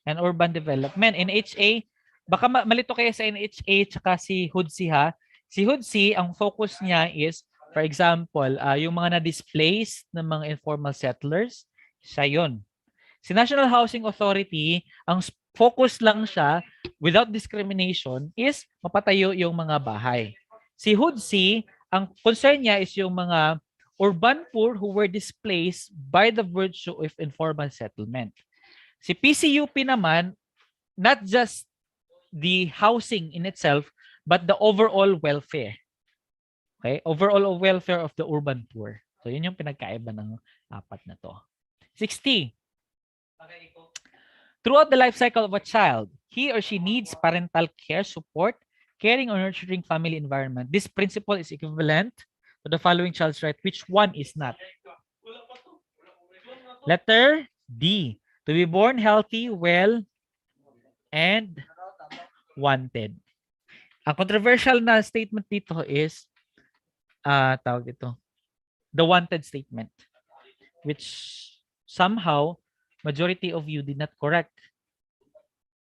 and urban development. NHA, baka malito kayo sa NHA tsaka si Hbse ha. Si Hbse, ang focus niya is, for example, yung mga na-displaced ng mga informal settlers, siya yun. Si National Housing Authority, ang focus lang siya, without discrimination, is mapatayo yung mga bahay. Si Hbse, ang concern niya is yung mga urban poor who were displaced by the virtue of informal settlement. Si PCUP naman, not just the housing in itself, but the overall welfare. Okay? Overall welfare of the urban poor. So, yun yung pinagkaiba ng apat na to. 60. Throughout the life cycle of a child, he or she needs parental care, support, caring or nurturing family environment. This principle is equivalent to the following child's right. Which one is not? Letter D. To be born healthy, well, and wanted. Ang controversial na statement dito is tawag dito, the wanted statement, which somehow majority of you did not correct.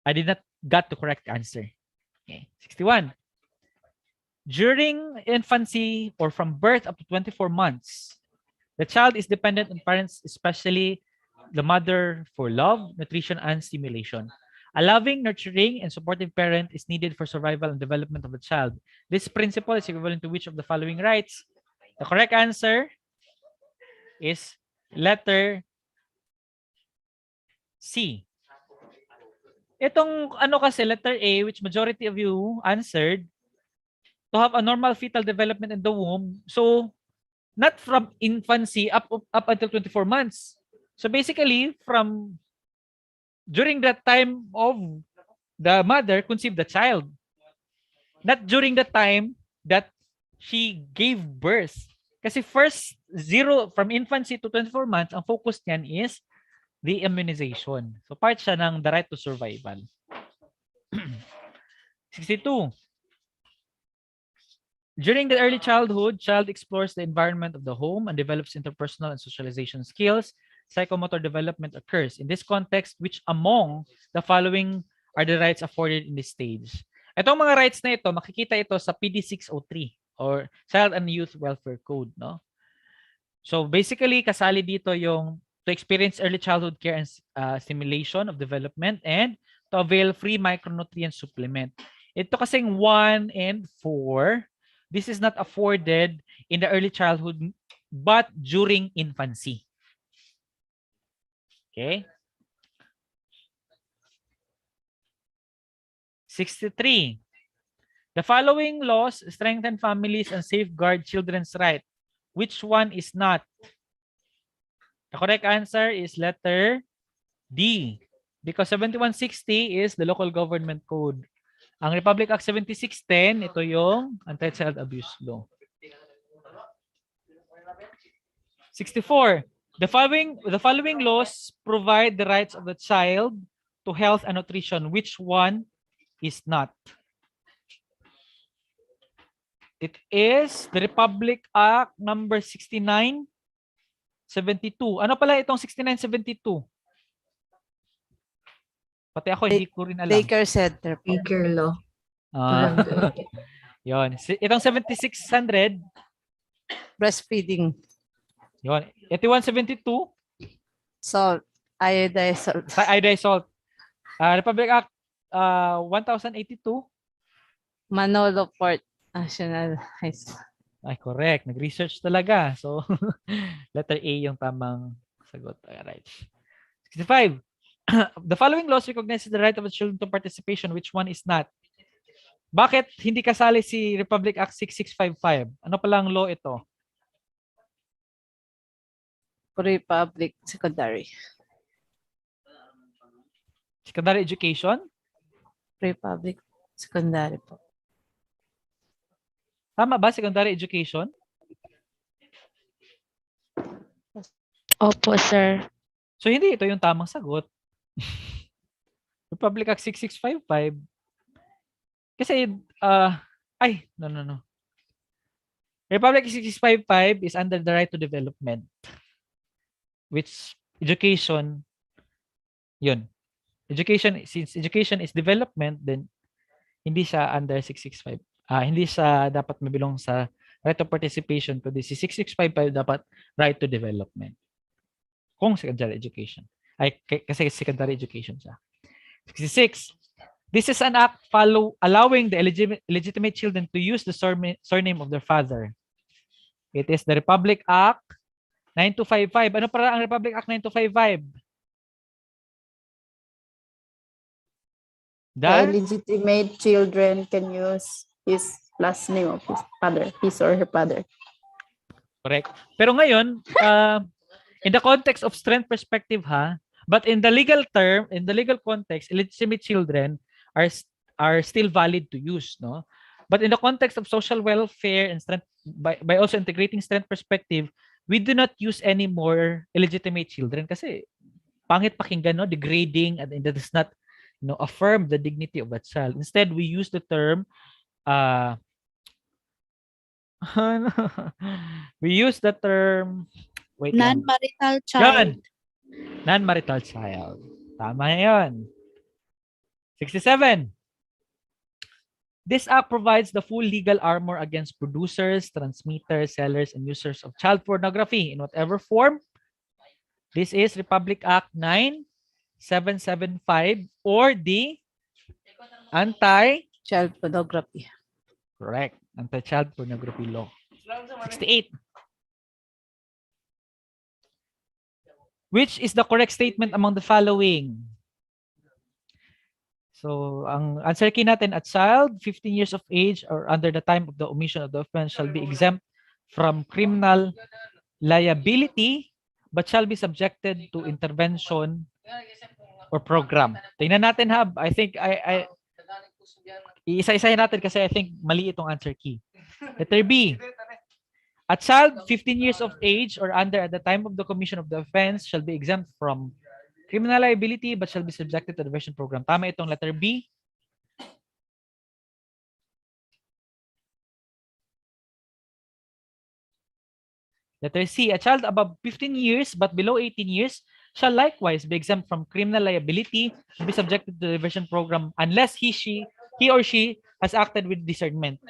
I did not got the correct answer. Okay. 61. During infancy or from birth up to 24 months, the child is dependent on parents, especially the mother, for love, nutrition, and stimulation. A loving, nurturing, and supportive parent is needed for survival and development of the child. This principle is equivalent to which of the following rights? The correct answer is letter C. Itong ano kasi, letter A, which majority of you answered, to have a normal fetal development in the womb. So, not from infancy up until 24 months. So basically, from during that time of the mother conceived the child. Not during the time that she gave birth. Kasi first, from infancy to 24 months, ang focus niyan is the immunization. So part siya ng the right to survival. 62. During the early childhood, child explores the environment of the home and develops interpersonal and socialization skills. Psychomotor development occurs. In this context, which among the following are the rights afforded in this stage? Itong mga rights na ito, makikita ito sa PD 603. or Child and Youth Welfare Code, no? So basically, kasali dito yung to experience early childhood care and stimulation of development and to avail free micronutrient supplement. Ito kasing 1 and 4, this is not afforded in the early childhood but during infancy. Okay? 63. The following laws strengthen families and safeguard children's rights. Which one is not? The correct answer is letter D. Because 7160 is the local government code. Ang Republic Act 7610, ito yung Anti-Child Abuse Law. 64. The following laws provide the rights of the child to health and nutrition. Which one is not? It is the Republic Act number 6972. Ano pala itong 6972? Pati ako hindi ko rin alam. Daycare center po. Baker law. Ah, yon. Itong 7600, Breastfeeding. yon. 8172, Salt. Iodized salt. iodized salt. Republic Act 1082. Manolo Port National High School. Ay, correct. Nag-research talaga. So, letter A yung tamang sagot. Alright. 65. The following laws recognizes the right of the children to participation. Which one is not? Bakit hindi kasali si Republic Act 6655? Ano palang law ito? Pre-public secondary. Secondary education? Pre-public secondary po. Tama ba? Secondary education? Opo, sir. So, hindi ito yung tamang sagot. Republic Act 6655. Kasi, no. Republic Act 6655 is under the right to development. Which education, yun. Education, since education is development, then hindi siya under 665. Hindi siya dapat mabilong sa right of participation, kundi si 6655 dapat right to development. Kung secondary education. Kasi secondary education siya. 66. This is an act allowing the legitimate children to use the surname of their father. It is the Republic Act 9255. Ano para ang Republic Act 9255? The illegitimate children can use his last name of his father, his or her father. Correct. Pero ngayon, in the context of strength perspective, but in the legal term, in the legal context, illegitimate children are still valid to use, no? But in the context of social welfare and strength, by also integrating strength perspective, we do not use any more illegitimate children kasi pangit pakinggan, no? Degrading, and that does not, affirm the dignity of a child. Instead, we use the term we use the term Non-marital child. Non-marital child. Tama yun. 67. This act provides the full legal armor against producers, transmitters, sellers, and users of child pornography in whatever form. This is Republic Act 9775 or the Child pornography. Correct. Anti-child pornography law. 68. Which is the correct statement among the following? So, ang answer key natin, a child 15 years of age or under the time of the omission of the offense shall be exempt from criminal liability but shall be subjected to intervention or program. Tingnan natin, I think iisa-isahin natin kasi I think mali itong answer key. Letter B. A child 15 years of age or under at the time of the commission of the offense shall be exempt from criminal liability but shall be subjected to the diversion program. Tama itong letter B. Letter C. A child above 15 years but below 18 years shall likewise be exempt from criminal liability and be subjected to the diversion program unless he or she has acted with discernment.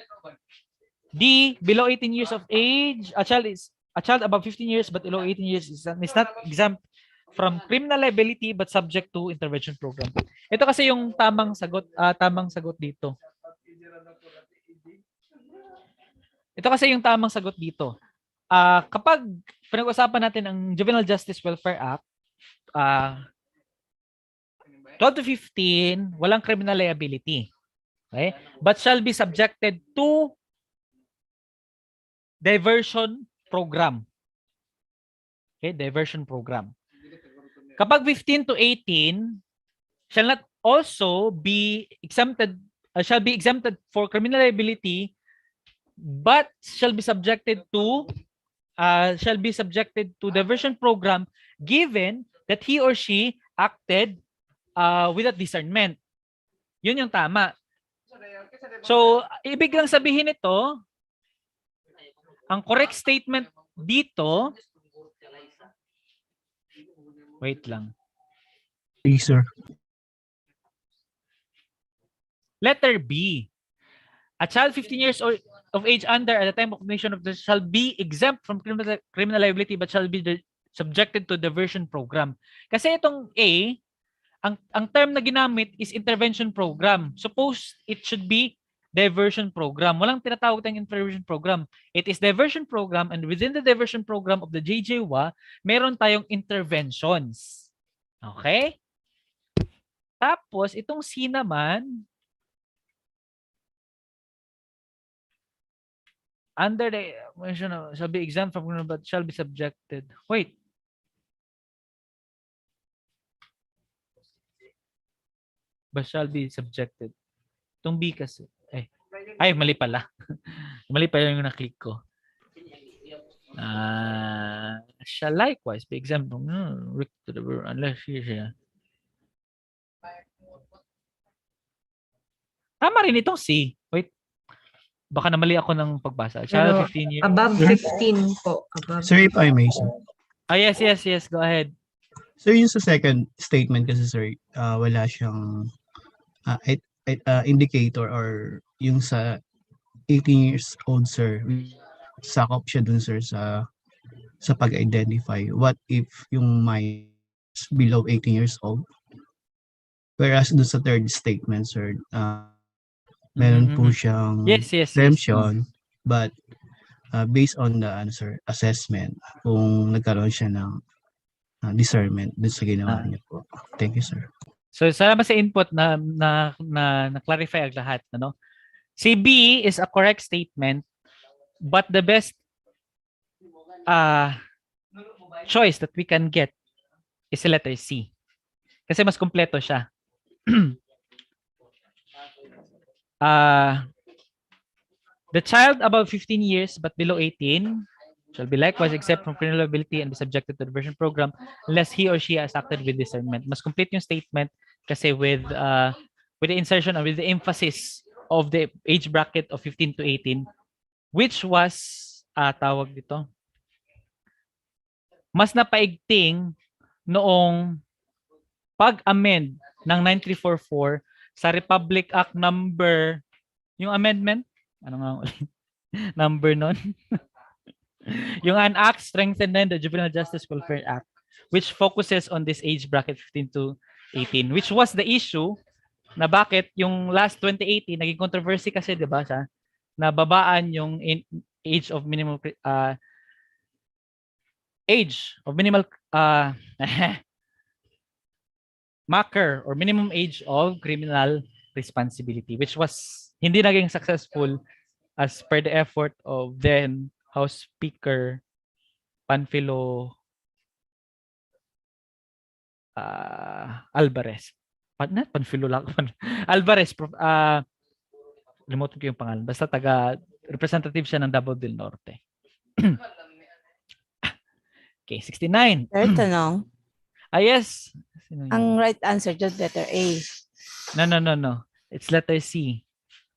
D, below 18 years of age, a child above 15 years but below 18 years is not exempt from criminal liability but subject to intervention program. Ito kasi yung tamang sagot dito. Ito kasi yung tamang sagot dito. Kapag pinag-usapan natin ang Juvenile Justice Welfare Act, 12 to 15, walang criminal liability. Okay? But shall be subjected to diversion program. Okay, diversion program. Kapag 15 to 18, shall not also be exempted, shall be exempted for criminal liability, but shall be subjected to diversion program given that he or she acted without discernment. Yun yung tama. So, ibig lang sabihin nito, ang correct statement dito, wait lang. Yes, sir. Letter B. A child 15 years of age under at the time of commission of this shall be exempt from criminal liability but shall be subjected to diversion program. Kasi itong A, ang term na ginamit is intervention program. Suppose it should be diversion program. Walang tinatawag tayong intervention program. It is diversion program, and within the diversion program of the JJWA, meron tayong interventions. Okay? Tapos, itong C naman, under the mention of shall be exempt from but shall be subjected. Wait. But shall be subjected. Itong B kasi. Ay, mali pala. Mali pala yung na-click ko. Shall likewise be exempt from unless siya. Tama rin itong C. Wait. Baka namali ako ng pagbasa. Child 15 years. Above 15 po. Above. Sir, if I may, sir. Yes. Go ahead. Sir, yung sa second statement kasi, sir, wala siyang indicator or yung sa 18 years old, sir, sakop siya dun, sir, sa pag-identify. What if yung minor below 18 years old? Whereas dun sa third statement, sir, meron po siyang Yes. exemption, but based on the assessment, kung nagkaroon siya ng discernment dun sa ginawa niya po. Thank you, sir. So, salamat sa input na clarify ang lahat. Ano? Si B is a correct statement, but the best choice that we can get is the letter C. Kasi mas kompleto siya. The child above 15 years but below 18 shall be likewise exempt from criminal liability and be subjected to the diversion program unless he or she has acted with discernment. Mas complete yung statement kasi with the insertion and with the emphasis of the age bracket of 15 to 18, which was tawag dito, mas napaigting noong pag-amend ng 9344 sa Republic Act number, yung amendment, ano nga ulit? Number nun? Yung an act strengthening the Juvenile Justice Welfare Act, which focuses on this age bracket 15 to 18, which was the issue na bakit yung last 2018 naging controversy kasi, di ba, sa nababaan yung age of minimal marker or minimum age of criminal responsibility, which was hindi naging successful as per the effort of then House Speaker Panfilo Alvarez. Panfilo lang. Alvarez. Limutin ko yung pangalan. Basta representative siya ng Davao del Norte. Okay, 69. Sir, tanong. Yes. Ang right answer dyan, letter A. No. It's letter C.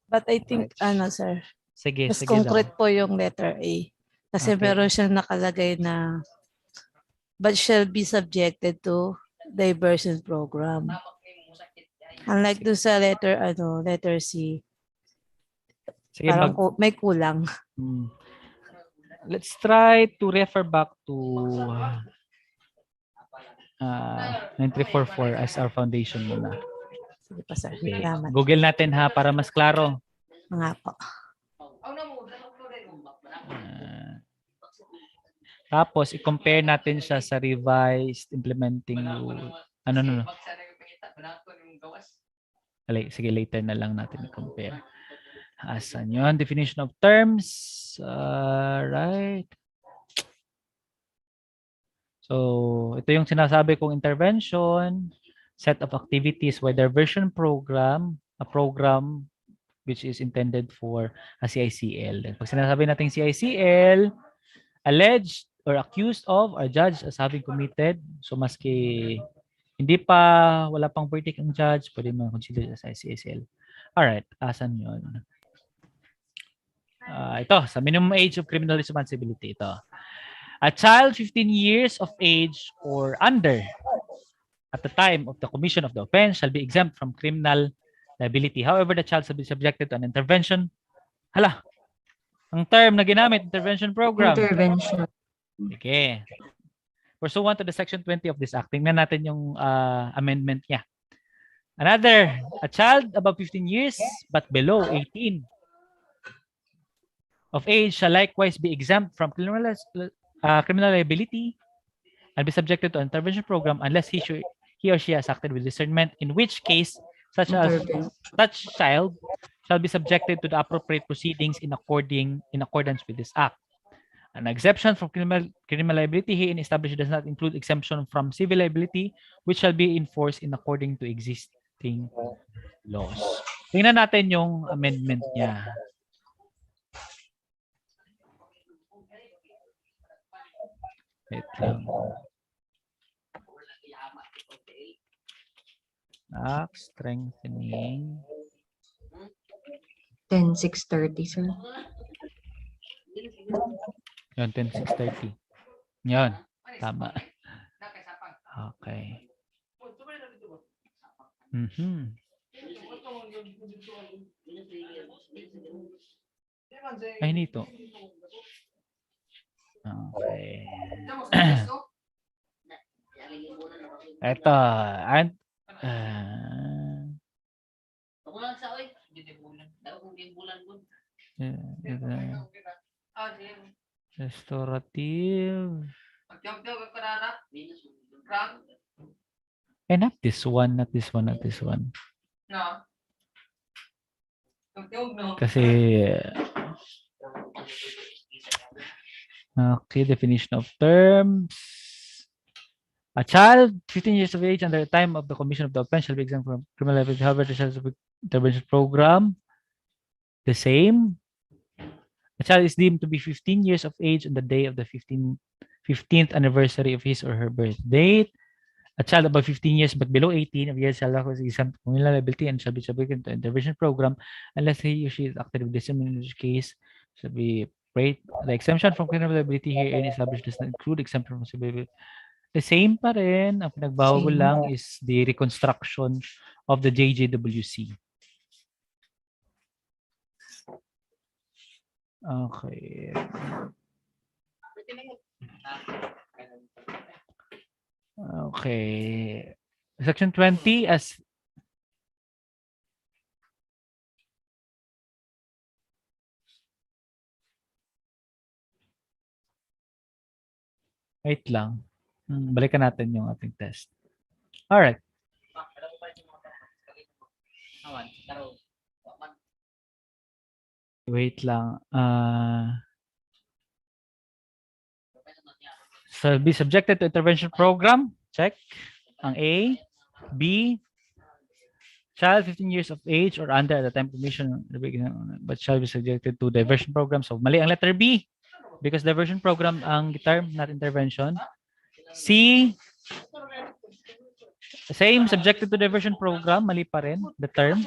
But I think, sir, Sige mas daw. concrete po yung letter A. Kasi Okay. meron siyang nakalagay na but shall be subjected to diversion program. Unlike doon sa letter C, Sige, Parang may kulang. Let's try to refer back to 9344 as our foundation muna. Sige pa, sir. Okay. Salamat. Google natin ha para mas klaro. Mga po. Tapos, i-compare natin siya sa revised implementing rule. No. Sige, later na lang natin i-compare. Asan yun? Definition of terms. Right. So, ito yung sinasabi kong intervention, set of activities, whether version program, a program which is intended for a CICL. Pag sinasabi natin CICL, alleged or accused of or judged as having committed. So, maski wala pang verdict ang judge, pwede mo consider as CICL. Alright, asan yun? Ito, sa minimum age of criminal responsibility, ito. A child 15 years of age or under at the time of the commission of the offense shall be exempt from criminal liability. However, the child shall be subjected to an intervention. Hala, ang term na ginamit, intervention program. Intervention. Okay. Pursuant to the section 20 of this act, tingnan natin yung amendment niya. Another, a child above 15 years but below 18 of age shall likewise be exempt from criminal liability and be subjected to an intervention program unless he or she has acted with discernment, in which case such child shall be subjected to the appropriate proceedings in accordance with this act. An exception from criminal liability herein established does not include exemption from civil liability, which shall be enforced in according to existing laws. Tingnan natin yung amendment niya. Wait lang. Strengthening. 10,630, sir. Yun, 10,630. Yun, tama. Okay. Ay, nito. Okay. Ito. Restorative. Not this one, not this one, not this one. Kasi okay, definition of terms. A child 15 years of age under the time of the commission of the offense shall be exempt from criminal liability. However, the child's intervention program, the same. A child is deemed to be 15 years of age on the day of the 15th anniversary of his or her birth date. A child above 15 years but below 18 years shall be exempt from criminal liability and shall be subjected to intervention program unless he or she is acted with discernment, in which case shall be paid. The exemption from criminal liability herein established does not include exemption from civil liability. The same pa rin. Ang pinagbago lang is the reconstruction of the JJWC. Okay. Okay. Section 20 as wait lang. Balikan natin yung ating test. All right. Wait lang. So be subjected to intervention program. Check. Ang A. B. Child 15 years of age or under at the time of commission but shall be subjected to diversion program. So mali ang letter B because diversion program ang term, not intervention. C. Same, subjected to diversion program. Mali pa rin, the term.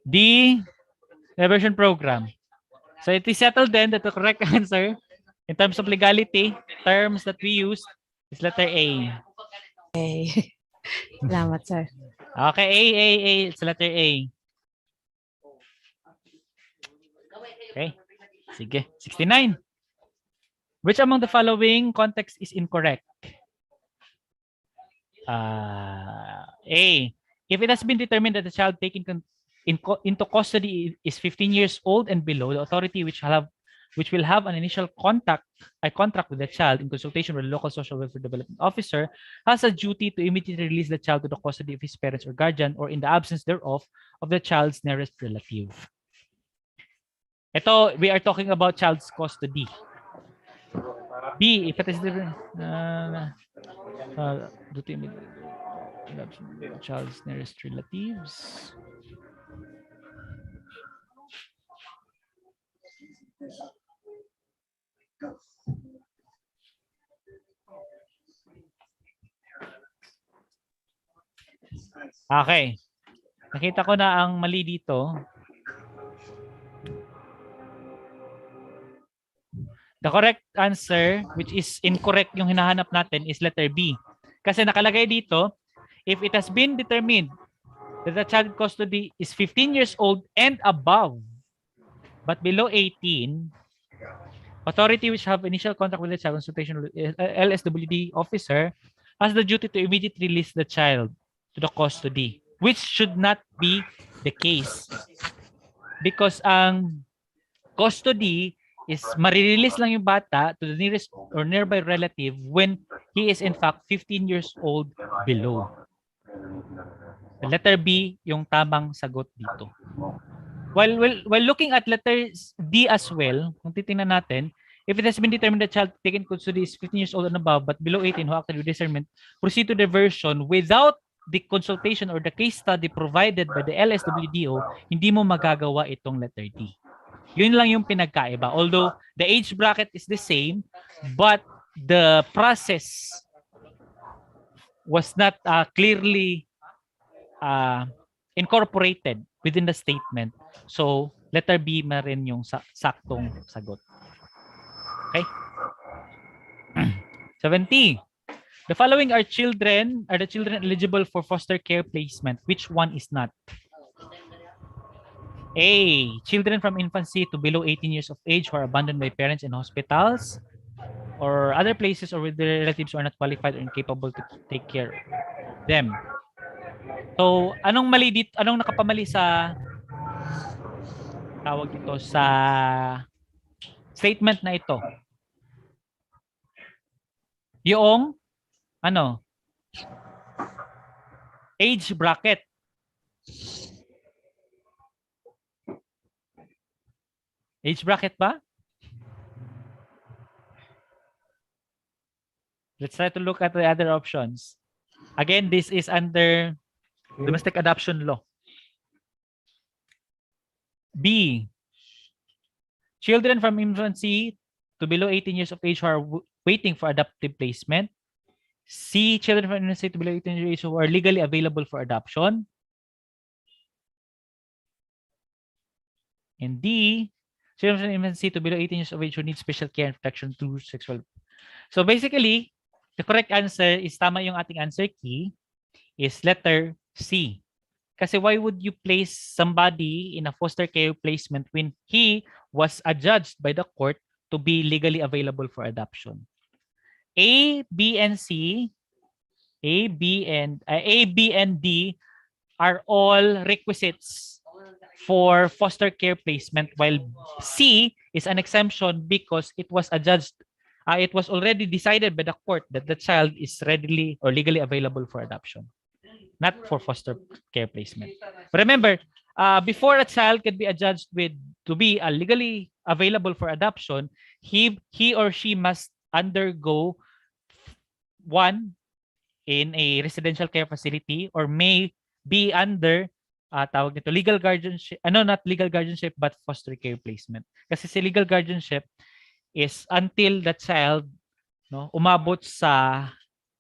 D. Diversion program. So it is settled then that the correct answer in terms of legality, terms that we use is letter A. Okay. Salamat, sir. Okay, A. It's the letter A. Okay. Sige. 69. Which among the following context is incorrect? A. If it has been determined that the child taken into custody is 15 years old and below, the authority which will have an initial contract with the child in consultation with the local social welfare development officer has a duty to immediately release the child to the custody of his parents or guardian, or in the absence thereof of the child's nearest relative. Ito, we are talking about child's custody. B, if it is the duty child's nearest relatives. Okay. Nakita ko na ang mali dito. The correct answer, which is incorrect yung hinahanap natin, is letter B. Kasi nakalagay dito, if it has been determined that the child custody is 15 years old and above, but below 18, authority which have initial contact with the child consultation LSWD officer has the duty to immediately release the child to the custody, which should not be the case. Because ang custody is marirelease lang yung bata to the nearest or nearby relative when he is in fact 15 years old below. The letter B yung tamang sagot dito. While looking at letter D as well, kung titingnan natin, if it has been determined that child taken custody is 15 years old and above but below 18 who acted with discernment, proceed to diversion without the consultation or the case study provided by the LSWDO, hindi mo magagawa itong letter D. Yun lang yung pinagkaiba. Although the age bracket is the same, but the process was not clearly incorporated within the statement. So, letter B na rin yung saktong sagot. Okay? 70. The following are the children eligible for foster care placement. Which one is not? A. Children from infancy to below 18 years of age who are abandoned by parents in hospitals or other places or with their relatives who are not qualified or incapable to take care of them. So, anong mali dito? Anong nakapamali sa tawag ito sa statement na ito? Yung ano? Age bracket. Age bracket ba? Let's try to look at the other options. Again, this is under domestic adoption law. B. Children from infancy to below 18 years of age who are waiting for adoptive placement. C. Children from infancy to below 18 years who are legally available for adoption. And D. Children from infancy to below 18 years of age who need special care and protection through sexual. So basically, the correct answer is tama yung ating answer key is letter C. Kasi why would you place somebody in a foster care placement when he was adjudged by the court to be legally available for adoption? A, B, and C, A, B, and D are all requisites for foster care placement, while C is an exemption because it was adjudged, it was already decided by the court that the child is readily or legally available for adoption, not for foster care placement. But remember, before a child can be adjudged to be legally available for adoption, he or she must undergo one in a residential care facility or may be under tawag nito legal guardianship, not legal guardianship but foster care placement. Kasi si legal guardianship is until the child umabot sa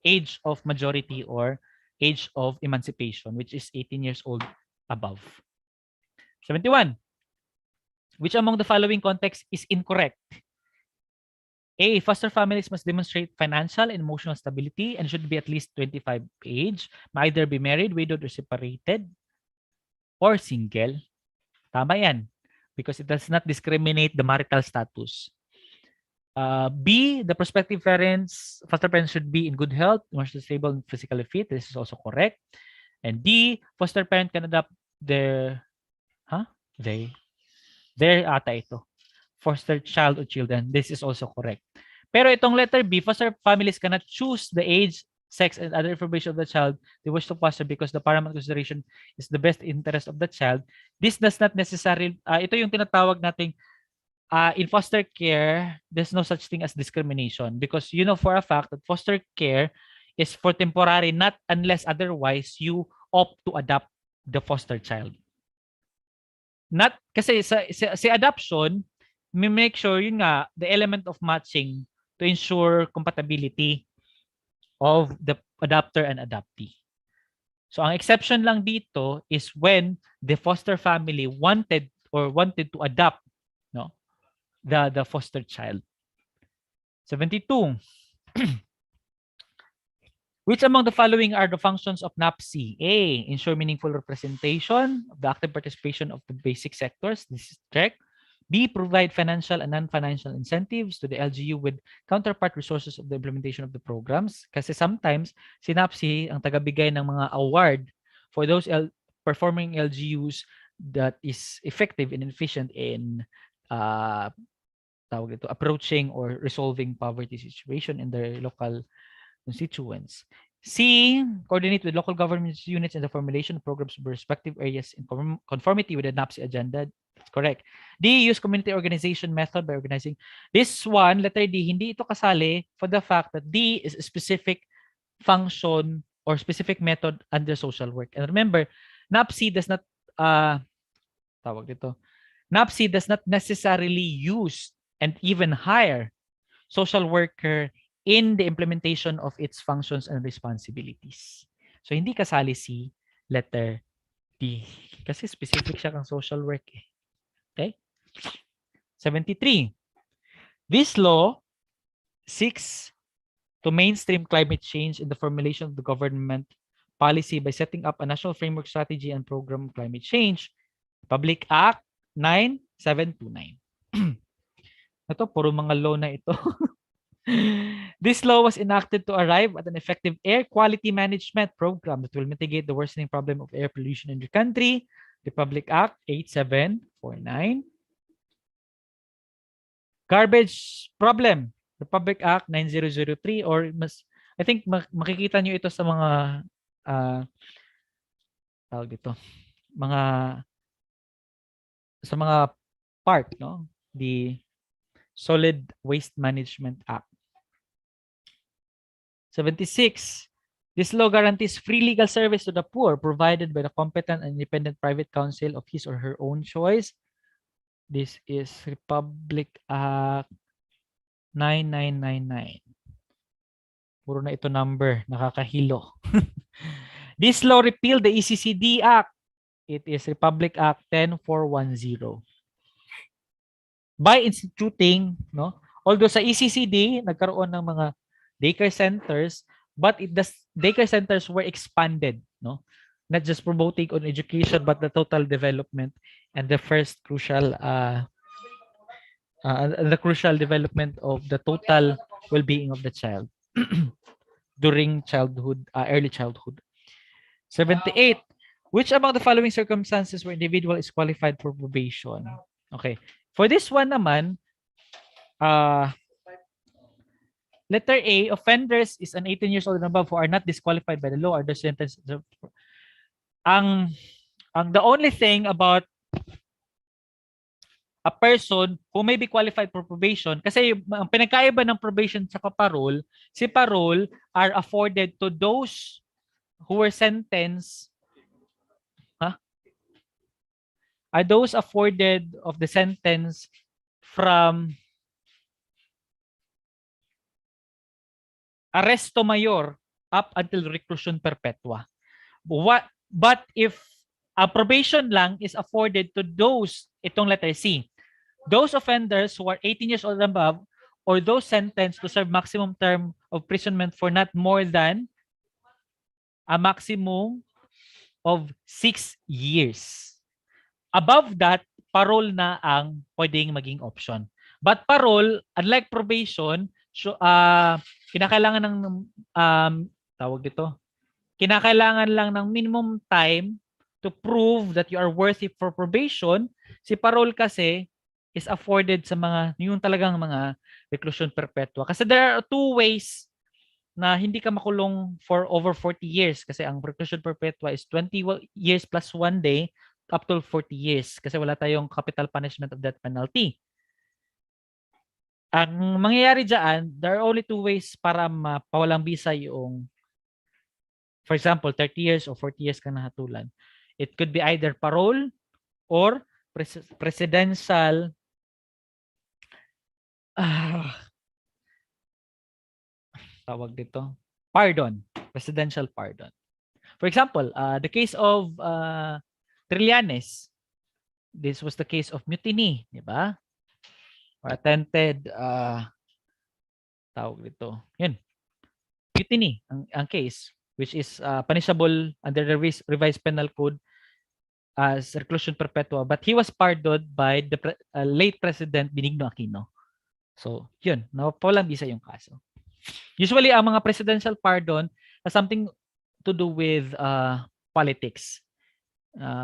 age of majority or age of emancipation, which is 18 years old above. 71. Which among the following contexts is incorrect? A, foster families must demonstrate financial and emotional stability and should be at least 25 age, may either be married, widowed, or separated, or single. Tama yan. Because it does not discriminate the marital status. B, the prospective parents, foster parents should be in good health, emotionally stable, and physically fit. This is also correct. And D, foster parent can adopt their, their ata ito. Foster child or children. This is also correct. Pero itong letter B, foster families cannot choose the age, sex, and other information of the child they wish to foster because the paramount consideration is the best interest of the child. This does not necessarily, ito yung tinatawag nating in foster care, there's no such thing as discrimination because you know for a fact that foster care is for temporary, not unless otherwise you opt to adopt the foster child. Not kasi sa adoption, may make sure yun nga the element of matching to ensure compatibility of the adopter and adoptee. So ang exception lang dito is when the foster family wanted to adopt the foster child. 72. Which among the following are the functions of Hbse? A, ensure meaningful representation of the active participation of the basic sectors. This is correct. B, provide financial and non-financial incentives to the LGU with counterpart resources of the implementation of the programs. Kasi sometimes, si Hbse ang tagabigay ng mga award for those performing LGUs that is effective and efficient in approaching or resolving poverty situation in their local constituents. C, coordinate with local government units in the formulation of programs in respective areas in conformity with the Hbse agenda. That's correct. D, use community organization method by organizing. This one, letter D, hindi ito kasali for the fact that D is a specific function or specific method under social work. And remember, Hbse does not, Hbse does not necessarily use and even hire social worker in the implementation of its functions and responsibilities. So, hindi kasali si letter D. Kasi specific siya kang social work. Okay? 73. This law seeks to mainstream climate change in the formulation of the government policy by setting up a national framework strategy and program climate change. Public Act 9729. Ito, puro mga law na ito. This law was enacted to arrive at an effective air quality management program that will mitigate the worsening problem of air pollution in the country. The Public Act 8749. Garbage problem. The Public Act 9003 or I think makikita nyo ito sa mga tawag dito. Sa mga part, no? The Solid Waste Management Act. 76. This law guarantees free legal service to the poor provided by the competent and independent private counsel of his or her own choice. This is Republic Act 9999. Puro na ito number, nakakahilo. This law repealed the ECCD Act. It is Republic Act 10410. By instituting, no? Although sa ECCD nagkaroon ng mga daycare centers, but daycare centers were expanded, no? Not just promoting on education, but the total development and the first crucial development of the total well-being of the child during childhood, early childhood. 78. Which among the following circumstances where individual is qualified for probation? Okay. For this one naman, letter A, offenders is an 18 years old and above who are not disqualified by the law or the sentence. The only thing about a person who may be qualified for probation, kasi ang pinagkaiba ng probation sa parole, si parole are afforded to those who were sentenced, are those afforded of the sentence from arresto mayor up until reclusion perpetua. But if a probation lang is afforded to those, itong letter C, those offenders who are 18 years old and above or those sentenced to serve maximum term of imprisonment for not more than a maximum of 6 years. Above that, parole na ang pwedeng maging option. But parole, unlike probation, kinakailangan ng tawag dito, kinakailangan lang ng minimum time to prove that you are worthy for probation. Si parole kasi is afforded sa mga, yung talagang mga reclusion perpetua. Kasi there are two ways na hindi ka makulong for over 40 years kasi ang reclusion perpetua is 20 years plus 1 day up to 40 years kasi wala tayong capital punishment of death penalty. Ang mangyayari dyan, there are only two ways para mapawalang bisa yung, for example, 30 years or 40 years ka nahatulan. It could be either parole or presidential tawag dito, pardon, presidential pardon. For example, the case of Trillanes, this was the case of mutiny, di ba? Or attempted, tawag dito, yun, mutiny, ang case, which is punishable under the revised penal code as reclusion perpetua, but he was pardoned by the late President Benigno Aquino. So, yun, napawalang bisa yung kaso. Usually, ang mga presidential pardon has something to do with politics.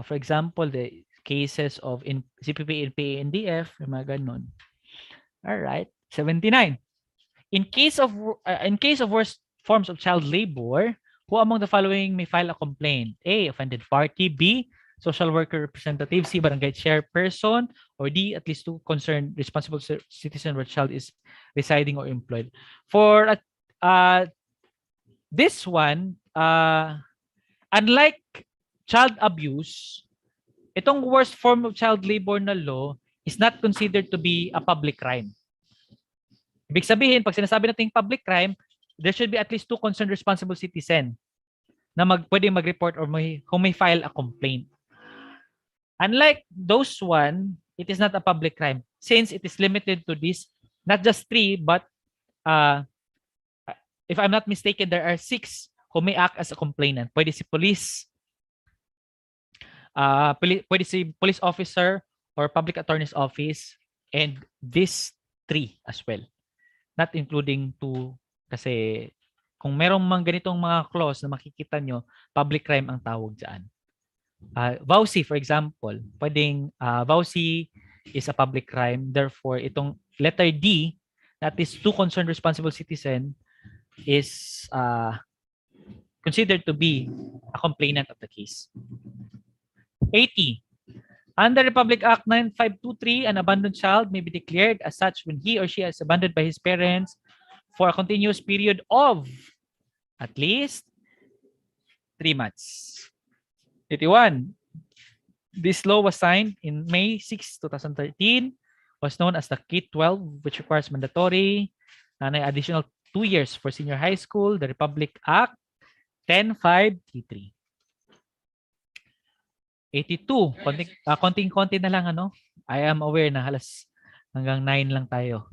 For example, the cases of CPP, NPA, NDF, mga ganun. All right, 79. In case of worst forms of child labor, who among the following may file a complaint? A, offended party. B, social worker representative. C, barangay chairperson. Or D, at least two concerned responsible citizen where child is residing or employed. For this one, unlike child abuse, itong worst form of child labor na law is not considered to be a public crime. Ibig sabihin, pag sinasabi natin public crime, there should be at least two concerned responsible citizen na pwedeng mag-report or who may file a complaint. Unlike those one, it is not a public crime since it is limited to this, not just 3, but if I'm not mistaken, there are 6 who may act as a complainant. Pwede si police, pwede si police officer or public attorney's office, and these 3 as well. Not including 2 kasi kung merong mga ganitong mga clause na makikita nyo, public crime ang tawag dyan. Vowsy, for example, pwedeng vowsy is a public crime. Therefore, itong letter D, that is two concerned responsible citizen, is considered to be a complainant of the case. 80. Under Republic Act 9523, an abandoned child may be declared as such when he or she is abandoned by his parents for a continuous period of at least 3 months. 81. This law was signed in May 6, 2013, was known as the K-12, which requires mandatory an additional 2 years for senior high school, the Republic Act 10533. 82. Konting-konti na lang, ano? I am aware na halos hanggang 9 lang tayo.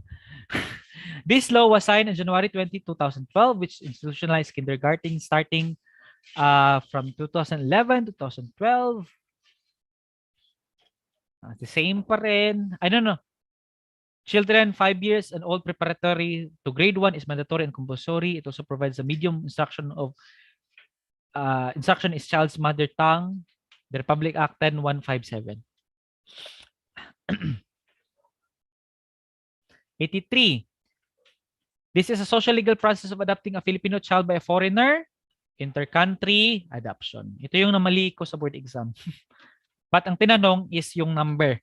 This law was signed on January 20, 2012, which institutionalized kindergarten starting from 2011 to 2012. The same pa rin. I don't know. Children 5 years and old preparatory to grade 1 is mandatory and compulsory. It also provides a medium instruction of instruction is child's mother tongue. The Republic Act 10157. 83. This is a social legal process of adopting a Filipino child by a foreigner. Intercountry adoption. Ito yung namali ko sa board exam. But ang tinanong is yung number.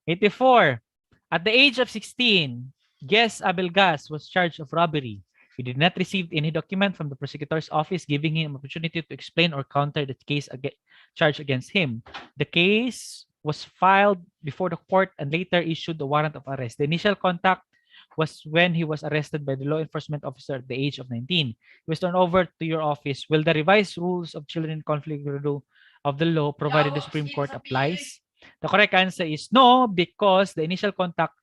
84. At the age of 16, Guess Abelgas was charged of robbery. He did not receive any document from the prosecutor's office giving him an opportunity to explain or counter the case charged against him. The case was filed before the court and later issued a warrant of arrest. The initial contact was when he was arrested by the law enforcement officer at the age of 19. He was turned over to your office. Will the revised rules of children in conflict of the law provided the Supreme Court applies? The correct answer is no, because the initial contact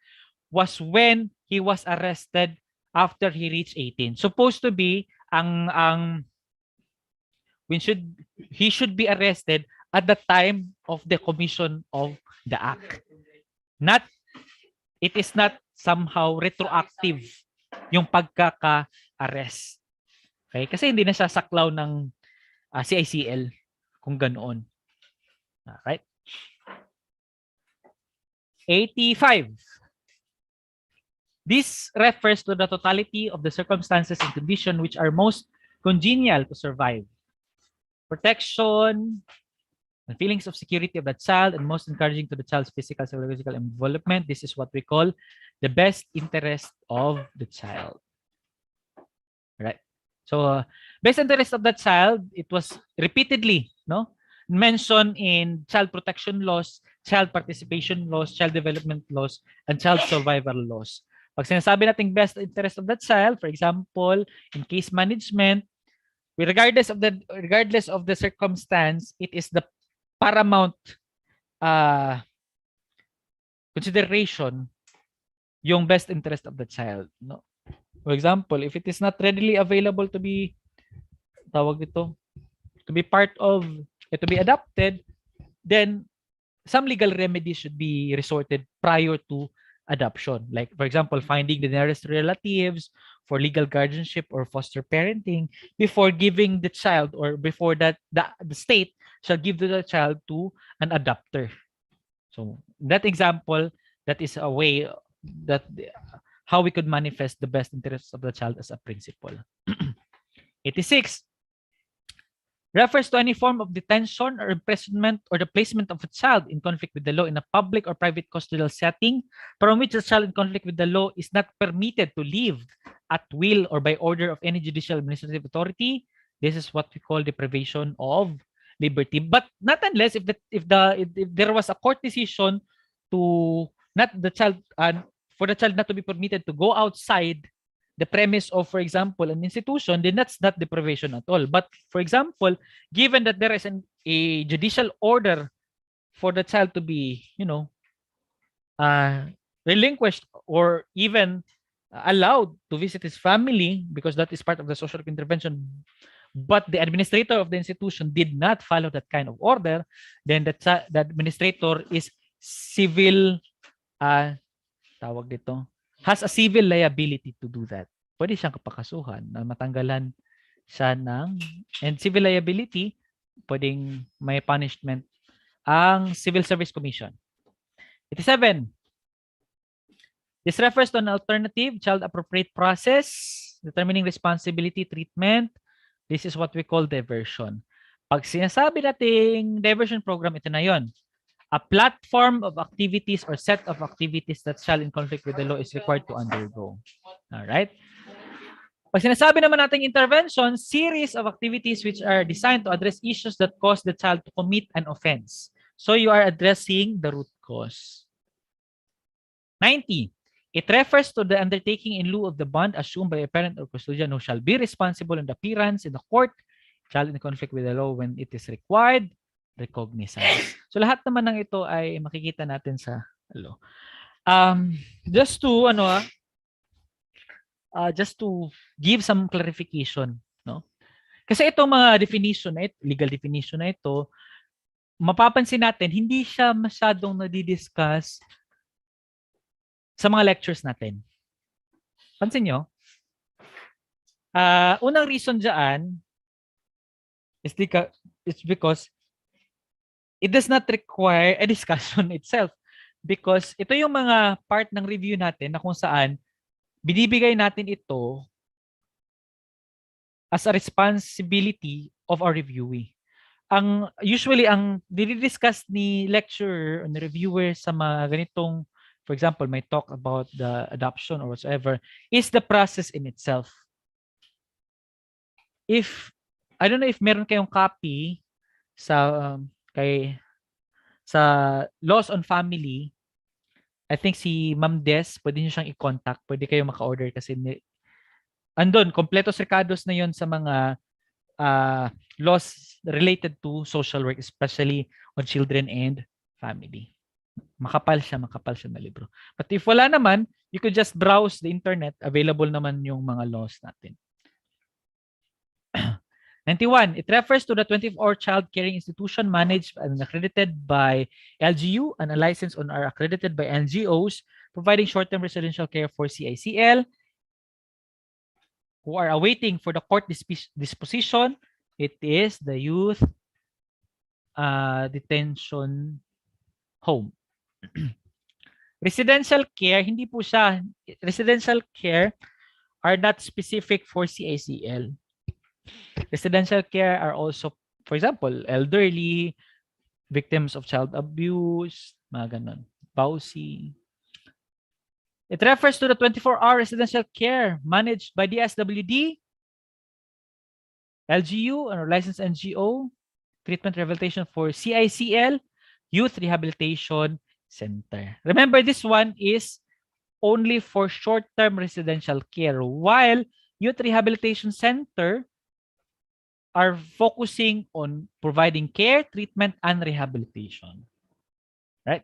was when he was arrested after he reached 18. Supposed to be when he should be arrested at the time of the commission of the act. Not it is not somehow retroactive yung pagkaka-arrest. Okay? Kasi hindi na siya saklaw ng CICL kung ganoon. Alright? 85. This refers to the totality of the circumstances and conditions which are most congenial to survive. Protection, the feelings of security of the child, and most encouraging to the child's physical, psychological development. This is what we call the best interest of the child. Right. So, best interest of the child, it was repeatedly mentioned in child protection laws, child participation laws, child development laws, and child survival laws. Pag sinasabi nating best interest of the child, for example, in case management, regardless of the circumstance, it is the paramount consideration yung best interest of the child. No? For example, if it is not readily available to be to be part of to be adopted, then some legal remedies should be resorted prior to adoption. Like, for example, finding the nearest relatives for legal guardianship or foster parenting before giving the child, or before that the state shall give the child to an adopter. So that example, that is a way that how we could manifest the best interests of the child as a principle. 86. Refers to any form of detention or imprisonment or the placement of a child in conflict with the law in a public or private custodial setting from which a child in conflict with the law is not permitted to leave at will or by order of any judicial administrative authority. This is what we call deprivation of liberty. But not unless if there was a court decision to not the child for the child not to be permitted to go outside the premise of, for example, an institution, then that's not deprivation at all. But for example, given that there is a judicial order for the child to be, relinquished or even allowed to visit his family because that is part of the social intervention, but the administrator of the institution did not follow that kind of order, then the administrator is civil, has a civil liability to do that. Pwede siyang kapakasuhan na matanggalan siya and civil liability, pwedeng may punishment ang Civil Service Commission. 87. This refers to an alternative child appropriate process determining responsibility treatment. This is what we call diversion. Pag sinasabi nating diversion program, ito na yon. A platform of activities or set of activities that shall in conflict with the law is required to undergo. All right? Pag sinasabi naman nating intervention, series of activities which are designed to address issues that cause the child to commit an offense. So you are addressing the root cause. 90. It refers to the undertaking in lieu of the bond assumed by a parent or custodian who shall be responsible in the appearance in the court, child in conflict with the law when it is required, recognizance. So lahat naman ng ito ay makikita natin sa law. Just to give some clarification, no? Kasi itong mga definition na ito, legal definition na ito, mapapansin natin hindi siya masyadong nadidiscuss sa mga lectures natin. Pansin nyo? Unang reason dyan is because it does not require a discussion itself, because ito yung mga part ng review natin na kung saan binibigay natin ito as a responsibility of our reviewee. Usually ang dinidiscuss ni lecturer or ni reviewer sa mga ganitong, for example, may talk about the adoption or whatsoever, is the process in itself. I don't know if meron kayong copy sa Laws on Family, I think si Ma'am Des, pwede niyo siyang i-contact, pwede kayo maka-order kasi andun, kompleto sirkados na yon sa mga laws related to social work, especially on children and family. Makapal siya na libro. But if wala naman, you could just browse the internet. Available naman yung mga laws natin. 91. It refers to the 24-hour child caring institution managed and accredited by LGU and a license on are accredited by NGOs providing short-term residential care for CICL who are awaiting for the court disposition. It is the youth detention home. Residential care, hindi po siya. Residential care are not specific for CICL. Residential care are also, for example, elderly, victims of child abuse, mga ganun, Pausi. It refers to the 24-hour residential care managed by the SWD, LGU, or licensed NGO, treatment rehabilitation for CICL, Youth Rehabilitation Center. Remember, this one is only for short-term residential care, while Youth Rehabilitation Center are focusing on providing care, treatment, and rehabilitation. Right?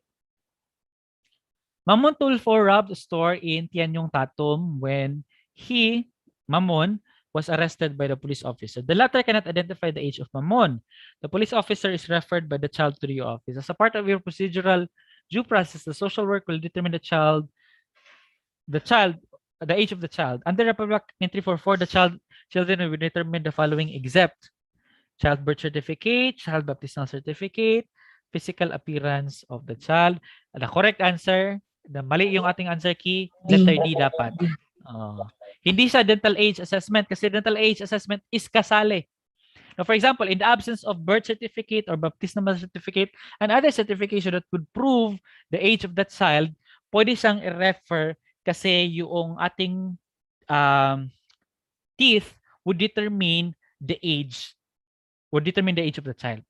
Mamon Tulfo robbed a store in Tianyong Tatum when he, Mamon, was arrested by the police officer. The latter cannot identify the age of Mamon. The police officer is referred by the child to the office. As a part of your procedural due process, the social work will determine the age of the child. Under Republic 344, children will determine the following except child birth certificate, child baptismal certificate, physical appearance of the child. The correct answer, mali yung ating answer key, letter D dapat. Hindi siya dental age assessment kasi dental age assessment is kasali. Now, for example, in the absence of birth certificate or baptismal certificate and other certification that could prove the age of that child, pwede siyang i-refer kasi yung ating teeth would determine the age of the child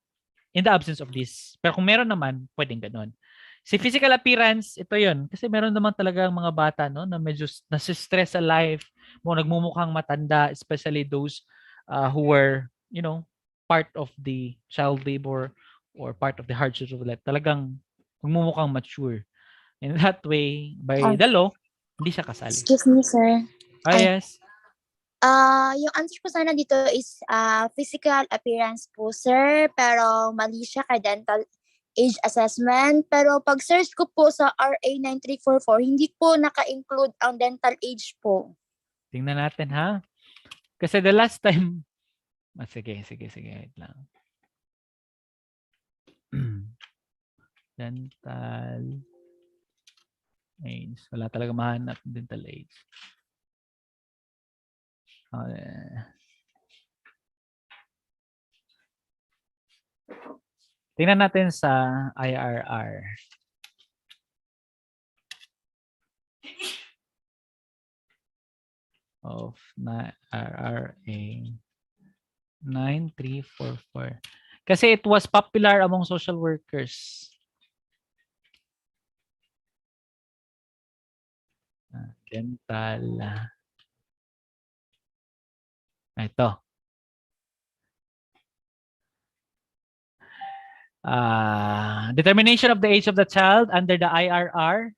in the absence of this. Pero kung meron naman, pwedeng ganun. Si physical appearance, ito yun. Kasi meron naman talaga mga bata na medyo nasistress sa life, nagmumukhang matanda, especially those who were, part of the child labor or part of the hardships of life. Talagang magmumukhang mature. In that way, by the law, hindi siya kasali. Excuse me, sir. Yes. Yung answer ko sana dito is physical appearance po, sir. Pero mali siya kay dental age assessment. Pero pag search ko po sa RA 9344, hindi po naka-include ang dental age po. Tingnan natin, ha? Kasi the last time... sige. Wait lang. Dental age. Wala talaga mahanap dental age. Tingnan natin sa IRR. Of RRA 9344. Kasi it was popular among social workers. Dental. Ito. Determination of the age of the child under the IRR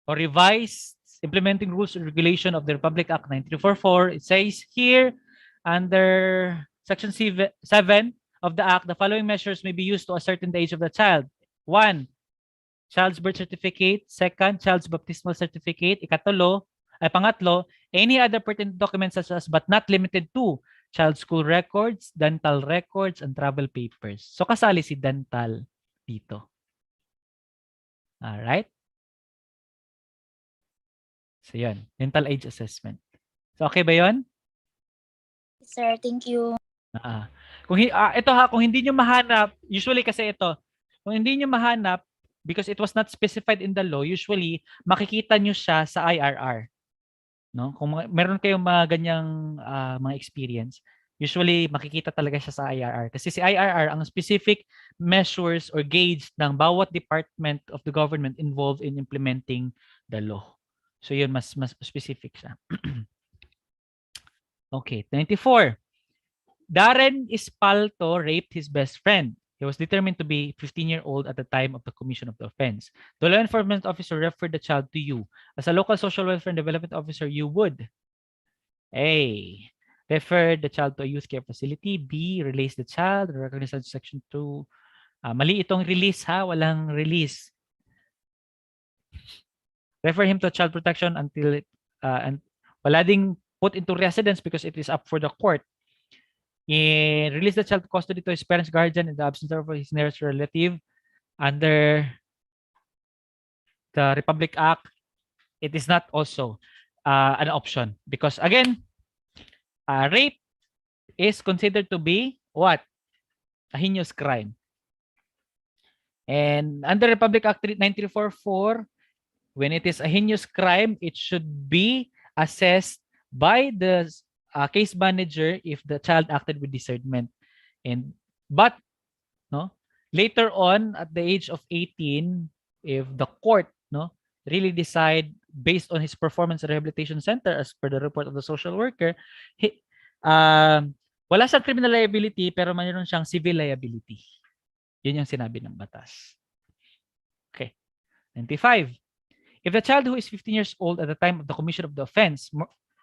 or revised implementing rules and regulation of the Republic Act 9344. It says here under Section 7 of the Act, the following measures may be used to ascertain the age of the child. 1. Child's birth certificate. 2nd, child's baptismal certificate. Pangatlo, any other pertinent documents such as but not limited to child school records, dental records, and travel papers. So kasali si dental dito. Alright? So yan, dental age assessment. So okay ba yun? Sir, thank you. Kung hindi nyo mahanap, usually kasi ito, kung hindi nyo mahanap, because it was not specified in the law, usually makikita nyo siya sa IRR. No? Kung meron kayong mga ganyang mga experience, usually makikita talaga siya sa IRR. Kasi si IRR, ang specific measures or gauge ng bawat department of the government involved in implementing the law. So yun, mas specific siya. Okay, 94. Darren Espalto raped his best friend. He was determined to be 15-year-old at the time of the commission of the offense. The law enforcement officer referred the child to you. As a local social welfare and development officer, you would A. Refer the child to a youth care facility. B. Release the child. Recognize under Section 2. Mali itong release ha. Walang release. Refer him to child protection until and wala ding put into residence because it is up for the court. Release the child to custody to his parents, guardian, in the absence of his nearest relative under the Republic Act. It is not also an option because again, rape is considered to be what? A heinous crime. And under Republic Act 9344, when it is a heinous crime, it should be assessed by the case manager if the child acted with discernment. But later on, at the age of 18, if the court really decide based on his performance at rehabilitation center as per the report of the social worker, wala siyang criminal liability pero mayroon siyang civil liability. Yun yung sinabi ng batas. Okay. 95. If the child who is 15 years old at the time of the commission of the offense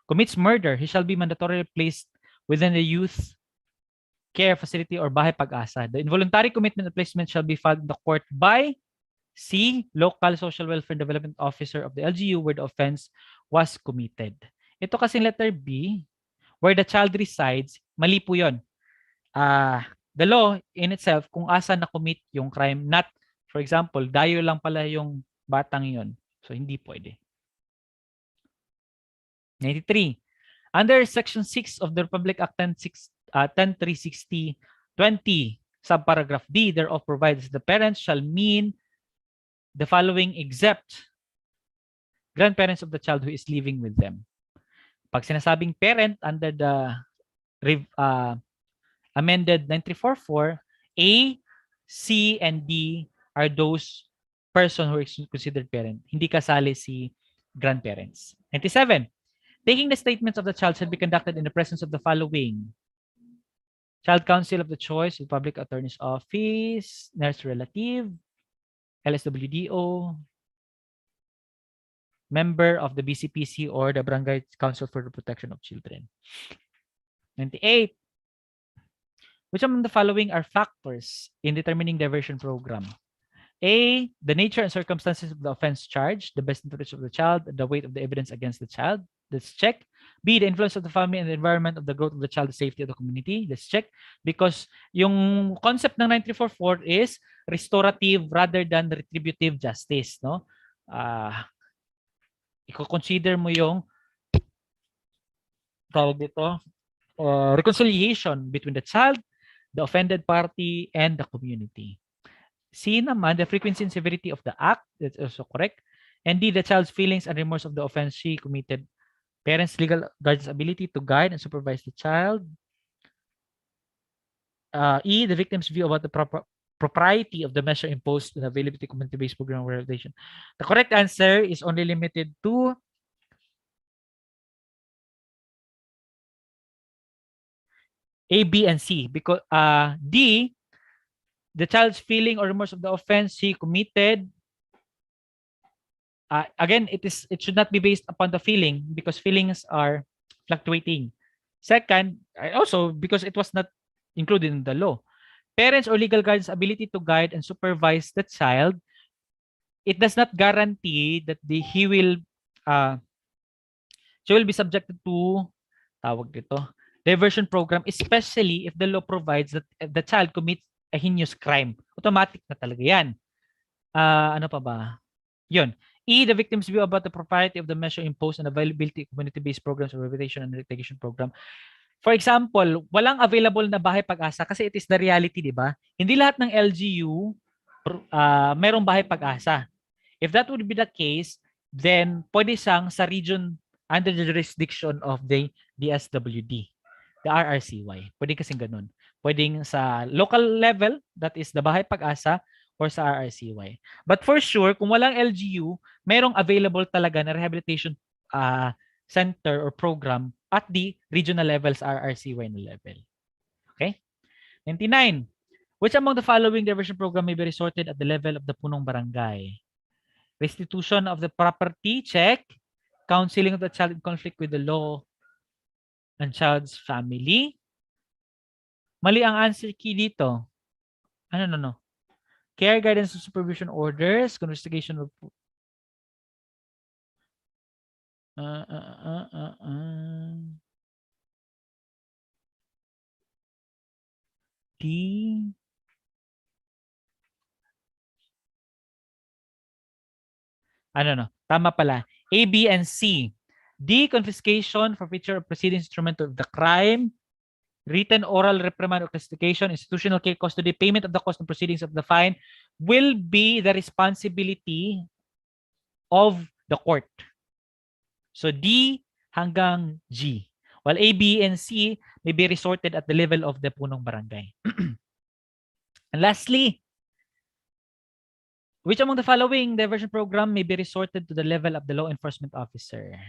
commits murder, he shall be mandatorily placed within the youth care facility or bahay pag-asa. The involuntary commitment and placement shall be filed in the court by C. Local Social Welfare Development Officer of the LGU where the offense was committed. Ito kasi letter B, where the child resides, mali po yun. The law in itself, kung asa na-commit yung crime, not, for example, dayo lang pala yung batang yun. So, hindi pwede. 93. Under Section 6 of the Republic Act 10360, 20, subparagraph D, thereof provides the parents shall mean the following except grandparents of the child who is living with them. Pag sinasabing parent under the amended 9344, A, C, and D are those person who is considered parent. Hindi kasali si grandparents. 97. Taking the statements of the child shall be conducted in the presence of the following. Child counsel of the choice, the public attorney's office, nurse relative, LSWDO, member of the BCPC or the Barangay Council for the Protection of Children. 98. Which among the following are factors in determining diversion program? A, the nature and circumstances of the offense charged, the best interest of the child, the weight of the evidence against the child. Let's check. B, the influence of the family and the environment of the growth of the child, the safety of the community. Let's check. Because yung concept ng 9344 is restorative rather than retributive justice. No? I-consider mo yung tawag dito, reconciliation between the child, the offended party, and the community. C naman, the frequency and severity of the act, that's also correct. And D, the child's feelings and remorse of the offense she committed. Parents' legal guardian's ability to guide and supervise the child. E, the victim's view about the propriety of the measure imposed in availability community-based program rehabilitation. The correct answer is only limited to A, B, and C. Because D, the child's feeling or remorse of the offense he committed. Again, it should not be based upon the feeling because feelings are fluctuating. Second, also because it was not included in the law. Parents or legal guardian's ability to guide and supervise the child, it does not guarantee that she will be subjected to tawag dito, diversion program, especially if the law provides that the child commits a heinous crime. Automatic na talaga yan. Ano pa ba? Yun. E, the victim's view about the propriety of the measure imposed and availability of community-based programs or rehabilitation and litigation program. For example, walang available na bahay pag-asa kasi it is the reality, di ba? Hindi lahat ng LGU merong bahay pag-asa. If that would be the case, then pwede siyang sa region under the jurisdiction of the DSWD, the RRCY. Pwede kasing ganun. Pwedeng sa local level, that is the bahay pag-asa, or sa RRCY. But for sure, kung walang LGU, merong available talaga na rehabilitation center or program at the regional levels, RRCY na level. Okay? 99. Which among the following diversion program may be resorted at the level of the punong barangay? Restitution of the property, check. Counseling of the child in conflict with the law and child's family. Mali ang answer key dito. No. Care, guidance, and supervision orders, investigation of D. No. Tama pala. A, B, and C. D, confiscation, forfeiture of proceedings instrument of the crime, written oral reprimand or classification, institutional care custody, payment of the cost of proceedings of the fine will be the responsibility of the court. So D hanggang G. While A, B, and C may be resorted at the level of the punong barangay. And lastly, which among the following diversion program may be resorted to the level of the law enforcement officer?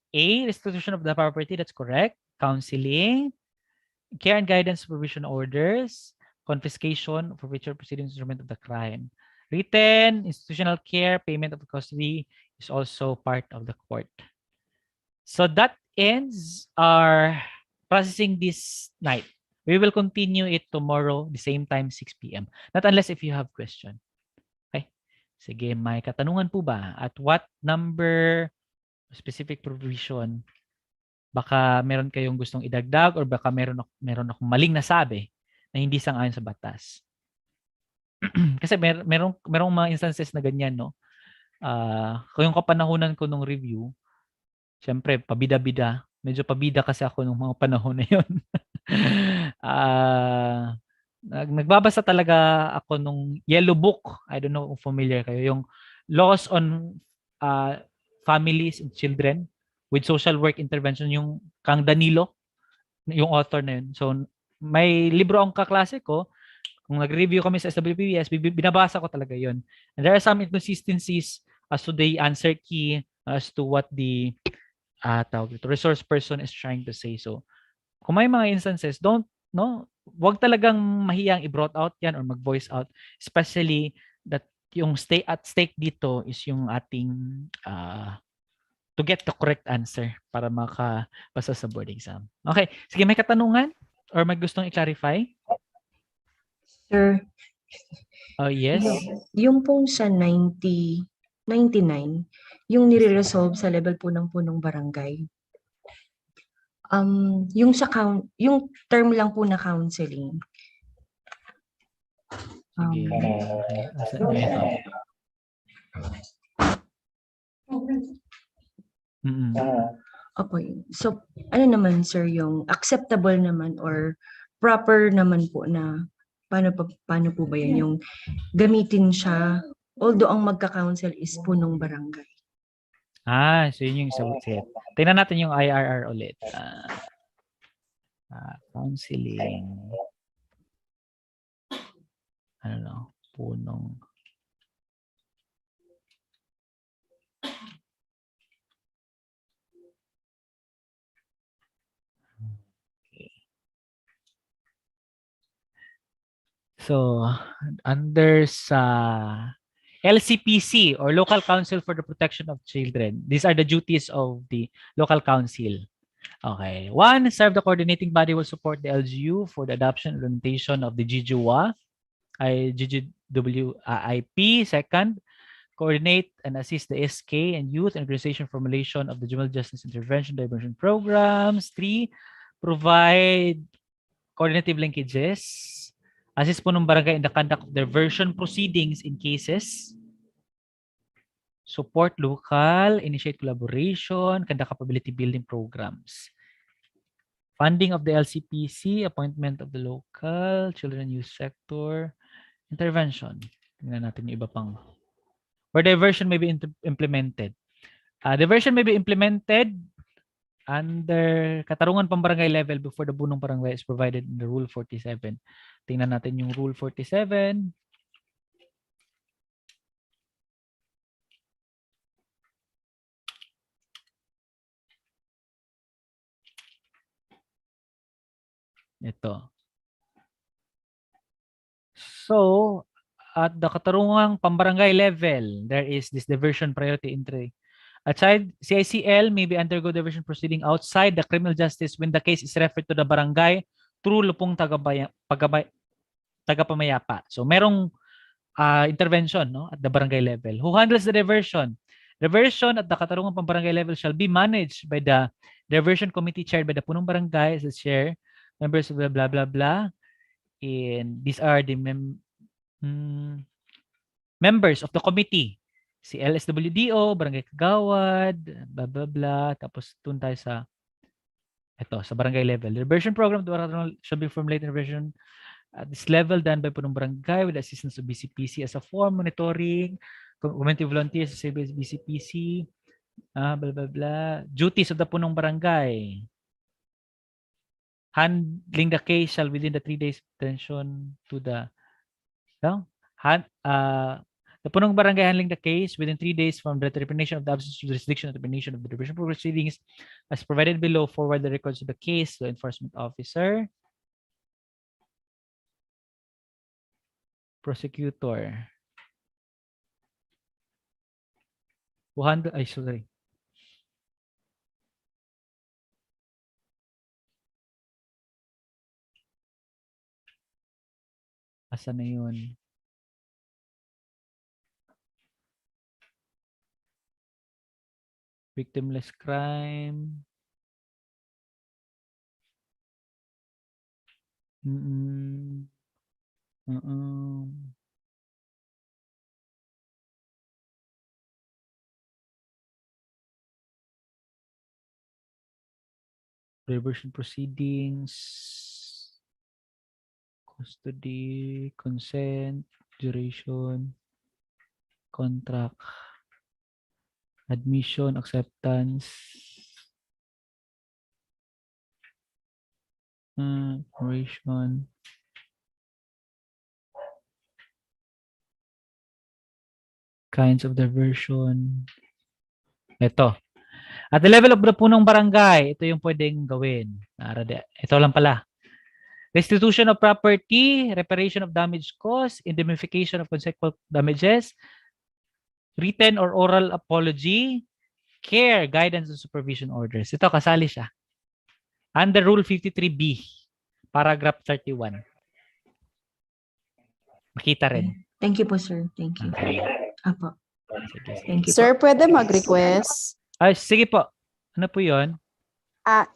A, restitution of the property, that's correct. Counseling, care and guidance supervision orders, confiscation, forfeiture proceedings instrument of the crime. Written, institutional care, payment of custody is also part of the court. So that ends our processing this night. We will continue it tomorrow, the same time, 6 p.m. Not unless if you have question. Okay? Sige, may katanungan po ba? At what number, specific provision, baka meron kayong gustong idagdag or baka meron akong maling nasabi na hindi sang-ayon sa batas. Kasi merong mga instances na ganyan, no? Kung yung kapanahunan ko nung review, syempre, pabida-bida. Medyo pabida kasi ako nung mga panahon na yun. Nagbabasa talaga ako nung yellow book. I don't know kung familiar kayo. Yung laws on families and children with social work intervention, yung Kang Danilo, yung author na yun. So, may libro ang kaklase ko. Kung nag-review kami sa SWPBS, binabasa ko talaga yun. And there are some inconsistencies as to the answer key, as to what the resource person is trying to say. So, kung may mga instances, wag talagang mahiyang i-brought out yan or mag-voice out, especially that yung stay at stake dito is yung ating to get the correct answer para makapasa sa board exam. Okay, sige, may katanungan or may gustong i-clarify? Sir, Yes. yung pong sa 99, yung nire-resolve sa level po ng punong barangay. Yung yung term lang po na counseling. Sige. Okay. Asan na ito? Opo. So, ano naman sir yung acceptable naman or proper naman po na paano po ba yan yung gamitin siya although ang magka-counsel is punong barangay? So yun yung sagot. Tingnan natin yung IRR ulit. Counseling. Punong. Okay. So, under sa LCPC or Local Council for the Protection of Children, these are the duties of the local council. Okay. 1, serve the coordinating body will support the LGU for the adoption and implementation of the GGWA, GGWIP. 2nd, coordinate and assist the SK and youth and organization formulation of the juvenile justice intervention diversion programs. 3, provide coordinative linkages, assist punong barangay in the conduct of diversion proceedings in cases, support local, initiate collaboration, conduct capability building programs. Funding of the LCPC, appointment of the local, children and youth sector, intervention. Tingnan natin yung iba pang. Where diversion may be implemented. Diversion may be implemented under Katarungan Pambarangay level before the bunong barangay is provided in the Rule 47. Tingnan natin yung Rule 47. Ito. So, at the katarungang pambarangay level, there is this diversion priority entry. A child CICL may be undergo diversion proceeding outside the criminal justice when the case is referred to the barangay through lupong tagapamayapa. So, merong intervention, no, at the barangay level. Who handles the diversion? Diversion at the katarungang pambarangay level shall be managed by the diversion committee chaired by the punong barangay as the chair, members of blah blah blah blah. And these are the members of the committee. Si LSWDO, Barangay Kagawad, blah blah blah. Tapos tun tayo sa barangay level. The diversion program shall be formulated in version at this level done by punong barangay with the assistance of BCPC as a form monitoring, community volunteers sa BCPC, blah blah blah. Duties of the punong barangay. Handling the case shall within the 3 days detention to the the punong barangay handling the case within 3 days from the termination of the absence of jurisdiction or termination of the diversion proceedings as provided below, forward the records of the case to the enforcement officer, prosecutor. Sorry. Asa na yun? Victimless crime. Diversion proceedings, custody, consent, duration, contract, admission, acceptance, operation, kinds of diversion. Ito. At the level of the punong barangay, ito yung pwedeng gawin. Ito lang pala. Restitution of property, reparation of damage caused, indemnification of consequential damages, written or oral apology, care, guidance, and supervision orders. Ito, kasali siya. Under Rule 53B, paragraph 31. Makita rin. Thank you po, sir. Thank you. Okay. Apo. Sige. Thank you Sir, po. pwede mag-request? Ay, sige po. Ano po yun?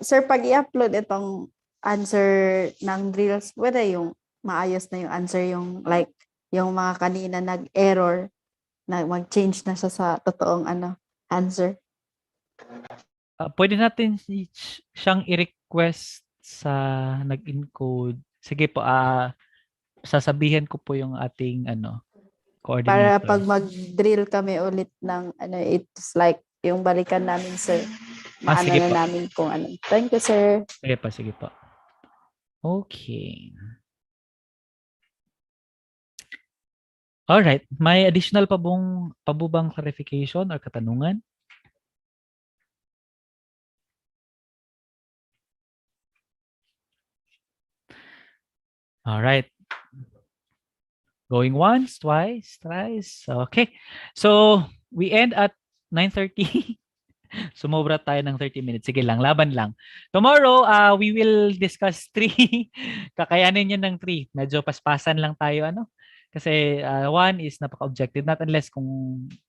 Sir, pag i-upload itong answer ng drills, pwede yung maayos na yung answer, yung like, yung mga kanina nag-error, na mag-change na siya sa totoong answer. Pwede natin siyang i-request sa nag-encode. Sige po, sasabihin ko po yung ating coordinator. Para pag mag-drill kami ulit ng it's like yung balikan namin, sir. Sige po. Namin kung ano. Thank you, sir. Sige po. Okay. Alright. May additional pa bang clarification or katanungan? Alright. Going once, twice, thrice. Okay. So, we end at 9:30. Sumobra tayo ng 30 minutes. Sige lang, laban lang. Tomorrow, we will discuss 3. Kakayanin yun ng 3. Medyo paspasan lang tayo, Kasi 1 is napaka-objective. Not unless kung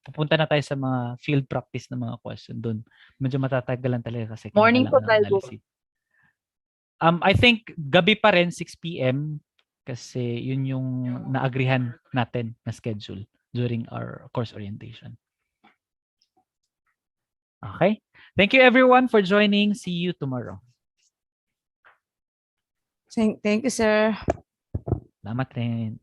pupunta na tayo sa mga field practice na mga question doon. Medyo matatagalan talaga kasi. Morning po, analysis. I think gabi pa rin, 6 p.m. Kasi yun yung naagrihan natin na schedule during our course orientation. Okay. Thank you everyone for joining. See you tomorrow. Thank you, sir. Salamat rin.